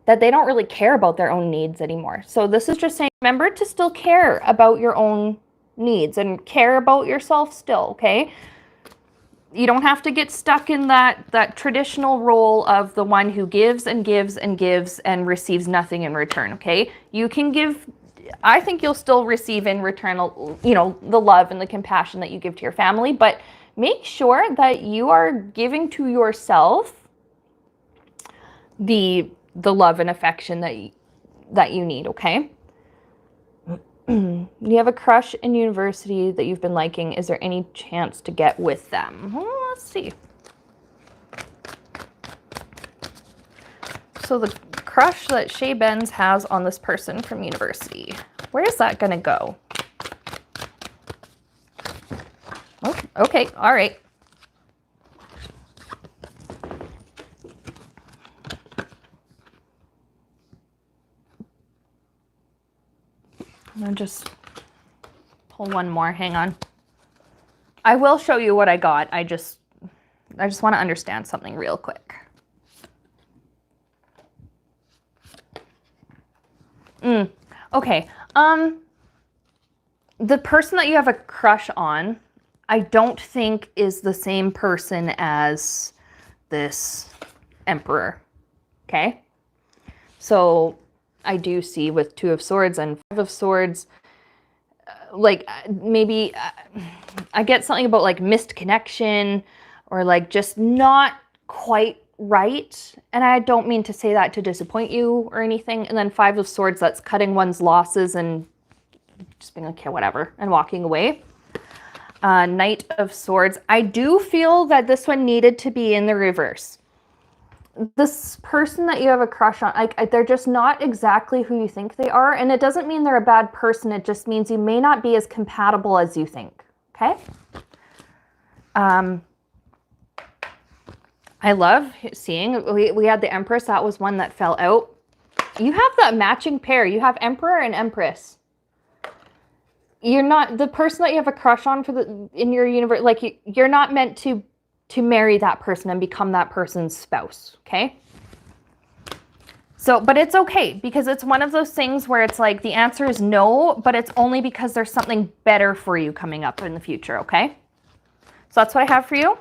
that they don't really care about their own needs anymore. So this is just saying, remember to still care about your own needs and care about yourself still, okay? You don't have to get stuck in that traditional role of the one who gives and gives and gives and receives nothing in return, okay? You can give. I think you'll still receive in return, you know, the love and the compassion that you give to your family, but make sure that you are giving to yourself the love and affection that you need, okay? You have a crush in university that you've been liking. Is there any chance to get with them? Well, let's see. So the crush that Shay Benz has on this person from university, where is that going to go? Oh, okay, all right. I'm going to just pull one more. Hang on. I will show you what I got. I just want to understand something real quick. Okay. The person that you have a crush on, I don't think is the same person as this Emperor. Okay? So I do see with Two of Swords and Five of Swords, maybe I get something about like missed connection, or like just not quite right. And I don't mean to say that to disappoint you or anything. And then Five of Swords, that's cutting one's losses and just being like, okay, whatever, and walking away. Knight of Swords, I do feel that this one needed to be in the reverse. This person that you have a crush on, they're just not exactly who you think they are. And it doesn't mean they're a bad person. It just means you may not be as compatible as you think. Okay? I love seeing, we had the Empress. That was one that fell out. You have that matching pair. You have Emperor and Empress. You're not, the person that you have a crush on in your universe, like you're not meant to marry that person and become that person's spouse, okay? So, but it's okay, because it's one of those things where it's like the answer is no, but it's only because there's something better for you coming up in the future, okay? So that's what I have for you.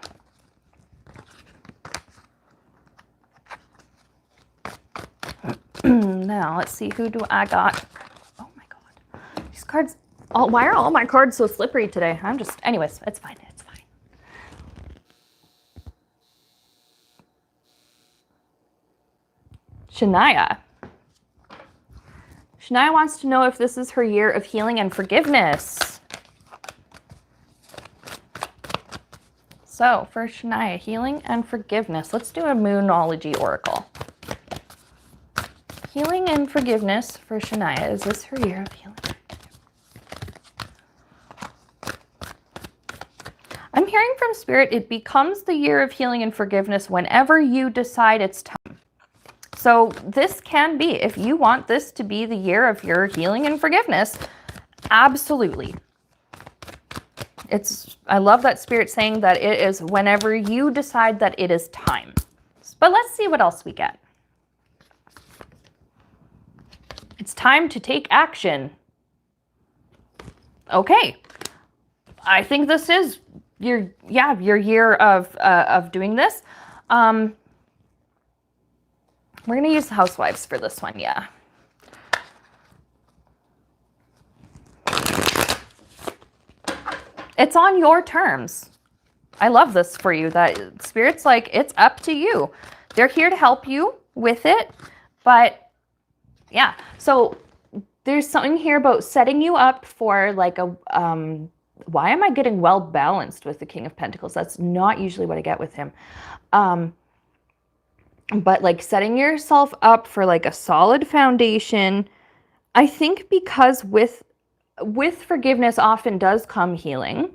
Now, let's see, who do I got? Oh my God. These cards, why are all my cards so slippery today? Anyways, it's fine. It's fine. Shania. Shania wants to know if this is her year of healing and forgiveness. So, for Shania, healing and forgiveness. Let's do a Moonology Oracle. Healing and forgiveness for Shania. Is this her year of healing? I'm hearing from Spirit, it becomes the year of healing and forgiveness whenever you decide it's time. So this can be, if you want this to be the year of your healing and forgiveness, Absolutely. I love that Spirit saying that it is whenever you decide that it is time. But let's see what else we get. It's time to take action. Okay. I think this is your year of doing this. We're going to use the housewives for this one, yeah. It's on your terms. I love this for you, that Spirit's like, it's up to you. They're here to help you with it, but yeah. So there's something here about setting you up for like a, why am I getting well balanced with the King of Pentacles? That's not usually what I get with him. But like setting yourself up for like a solid foundation. I think because with forgiveness often does come healing.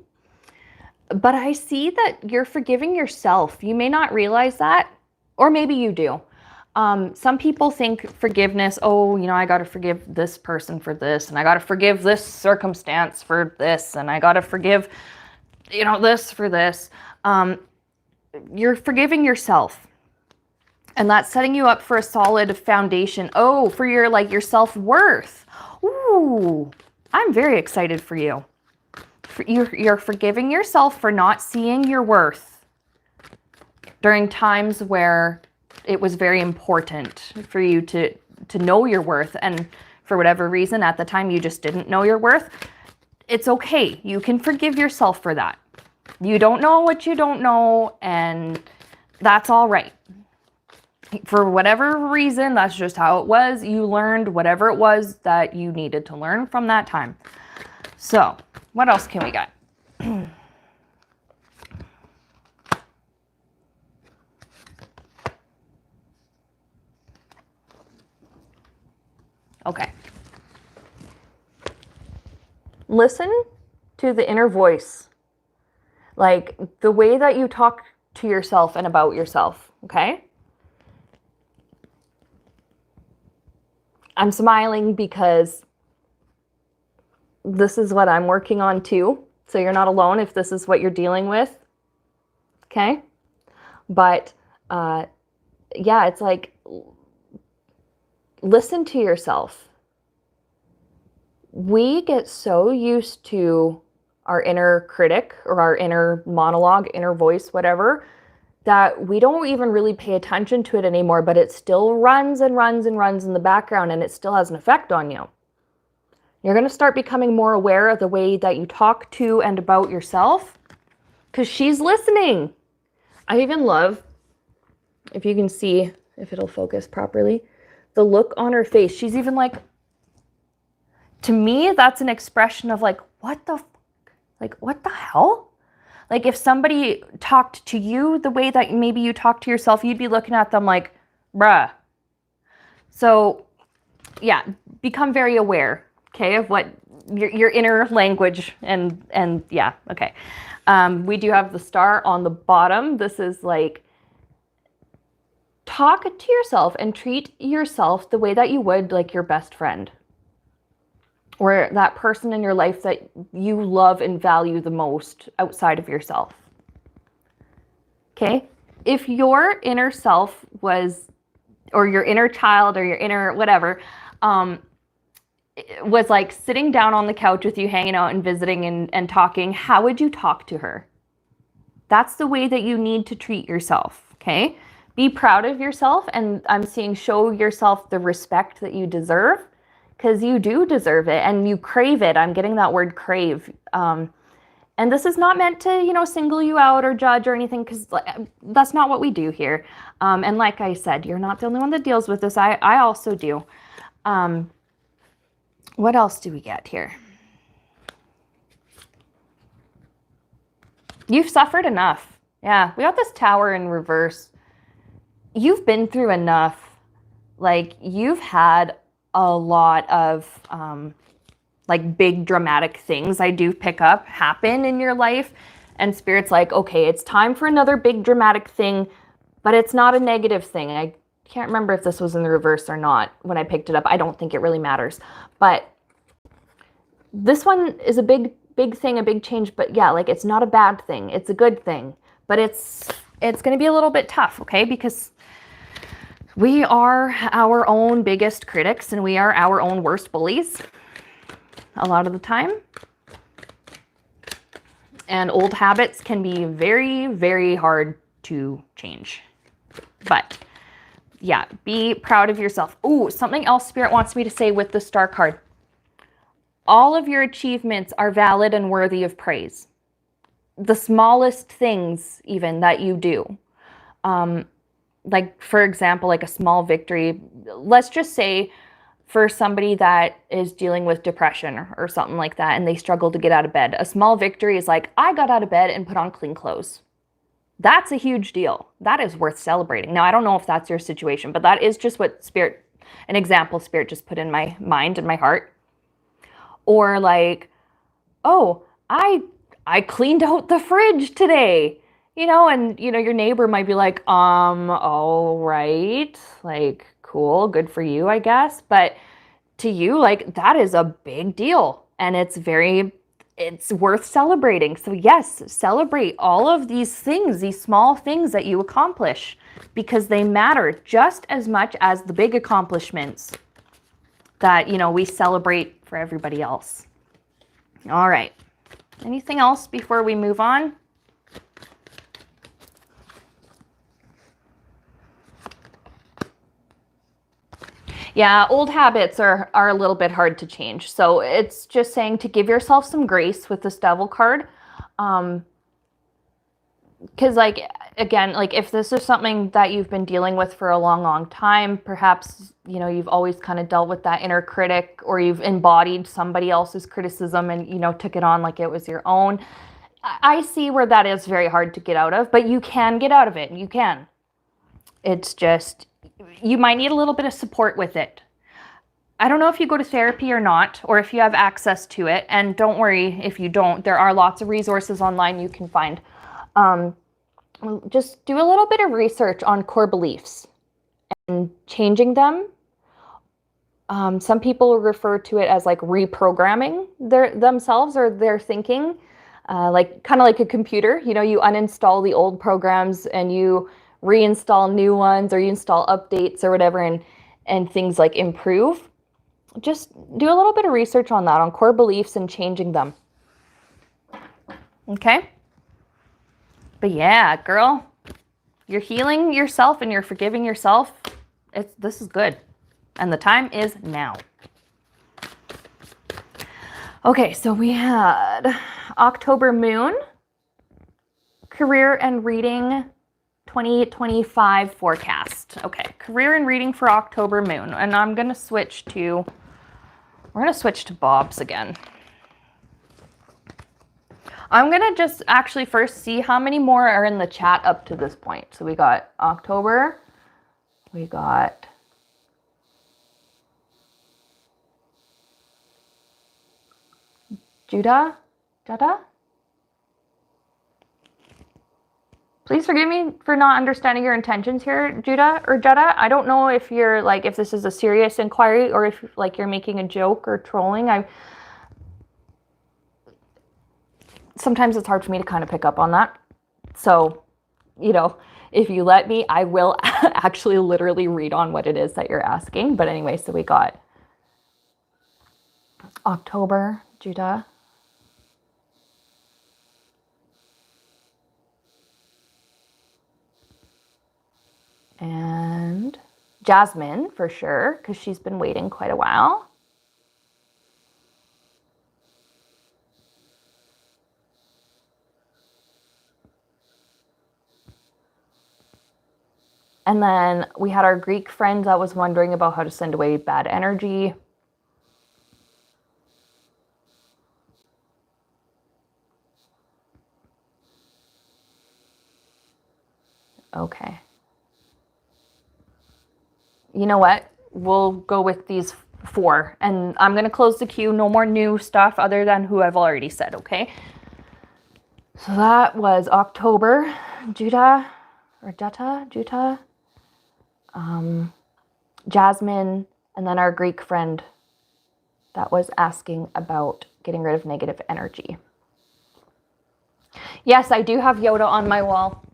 But I see that you're forgiving yourself. You may not realize that, or maybe you do. Some people think forgiveness, oh, you know, I got to forgive this person for this, and I got to forgive this circumstance for this, and I got to forgive, you know, this for this. You're forgiving yourself. And that's setting you up for a solid foundation. Oh, for your, like, your self-worth. Ooh, I'm very excited for you. You're forgiving yourself for not seeing your worth during times where it was very important for you to know your worth. And for whatever reason, at the time, you just didn't know your worth. It's okay. You can forgive yourself for that. You don't know what you don't know, and that's all right. For whatever reason, that's just how it was. You learned whatever it was that you needed to learn from that time. So, what else can we get? Okay. Listen to the inner voice. Like the way that you talk to yourself and about yourself, okay? I'm smiling because this is what I'm working on too. So you're not alone if this is what you're dealing with. Okay? But yeah, it's like, listen to yourself. We get so used to our inner critic or our inner monologue, inner voice, whatever, that we don't even really pay attention to it anymore, but it still runs and runs and runs in the background, and it still has an effect on you. You're going to start becoming more aware of the way that you talk to and about yourself, because she's listening. I even love, if you can see, if it'll focus properly, the look on her face. She's even like, to me, that's an expression of like, what the fuck? Like, what the hell? Like if somebody talked to you the way that maybe you talk to yourself, you'd be looking at them like, bruh. So yeah, become very aware, okay, of what your inner language and yeah, okay. We do have the star on the bottom. This is like, talk to yourself and treat yourself the way that you would like your best friend. Or that person in your life that you love and value the most outside of yourself. Okay? If your inner self was, or your inner child or your inner whatever, was like sitting down on the couch with you, hanging out and visiting and talking, how would you talk to her? That's the way that you need to treat yourself, okay? Be proud of yourself, and I'm seeing show yourself the respect that you deserve, because you do deserve it and you crave it. I'm getting that word crave. And this is not meant to, you know, single you out or judge or anything, because that's not what we do here. And like I said, you're not the only one that deals with this. I also do. What else do we get here? You've suffered enough. Yeah, we got this Tower in reverse. You've been through enough. Like, you've had a lot of like big dramatic things I do pick up happen in your life, and Spirit's like, okay, it's time for another big dramatic thing, but it's not a negative thing. I can't remember if this was in the reverse or not when I picked it up. I don't think it really matters, but this one is a big thing, a big change, but yeah, like it's not a bad thing. It's a good thing, but it's going to be a little bit tough, okay? Because we are our own biggest critics and we are our own worst bullies a lot of the time. And old habits can be very, very hard to change. But yeah, be proud of yourself. Ooh, something else Spirit wants me to say with the Star card. All of your achievements are valid and worthy of praise. The smallest things even that you do. Like, for example, like a small victory. Let's just say for somebody that is dealing with depression or something like that and they struggle to get out of bed, a small victory is like, I got out of bed and put on clean clothes. That's a huge deal. That is worth celebrating. Now, I don't know if that's your situation, but that is just what Spirit, an example Spirit just put in my mind and my heart. Or like, oh, I cleaned out the fridge today, and your neighbor might be like, all right, like, cool, good for you, I guess. But to you, like, that is a big deal and it's worth celebrating. So yes, celebrate all of these things, these small things that you accomplish, because they matter just as much as the big accomplishments that, we celebrate for everybody else. All right. Anything else before we move on? Yeah, old habits are a little bit hard to change. So it's just saying to give yourself some grace with this Devil card. Because like, again, like if this is something that you've been dealing with for a long time, perhaps, you've always kind of dealt with that inner critic, or you've embodied somebody else's criticism and, took it on like it was your own. I see where that is very hard to get out of, but you can get out of it. You can. It's just, you might need a little bit of support with it. I don't know if you go to therapy or not, or if you have access to it. And don't worry if you don't. There are lots of resources online you can find. Just do a little bit of research on core beliefs and changing them. Some people refer to it as like reprogramming themselves or their thinking, like kind of like a computer. You uninstall the old programs and you reinstall new ones, or you install updates or whatever, and things like improve. Just do a little bit of research on that, on core beliefs and changing them. Okay? But yeah, girl, you're healing yourself and you're forgiving yourself. This is good. And the time is now. Okay, so we had October Moon, career and reading 2025 forecast. Okay, career and reading for October Moon. And we're going to switch to Bob's again. I'm going to just actually first see how many more are in the chat up to this point. So we got October, we got Judah. Please forgive me for not understanding your intentions here, Judah or Jetta. I don't know if you're like, if this is a serious inquiry or if like you're making a joke or trolling. Sometimes it's hard for me to kind of pick up on that. So, if you let me, I will actually literally read on what it is that you're asking. But anyway, so we got October, Judah. And Jasmine, for sure, because she's been waiting quite a while. And then we had our Greek friend that was wondering about how to send away bad energy. Okay. You know what? We'll go with these 4. And I'm going to close the queue. No more new stuff other than who I've already said, okay? So that was October. Judah, Jasmine, and then our Greek friend that was asking about getting rid of negative energy. Yes, I do have Yoda on my wall.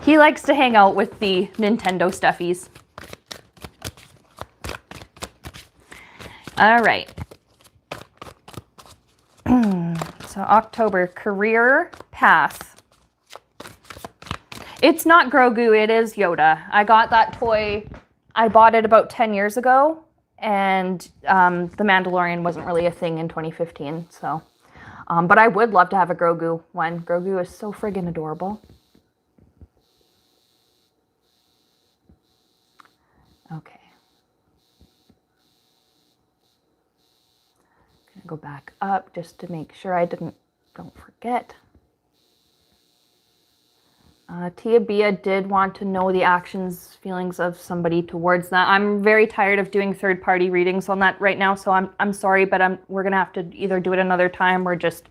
He likes to hang out with the Nintendo stuffies. All right. So October, career path. It's not Grogu, it is Yoda. I got that toy, I bought it about 10 years ago, and The Mandalorian wasn't really a thing in 2015, so. But I would love to have a Grogu one. Grogu is so friggin' adorable. Okay. Gonna go back up just to make sure I don't forget. Tia Bia did want to know the actions, feelings of somebody towards that. I'm very tired of doing third-party readings on that right now, so I'm sorry, but we're gonna have to either do it another time or just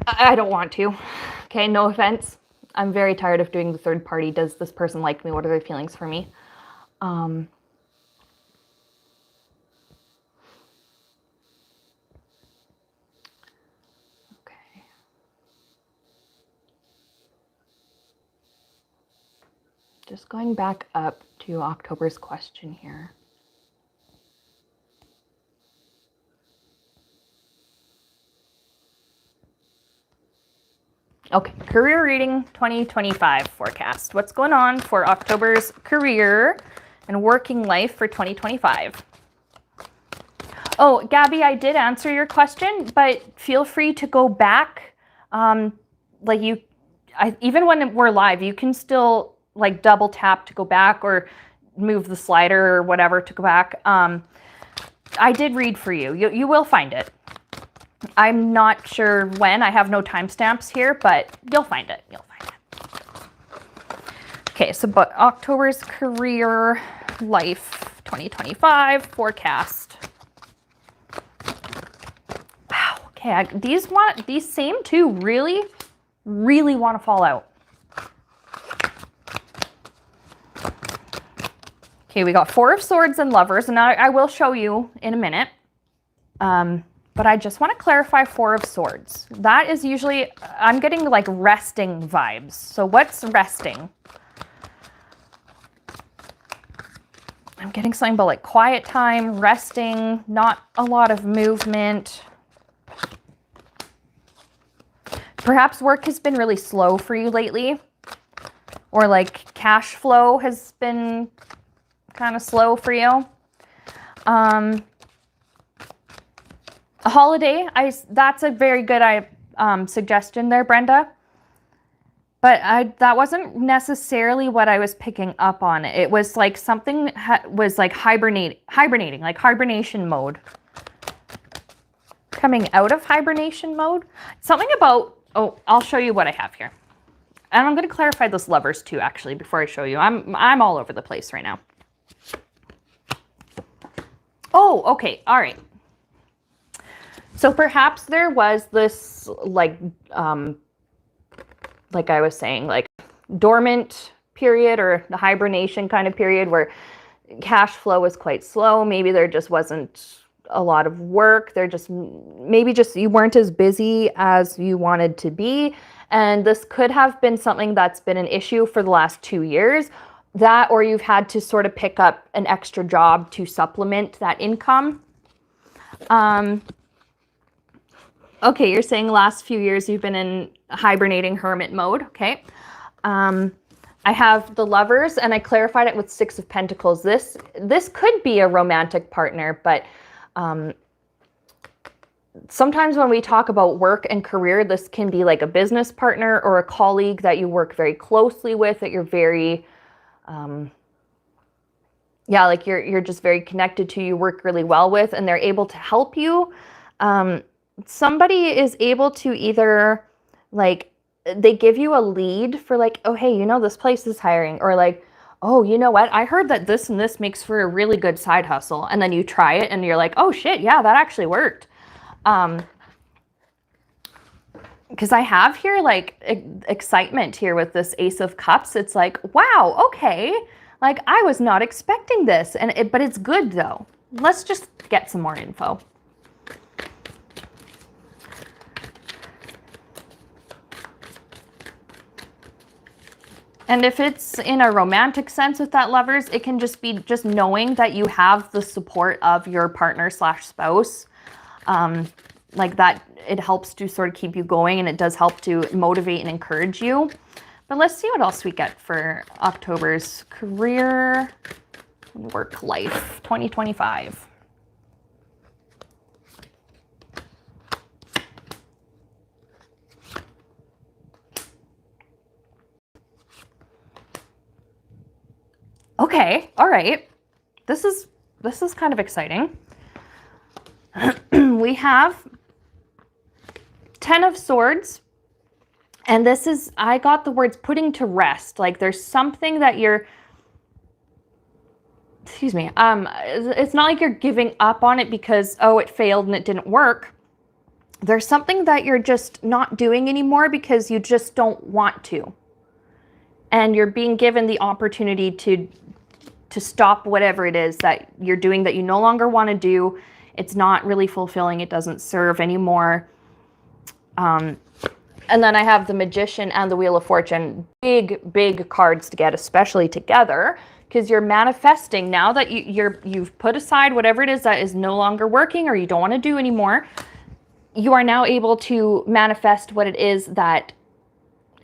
I don't want to. Okay, no offense. I'm very tired of doing the third party. Does this person like me? What are their feelings for me? Okay. Just going back up to October's question here. Okay, career reading 2025 forecast. What's going on for October's career and working life for 2025? Oh, Gabby, I did answer your question, but feel free to go back. Even when we're live, you can still like double tap to go back or move the slider or whatever to go back. I did read for you. You will find it. I'm not sure when. I have no timestamps here, but you'll find it. You'll find it. Okay, so but October's career life 2025 forecast. Wow. Okay, these same two really want to fall out. Okay, we got Four of Swords and Lovers, and I will show you in a minute. But I just want to clarify Four of Swords. That is usually, I'm getting like resting vibes. So what's resting? I'm getting something about like quiet time, resting, not a lot of movement. Perhaps work has been really slow for you lately. Or like cash flow has been kind of slow for you. A holiday, that's a very good suggestion there, Brenda. But that wasn't necessarily what I was picking up on. It was like something was like hibernating, like hibernation mode. Coming out of hibernation mode. Something about, oh, I'll show you what I have here. And I'm going to clarify this Lovers too, actually, before I show you. I'm all over the place right now. Oh, okay, all right. So perhaps there was this like I was saying, like dormant period or the hibernation kind of period where cash flow was quite slow. Maybe there just wasn't a lot of work. Maybe you weren't as busy as you wanted to be. And this could have been something that's been an issue for the last 2 years. That, or you've had to sort of pick up an extra job to supplement that income. Okay, you're saying last few years you've been in hibernating hermit mode. Okay. I have the Lovers, and I clarified it with Six of Pentacles. This could be a romantic partner, but sometimes when we talk about work and career, this can be like a business partner or a colleague that you work very closely with, that you're very, like you're just very connected to, you work really well with, and they're able to help you. Somebody is able to either like, they give you a lead for like, oh, hey, this place is hiring, or like, oh, you know what? I heard that this and this makes for a really good side hustle. And then you try it and you're like, oh shit, yeah, that actually worked. Because I have here like excitement here with this Ace of Cups. It's like, wow, okay. Like, I was not expecting this, but it's good though. Let's just get some more info. And if it's in a romantic sense with that Lovers, it can just be just knowing that you have the support of your partner / spouse. Like that, it helps to sort of keep you going, and it does help to motivate and encourage you. But let's see what else we get for October's career and work life 2025. Okay, all right. This is kind of exciting. We have 10 of Swords. And this is, I got the words putting to rest. Like there's something that you're, excuse me, it's not like you're giving up on it because, oh, it failed and it didn't work. There's something that you're just not doing anymore because you just don't want to. And you're being given the opportunity to stop whatever it is that you're doing that you no longer want to do. It's not really fulfilling. It doesn't serve anymore. And then I have the Magician and the Wheel of Fortune. Big, big cards to get, especially together, because you're manifesting now that you've put aside whatever it is that is no longer working or you don't want to do anymore. You are now able to manifest what it is that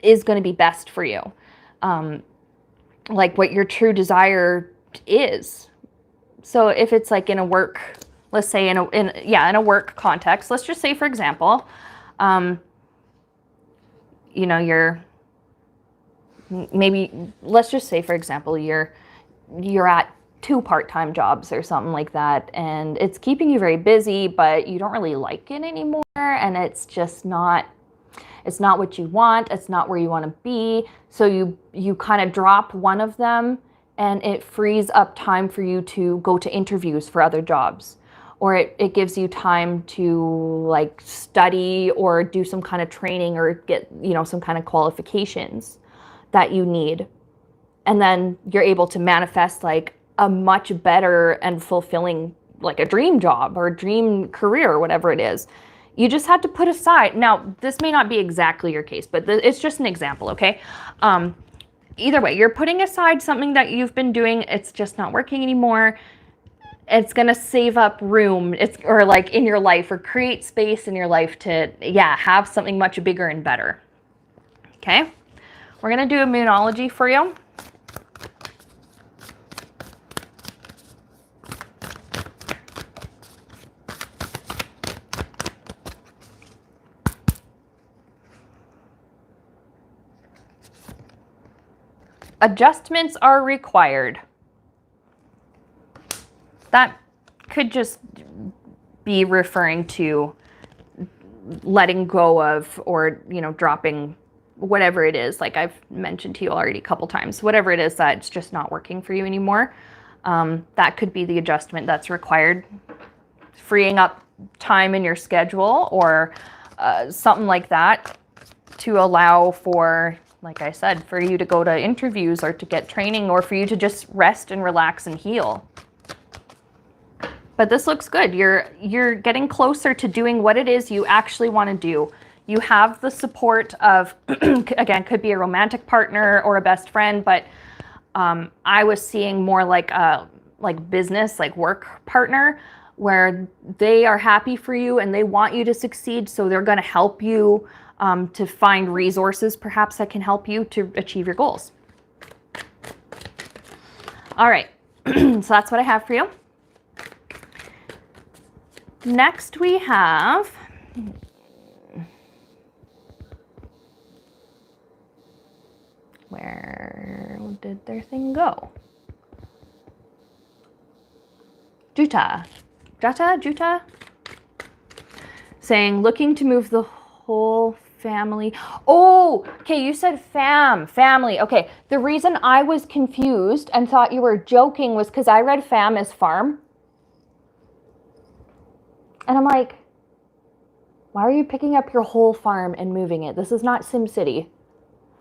is going to be best for you. Like what your true desire is. So if it's like in a work, let's say in a work context, let's just say, for example, you know, let's just say, for example, you're at 2 part-time jobs or something like that, and it's keeping you very busy, but you don't really like it anymore, and it's just not, it's not what you want, it's not where you want to be, so you kind of drop one of them, and it frees up time for you to go to interviews for other jobs. Or it gives you time to like study or do some kind of training or get, you know, some kind of qualifications that you need. And then you're able to manifest like a much better and fulfilling, like a dream job or a dream career or whatever it is. You just had to put aside. Now, this may not be exactly your case, but it's just an example, okay? Either way, you're putting aside something that you've been doing. It's just not working anymore. It's going to save up room, or like in your life, or create space in your life to, have something much bigger and better. Okay. We're going to do a Moonology for you. Adjustments are required. That could just be referring to letting go of, or, you know, dropping whatever it is, like I've mentioned to you already a couple times, whatever it is that's just not working for you anymore. That could be the adjustment that's required. Freeing up time in your schedule or something like that to allow for, like I said, for you to go to interviews or to get training, or for you to just rest and relax and heal. But this looks good. You're getting closer to doing what it is you actually want to do. You have the support of, again, could be a romantic partner or a best friend, but I was seeing more like a business, like work partner, where they are happy for you and they want you to succeed. So they're going to help you to find resources perhaps that can help you to achieve your goals. All right. So that's what I have for you. Next we have, where did their thing go? Juta, saying looking to move the whole family. Oh, okay, you said family. Okay, the reason I was confused and thought you were joking was because I read fam as farm. And I'm like, why are you picking up your whole farm and moving it? This is not SimCity.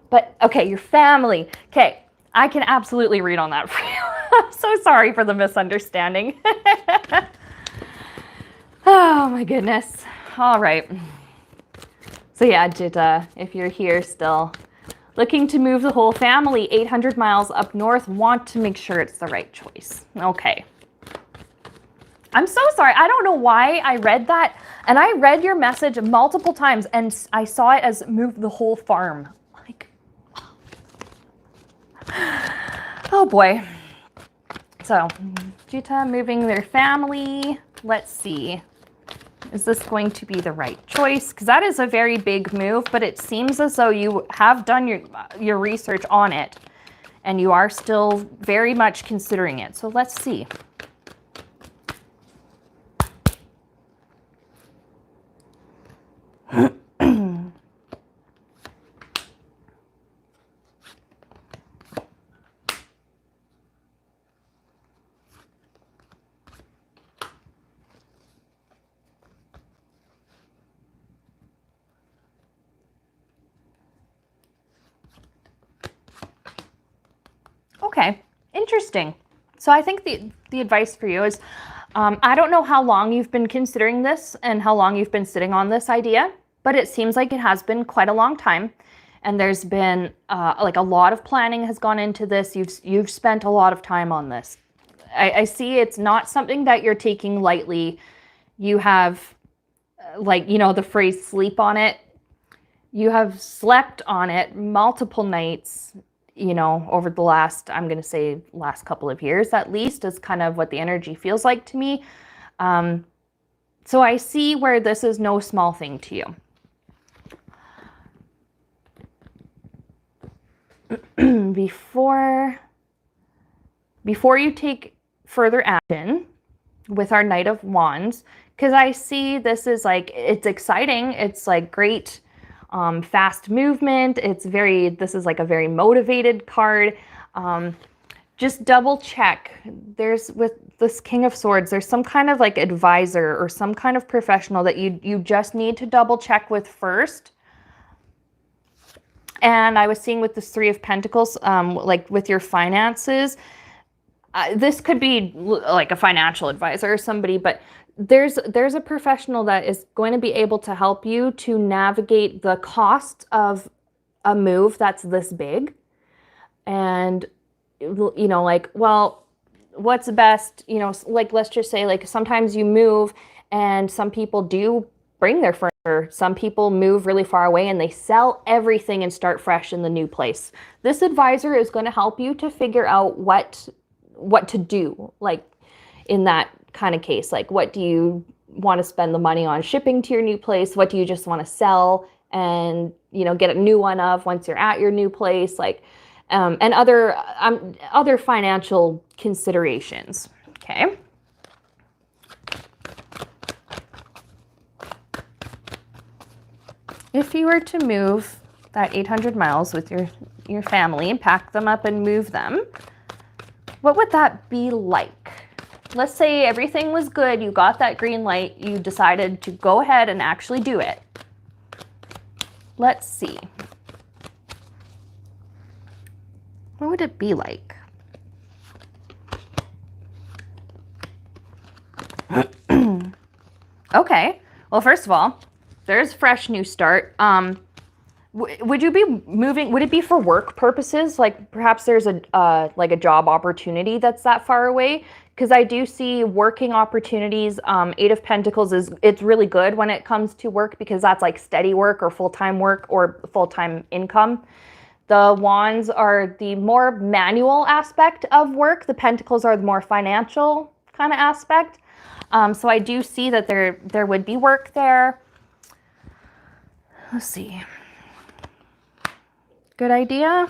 But okay, your family. Okay, I can absolutely read on that for you. I'm so sorry for the misunderstanding. Oh my goodness. All right. So yeah, Jitta, if you're here still, looking to move the whole family 800 miles up north, want to make sure it's the right choice. Okay. I'm so sorry. I don't know why I read that. And I read your message multiple times and I saw it as move the whole farm. Like, oh boy. So, Jitta moving their family. Let's see. Is this going to be the right choice? Because that is a very big move, but it seems as though you have done your research on it and you are still very much considering it. So let's see. Okay, interesting. So I think the advice for you is, I don't know how long you've been considering this and how long you've been sitting on this idea, but it seems like it has been quite a long time. And there's been like a lot of planning has gone into this. You've spent a lot of time on this. I see it's not something that you're taking lightly. You have, like, you know, the phrase sleep on it. You have slept on it multiple nights, you know, over the last, I'm going to say last couple of years at least, is kind of what the energy feels like to me. So I see where this is no small thing to you. Before you take further action with our Knight of Wands, because I see this is like, it's exciting. It's like great, fast movement. This is like a very motivated card. Just double check. With this King of Swords, there's some kind of like advisor or some kind of professional that you just need to double check with first. And I was seeing with this Three of Pentacles, like with your finances, this could be like a financial advisor or somebody, but there's a professional that is going to be able to help you to navigate the cost of a move that's this big. And, you know, like, well, what's best, you know, like, let's just say, like, sometimes you move and some people do bring their furniture. Some people move really far away and they sell everything and start fresh in the new place. This advisor is going to help you to figure out what to do, like, in that kind of case. Like, what do you want to spend the money on shipping to your new place? What do you just want to sell and, you know, get a new one of once you're at your new place? Like, and other financial considerations. Okay. If you were to move that 800 miles with your family and pack them up and move them, what would that be like? Let's say everything was good, you got that green light, you decided to go ahead and actually do it. Let's see. What would it be like? Okay, well, first of all, there's a fresh new start. Would you be moving, would it be for work purposes? Like perhaps there's like a job opportunity that's that far away? Because I do see working opportunities. Eight of Pentacles it's really good when it comes to work because that's like steady work or full-time work or full-time income. The Wands are the more manual aspect of work. The Pentacles are the more financial kind of aspect. So I do see that there would be work there. Let's see. Good idea.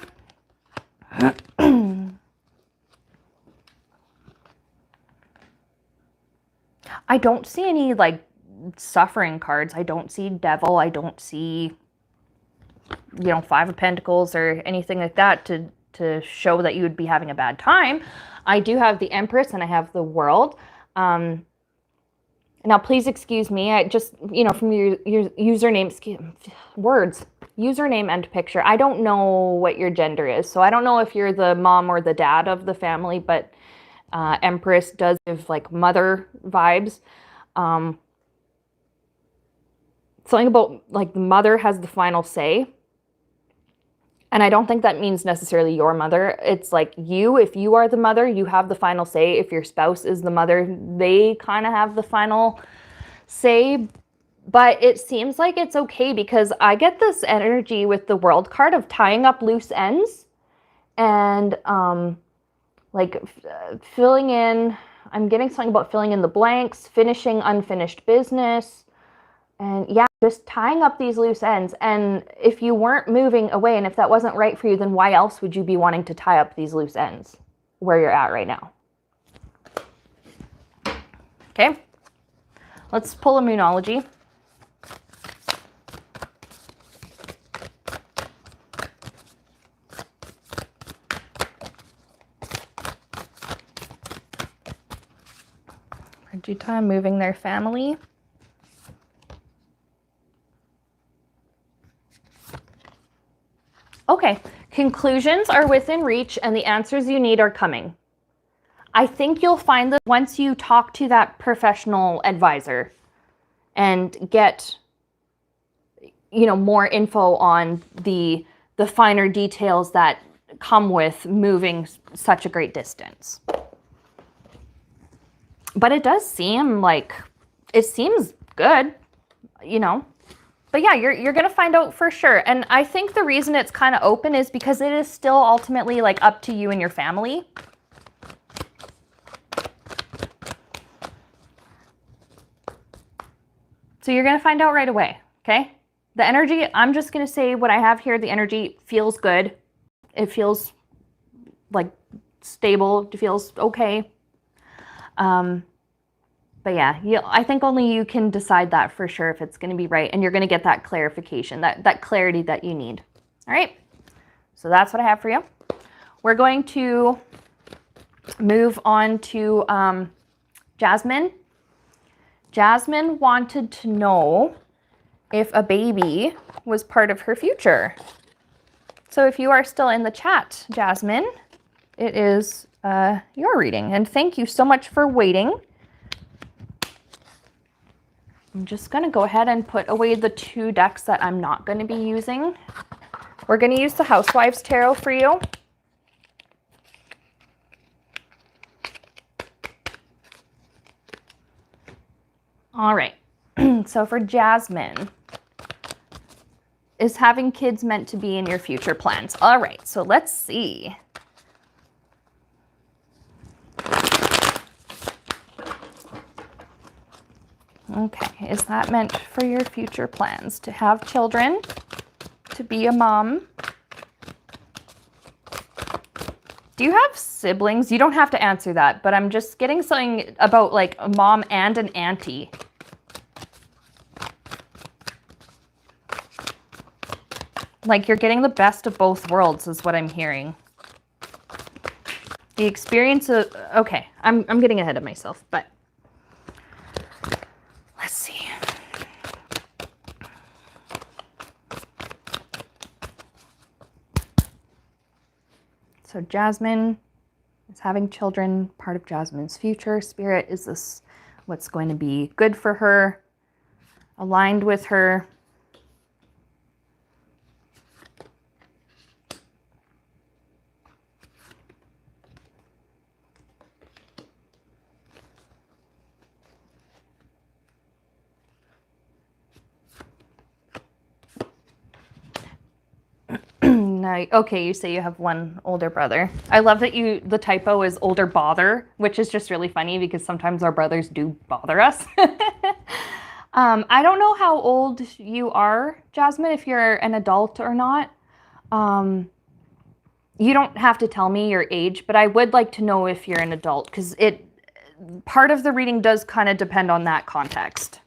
I don't see any like suffering cards. I don't see Devil. I don't see, you know, Five of Pentacles or anything like that to show that you would be having a bad time. I do have the Empress and I have the World. Now, please excuse me. I just, from your username, username and picture. I don't know what your gender is. So I don't know if you're the mom or the dad of the family, but Empress does give like mother vibes. Something about like the mother has the final say. And I don't think that means necessarily your mother. It's like if you are the mother, you have the final say. If your spouse is the mother, they kind of have the final say. But it seems like it's okay because I get this energy with the World card of tying up loose ends and filling in. I'm getting something about filling in the blanks, finishing unfinished business. And yeah, just tying up these loose ends. And if you weren't moving away and if that wasn't right for you, then why else would you be wanting to tie up these loose ends where you're at right now? Okay, let's pull a Moonology. Jutta moving their family. Okay, conclusions are within reach and the answers you need are coming. I think you'll find that once you talk to that professional advisor and get, more info on the finer details that come with moving such a great distance. But it does seem like, it seems good, But yeah, you're going to find out for sure. And I think the reason it's kind of open is because it is still ultimately like up to you and your family. So you're going to find out right away, okay? The energy, I'm just going to say what I have here. The energy feels good. It feels like stable. It feels okay. But yeah, I think only you can decide that for sure if it's going to be right. And you're going to get that clarification, that clarity that you need. All right. So that's what I have for you. We're going to move on to Jasmine. Jasmine wanted to know if a baby was part of her future. So if you are still in the chat, Jasmine, it is your reading. And thank you so much for waiting. I'm just going to go ahead and put away the 2 decks that I'm not going to be using. We're going to use the Housewives Tarot for you. All right. So for Jasmine, is having kids meant to be in your future plans? All right. So let's see. Okay, is that meant for your future plans? To have children? To be a mom? Do you have siblings? You don't have to answer that, but I'm just getting something about like a mom and an auntie. Like you're getting the best of both worlds is what I'm hearing. The experience of, okay, I'm getting ahead of myself, but let's see. So Jasmine is having children, part of Jasmine's future. Spirit, is this what's going to be good for her, aligned with her? Okay, you say you have one older brother. I love that the typo is older bother, which is just really funny because sometimes our brothers do bother us. I don't know how old you are, Jasmine, if you're an adult or not. You don't have to tell me your age, but I would like to know if you're an adult because part of the reading does kind of depend on that context.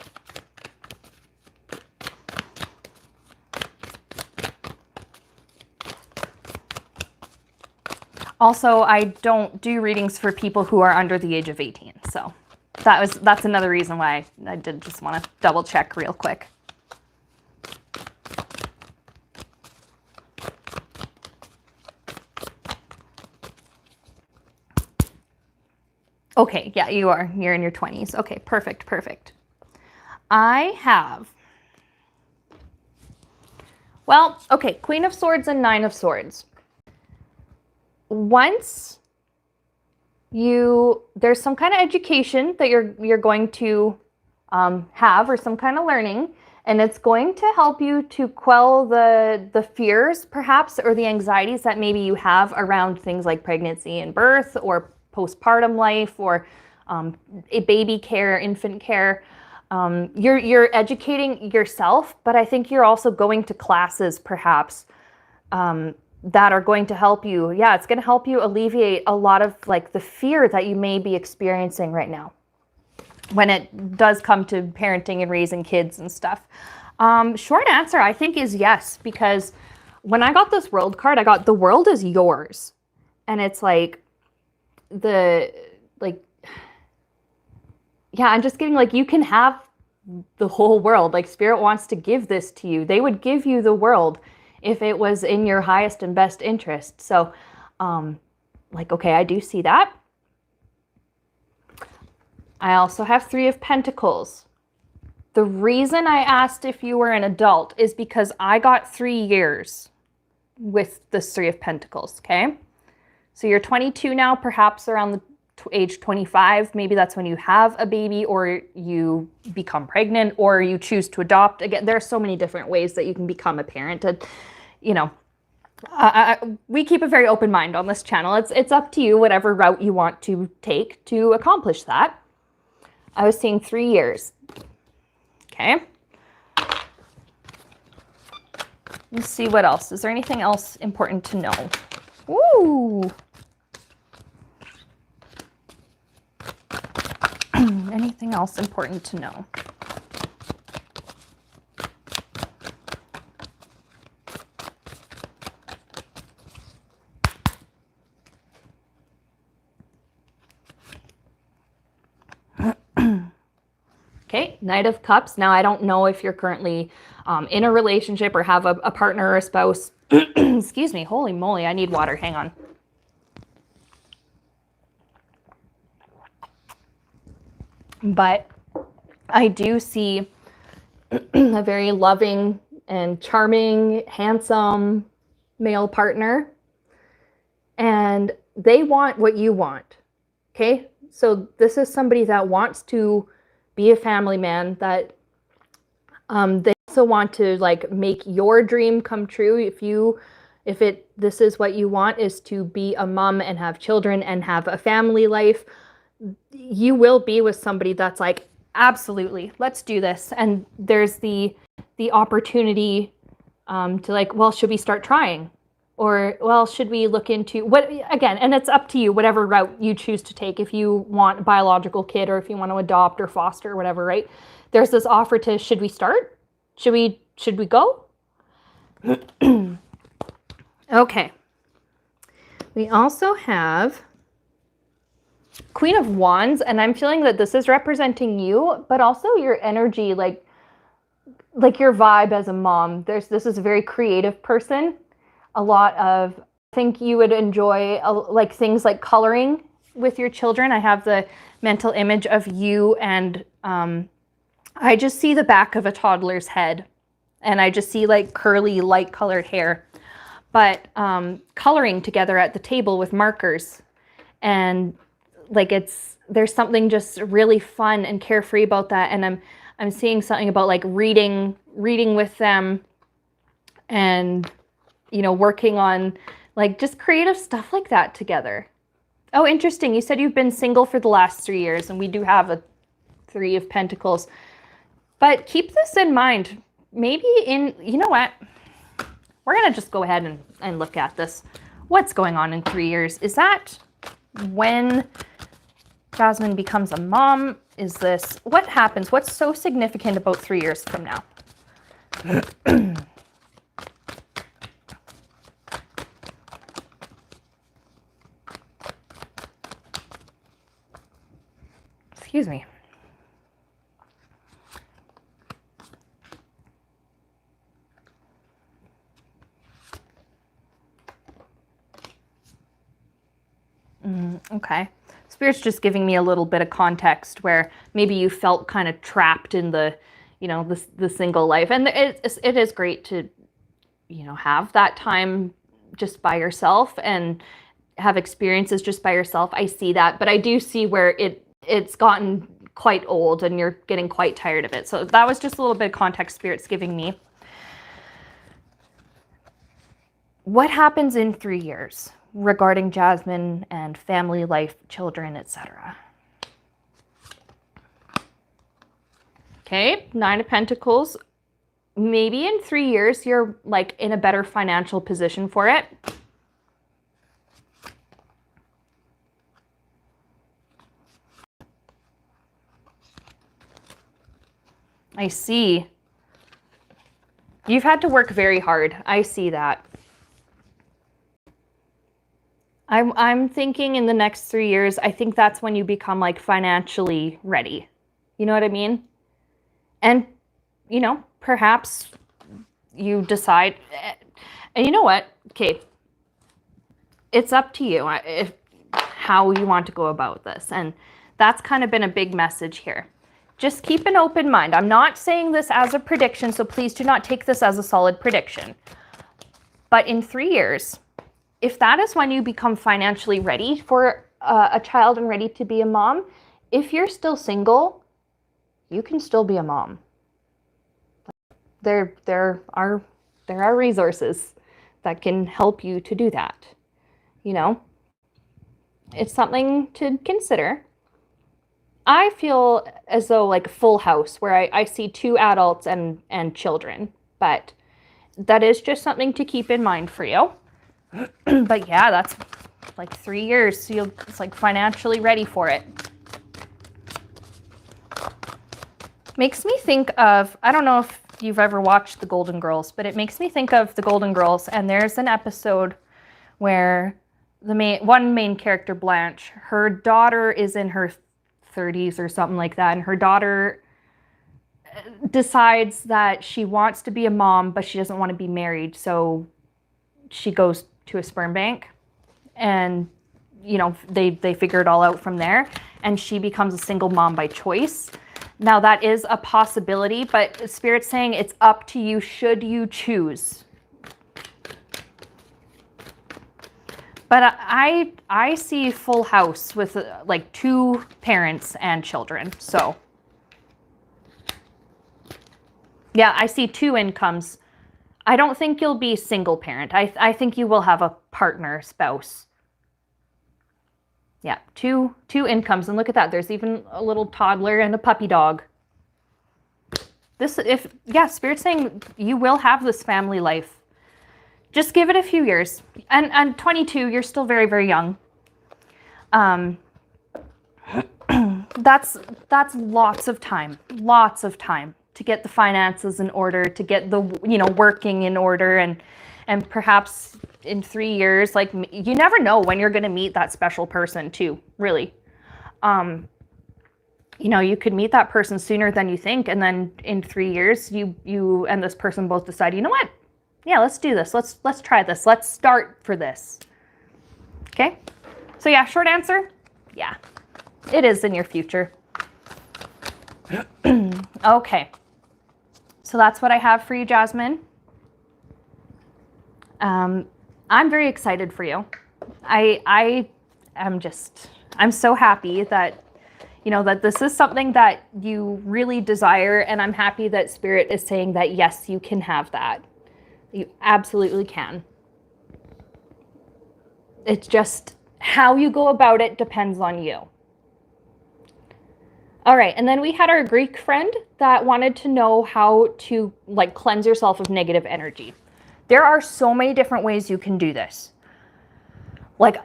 Also, I don't do readings for people who are under the age of 18, so. that's another reason why I did just want to double check real quick. Okay, yeah, you're in your 20s. Okay, perfect, perfect. I have, well, okay, Queen of Swords and Nine of Swords. Once there's some kind of education that you're going to have, or some kind of learning, and it's going to help you to quell the fears, perhaps, or the anxieties that maybe you have around things like pregnancy and birth, or postpartum life, or a baby care, infant care. You're educating yourself, but I think you're also going to classes, perhaps, that are going to help you. Yeah, it's going to help you alleviate a lot of like the fear that you may be experiencing right now when it does come to parenting and raising kids and stuff. Short answer, I think, is yes, because when I got this world card, I got the world is yours. And it's like yeah, I'm just getting like, you can have the whole world. Like, Spirit wants to give this to you. They would give you the world if it was in your highest and best interest. So, like, okay, I do see that. I also have Three of Pentacles. The reason I asked if you were an adult is because I got 3 years with this Three of Pentacles, okay? So you're 22 now, perhaps around the age 25. Maybe that's when you have a baby, or you become pregnant, or you choose to adopt. Again, there are so many different ways that you can become a parent. You know, we keep a very open mind on this channel. It's up to you, whatever route you want to take to accomplish that. I was seeing 3 years. Okay. Let's see what else. Is there anything else important to know? Ooh. Anything else important to know? Okay, Knight of Cups. Now, I don't know if you're currently in a relationship or have a partner or a spouse. Excuse me. Holy moly, I need water. Hang on. But I do see a very loving and charming, handsome male partner. And they want what you want. Okay? So this is somebody that wants to be a family man, that they also want to like make your dream come true. This is what you want, is to be a mom and have children and have a family life, you will be with somebody that's like, absolutely, let's do this. And there's the opportunity to like, well, should we start trying? Or, well, should we look into what, again, and it's up to you, whatever route you choose to take. If you want a biological kid, or if you want to adopt or foster or whatever, right? There's this offer to, should we start? Should we go? Okay. We also have Queen of Wands, and I'm feeling that this is representing you, but also your energy, like your vibe as a mom. This is a very creative person. A lot of, I think you would enjoy like things like coloring with your children. I have the mental image of you, and I just see the back of a toddler's head, and I just see like curly, light colored hair, but coloring together at the table with markers. And like, there's something just really fun and carefree about that. And I'm seeing something about like reading with them, and you know, working on like just creative stuff like that together. Oh, interesting. You said you've been single for the last 3 years, and we do have a Three of Pentacles. But keep this in mind. Maybe you know what? We're going to just go ahead and look at this. What's going on in 3 years? Is that when Jasmine becomes a mom? Is this, what happens? What's so significant about 3 years from now? Excuse me. Okay. Spirit's just giving me a little bit of context where maybe you felt kind of trapped in the, the single life. And it is great to, have that time just by yourself and have experiences just by yourself. I see that, but I do see where it's gotten quite old and you're getting quite tired of it. So that was just a little bit of context Spirit's giving me. What happens in 3 years regarding Jasmine and family life, children, etc.? Okay, 9 of Pentacles. Maybe in 3 years, you're like in a better financial position for it. I see. You've had to work very hard. I see that. I'm thinking in the next 3 years, I think that's when you become like financially ready. You know what I mean? And, perhaps you decide, and you know what? Okay, it's up to you how you want to go about this. And that's kind of been a big message here. Just keep an open mind. I'm not saying this as a prediction, so please do not take this as a solid prediction. But in 3 years, if that is when you become financially ready for a child and ready to be a mom, if you're still single, you can still be a mom. There are resources that can help you to do that. It's something to consider. I feel as though like Full House, where I see 2 adults and children, but that is just something to keep in mind for you. But yeah, that's like 3 years, so it's like financially ready for it. Makes me think of, I don't know if you've ever watched The Golden Girls, but it makes me think of The Golden Girls, and there's an episode where the main character, Blanche, her daughter is in her 30s or something like that, and her daughter decides that she wants to be a mom, but she doesn't want to be married, so she goes to a sperm bank, and they figure it all out from there, and she becomes a single mom by choice. Now that is a possibility, but Spirit's saying it's up to you should you choose. But I see Full House with like 2 parents and children. So yeah, I see 2 incomes. I don't think you'll be single parent. I think you will have a partner, spouse. Yeah, two incomes. And look at that. There's even a little toddler and a puppy dog. Spirit's saying you will have this family life. Just give it a few years. And 22, you're still very, very young. That's lots of time to get the finances in order, to get the, working in order, and perhaps in 3 years, like, you never know when you're going to meet that special person too, really. You could meet that person sooner than you think, and then in 3 years, you and this person both decide, you know what? Yeah, let's do this. Let's try this. Let's start for this. Okay? So yeah, short answer, yeah, it is in your future. Okay. So that's what I have for you, Jasmine. I'm very excited for you. I'm so happy that, that this is something that you really desire, and I'm happy that Spirit is saying that, yes, you can have that. You absolutely can. It's just how you go about it depends on you. All right, and then we had our Greek friend that wanted to know how to cleanse yourself of negative energy. There are so many different ways you can do this.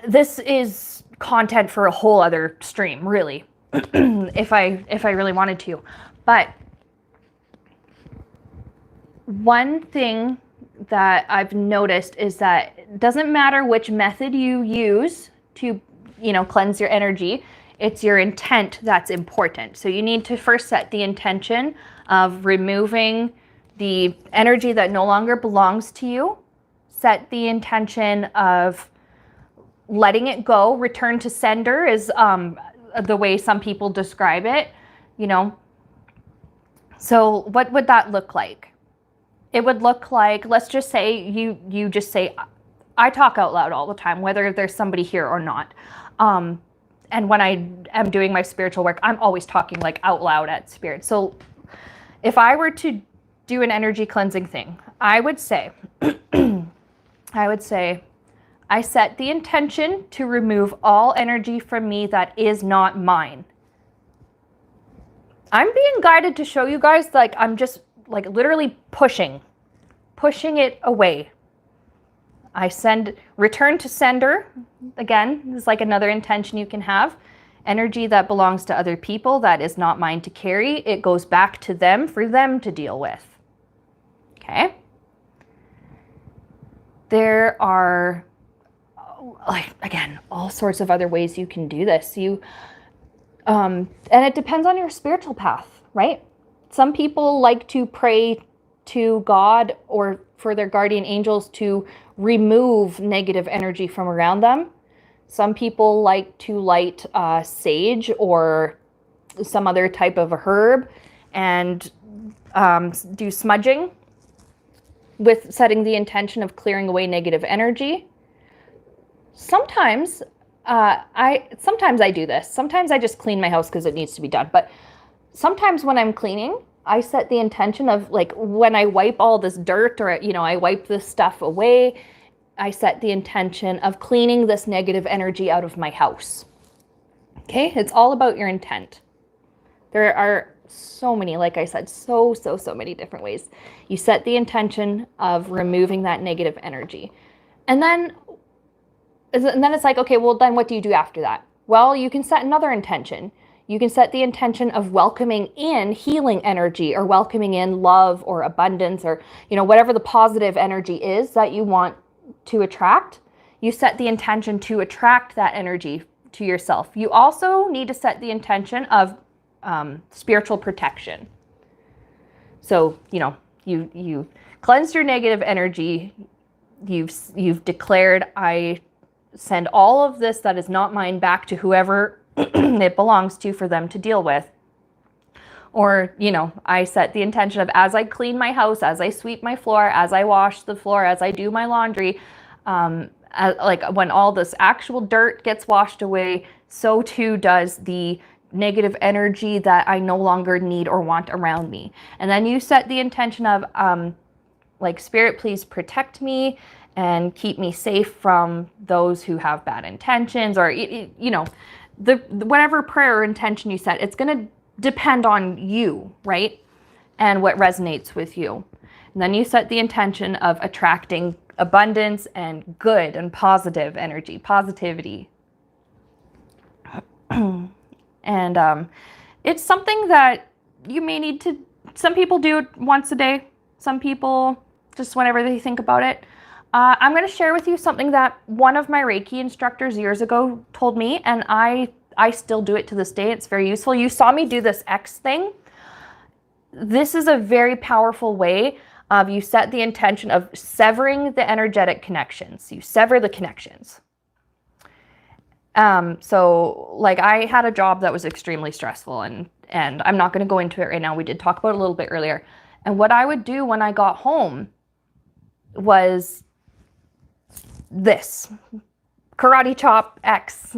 This is content for a whole other stream, really, if I really wanted to. But one thing that I've noticed is that it doesn't matter which method you use to, cleanse your energy, it's your intent that's important. So you need to first set the intention of removing the energy that no longer belongs to you. Set the intention of letting it go. Return to sender is the way some people describe it, you know. So what would that look like? It would look like, let's just say you just say, I talk out loud all the time, whether there's somebody here or not. And when I am doing my spiritual work, I'm always talking like out loud at spirit. So if I were to do an energy cleansing thing, I would say, I set the intention to remove all energy from me that is not mine. I'm being guided to show you guys, like, I'm just like literally pushing it away. I return to sender. Again, is like another intention you can have. Energy that belongs to other people that is not mine to carry. It goes back to them for them to deal with. Okay. There are, like, again, all sorts of other ways you can do this. And it depends on your spiritual path, right? Some people like to pray to God or for their guardian angels to remove negative energy from around them. Some people like to light sage or some other type of a herb and do smudging with setting the intention of clearing away negative energy. Sometimes I do this. Sometimes I just clean my house because it needs to be done. But sometimes when I'm cleaning, I set the intention of, like, when I wipe all this dirt or, you know, I wipe this stuff away, I set the intention of cleaning this negative energy out of my house. Okay? It's all about your intent. There are so many, like I said, so many different ways. You set the intention of removing that negative energy. And then it's like, okay, well, then what do you do after that? Well, you can set another intention. You can set the intention of welcoming in healing energy or welcoming in love or abundance or, you know, whatever the positive energy is that you want to attract. You set the intention to attract that energy to yourself. You also need to set the intention of spiritual protection. So, you know, you cleansed your negative energy. You've declared, I send all of this that is not mine back to whoever it belongs to for them to deal with. Or, you know, I set the intention of, as I clean my house, as I sweep my floor, as I wash the floor, as I do my laundry, like when all this actual dirt gets washed away, so too does the negative energy that I no longer need or want around me. And then you set the intention of, like, Spirit, please protect me and keep me safe from those who have bad intentions, or, you know, whatever prayer or intention you set, it's going to depend on you, right? And what resonates with you. And then you set the intention of attracting abundance and good and positive energy, positivity. And it's something that you may need to, some people do it once a day. Some people just whenever they think about it. I'm going to share with you something that one of my Reiki instructors years ago told me, and I still do it to this day. It's very useful. You saw me do this X thing. This is a very powerful way of, you set the intention of severing the energetic connections. You sever the connections. So like I had a job that was extremely stressful, and I'm not going to go into it right now. We did talk about it a little bit earlier. And what I would do when I got home was this karate chop X,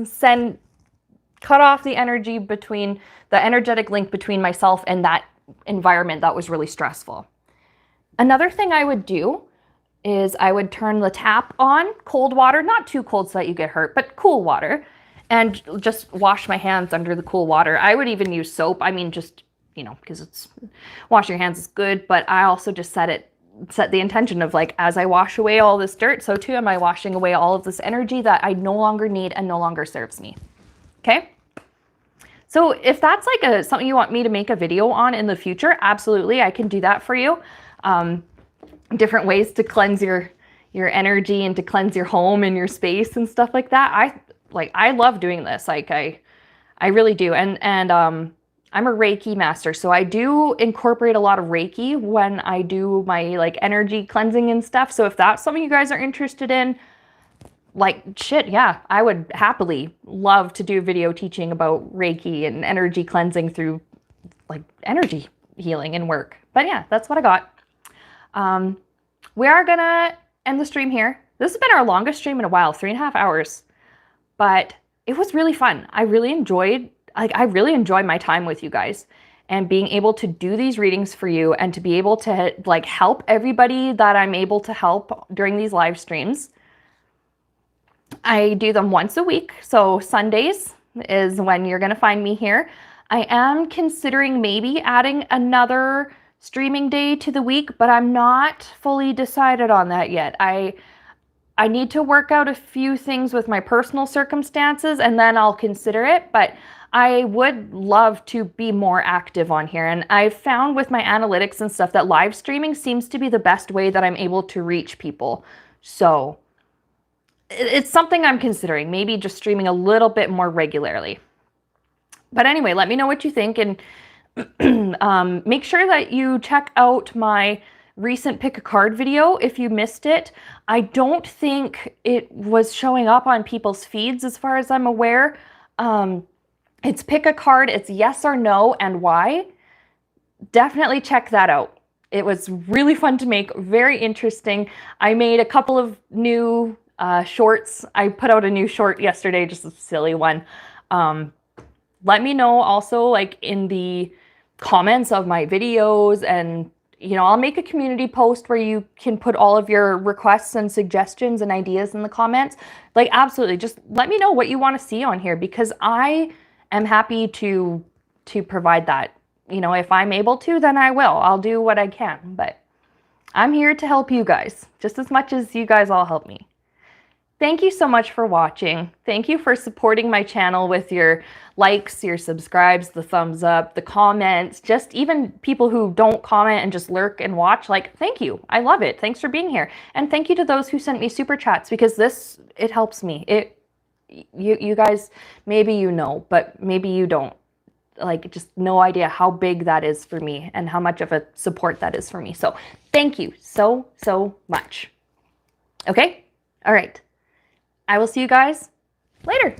cut off the energy between the energetic link between myself and that environment that was really stressful. Another thing I would do is I would turn the tap on, cold water, not too cold so that you get hurt, but cool water, and just wash my hands under the cool water. I would even use soap. I mean, just, you know, because it's, washing your hands is good, but I also just set the intention of, like, as I wash away all this dirt, so too am I washing away all of this energy that I no longer need and no longer serves me. Okay? So if that's like something you want me to make a video on in the future, absolutely, I can do that for you. Different ways to cleanse your energy and to cleanse your home and your space and stuff like that. I love doing this. Like I really do. And I'm a Reiki master, so I do incorporate a lot of Reiki when I do my like energy cleansing and stuff. So if that's something you guys are interested in, like, shit, yeah, I would happily love to do video teaching about Reiki and energy cleansing through like energy healing and work. But yeah, that's what I got. We are gonna end the stream here. This has been our longest stream in a while, 3.5 hours, but it was really fun. I really enjoyed my time with you guys and being able to do these readings for you and to be able to like help everybody that I'm able to help during these live streams. I do them once a week, so Sundays is when you're gonna find me here. I am considering maybe adding another streaming day to the week, but I'm not fully decided on that yet. I need to work out a few things with my personal circumstances and then I'll consider it, but I would love to be more active on here. And I've found with my analytics and stuff that live streaming seems to be the best way that I'm able to reach people. So it's something I'm considering, maybe just streaming a little bit more regularly. But anyway, let me know what you think, and make sure that you check out my recent pick a card video if you missed it. I don't think it was showing up on people's feeds as far as I'm aware. It's pick a card, it's yes or no and why. Definitely check that out. It was really fun to make, very interesting. I made a couple of new shorts. I put out a new short yesterday, just a silly one. Let me know also like in the comments of my videos, and I'll make a community post where you can put all of your requests and suggestions and ideas in the comments. Like absolutely, just let me know what you want to see on here because I am happy to provide that. If I'm able to, then I will. I'll do what I can, but I'm here to help you guys just as much as you guys all help me. Thank you so much for watching. Thank you for supporting my channel with your likes, your subscribes, the thumbs up, the comments, just even people who don't comment and just lurk and watch. Like, thank you. I love it. Thanks for being here. And thank you to those who sent me super chats because it helps me. You guys, maybe you know, but maybe you don't. Like, just no idea how big that is for me and how much of a support that is for me. So thank you so, so much. Okay? All right. I will see you guys later.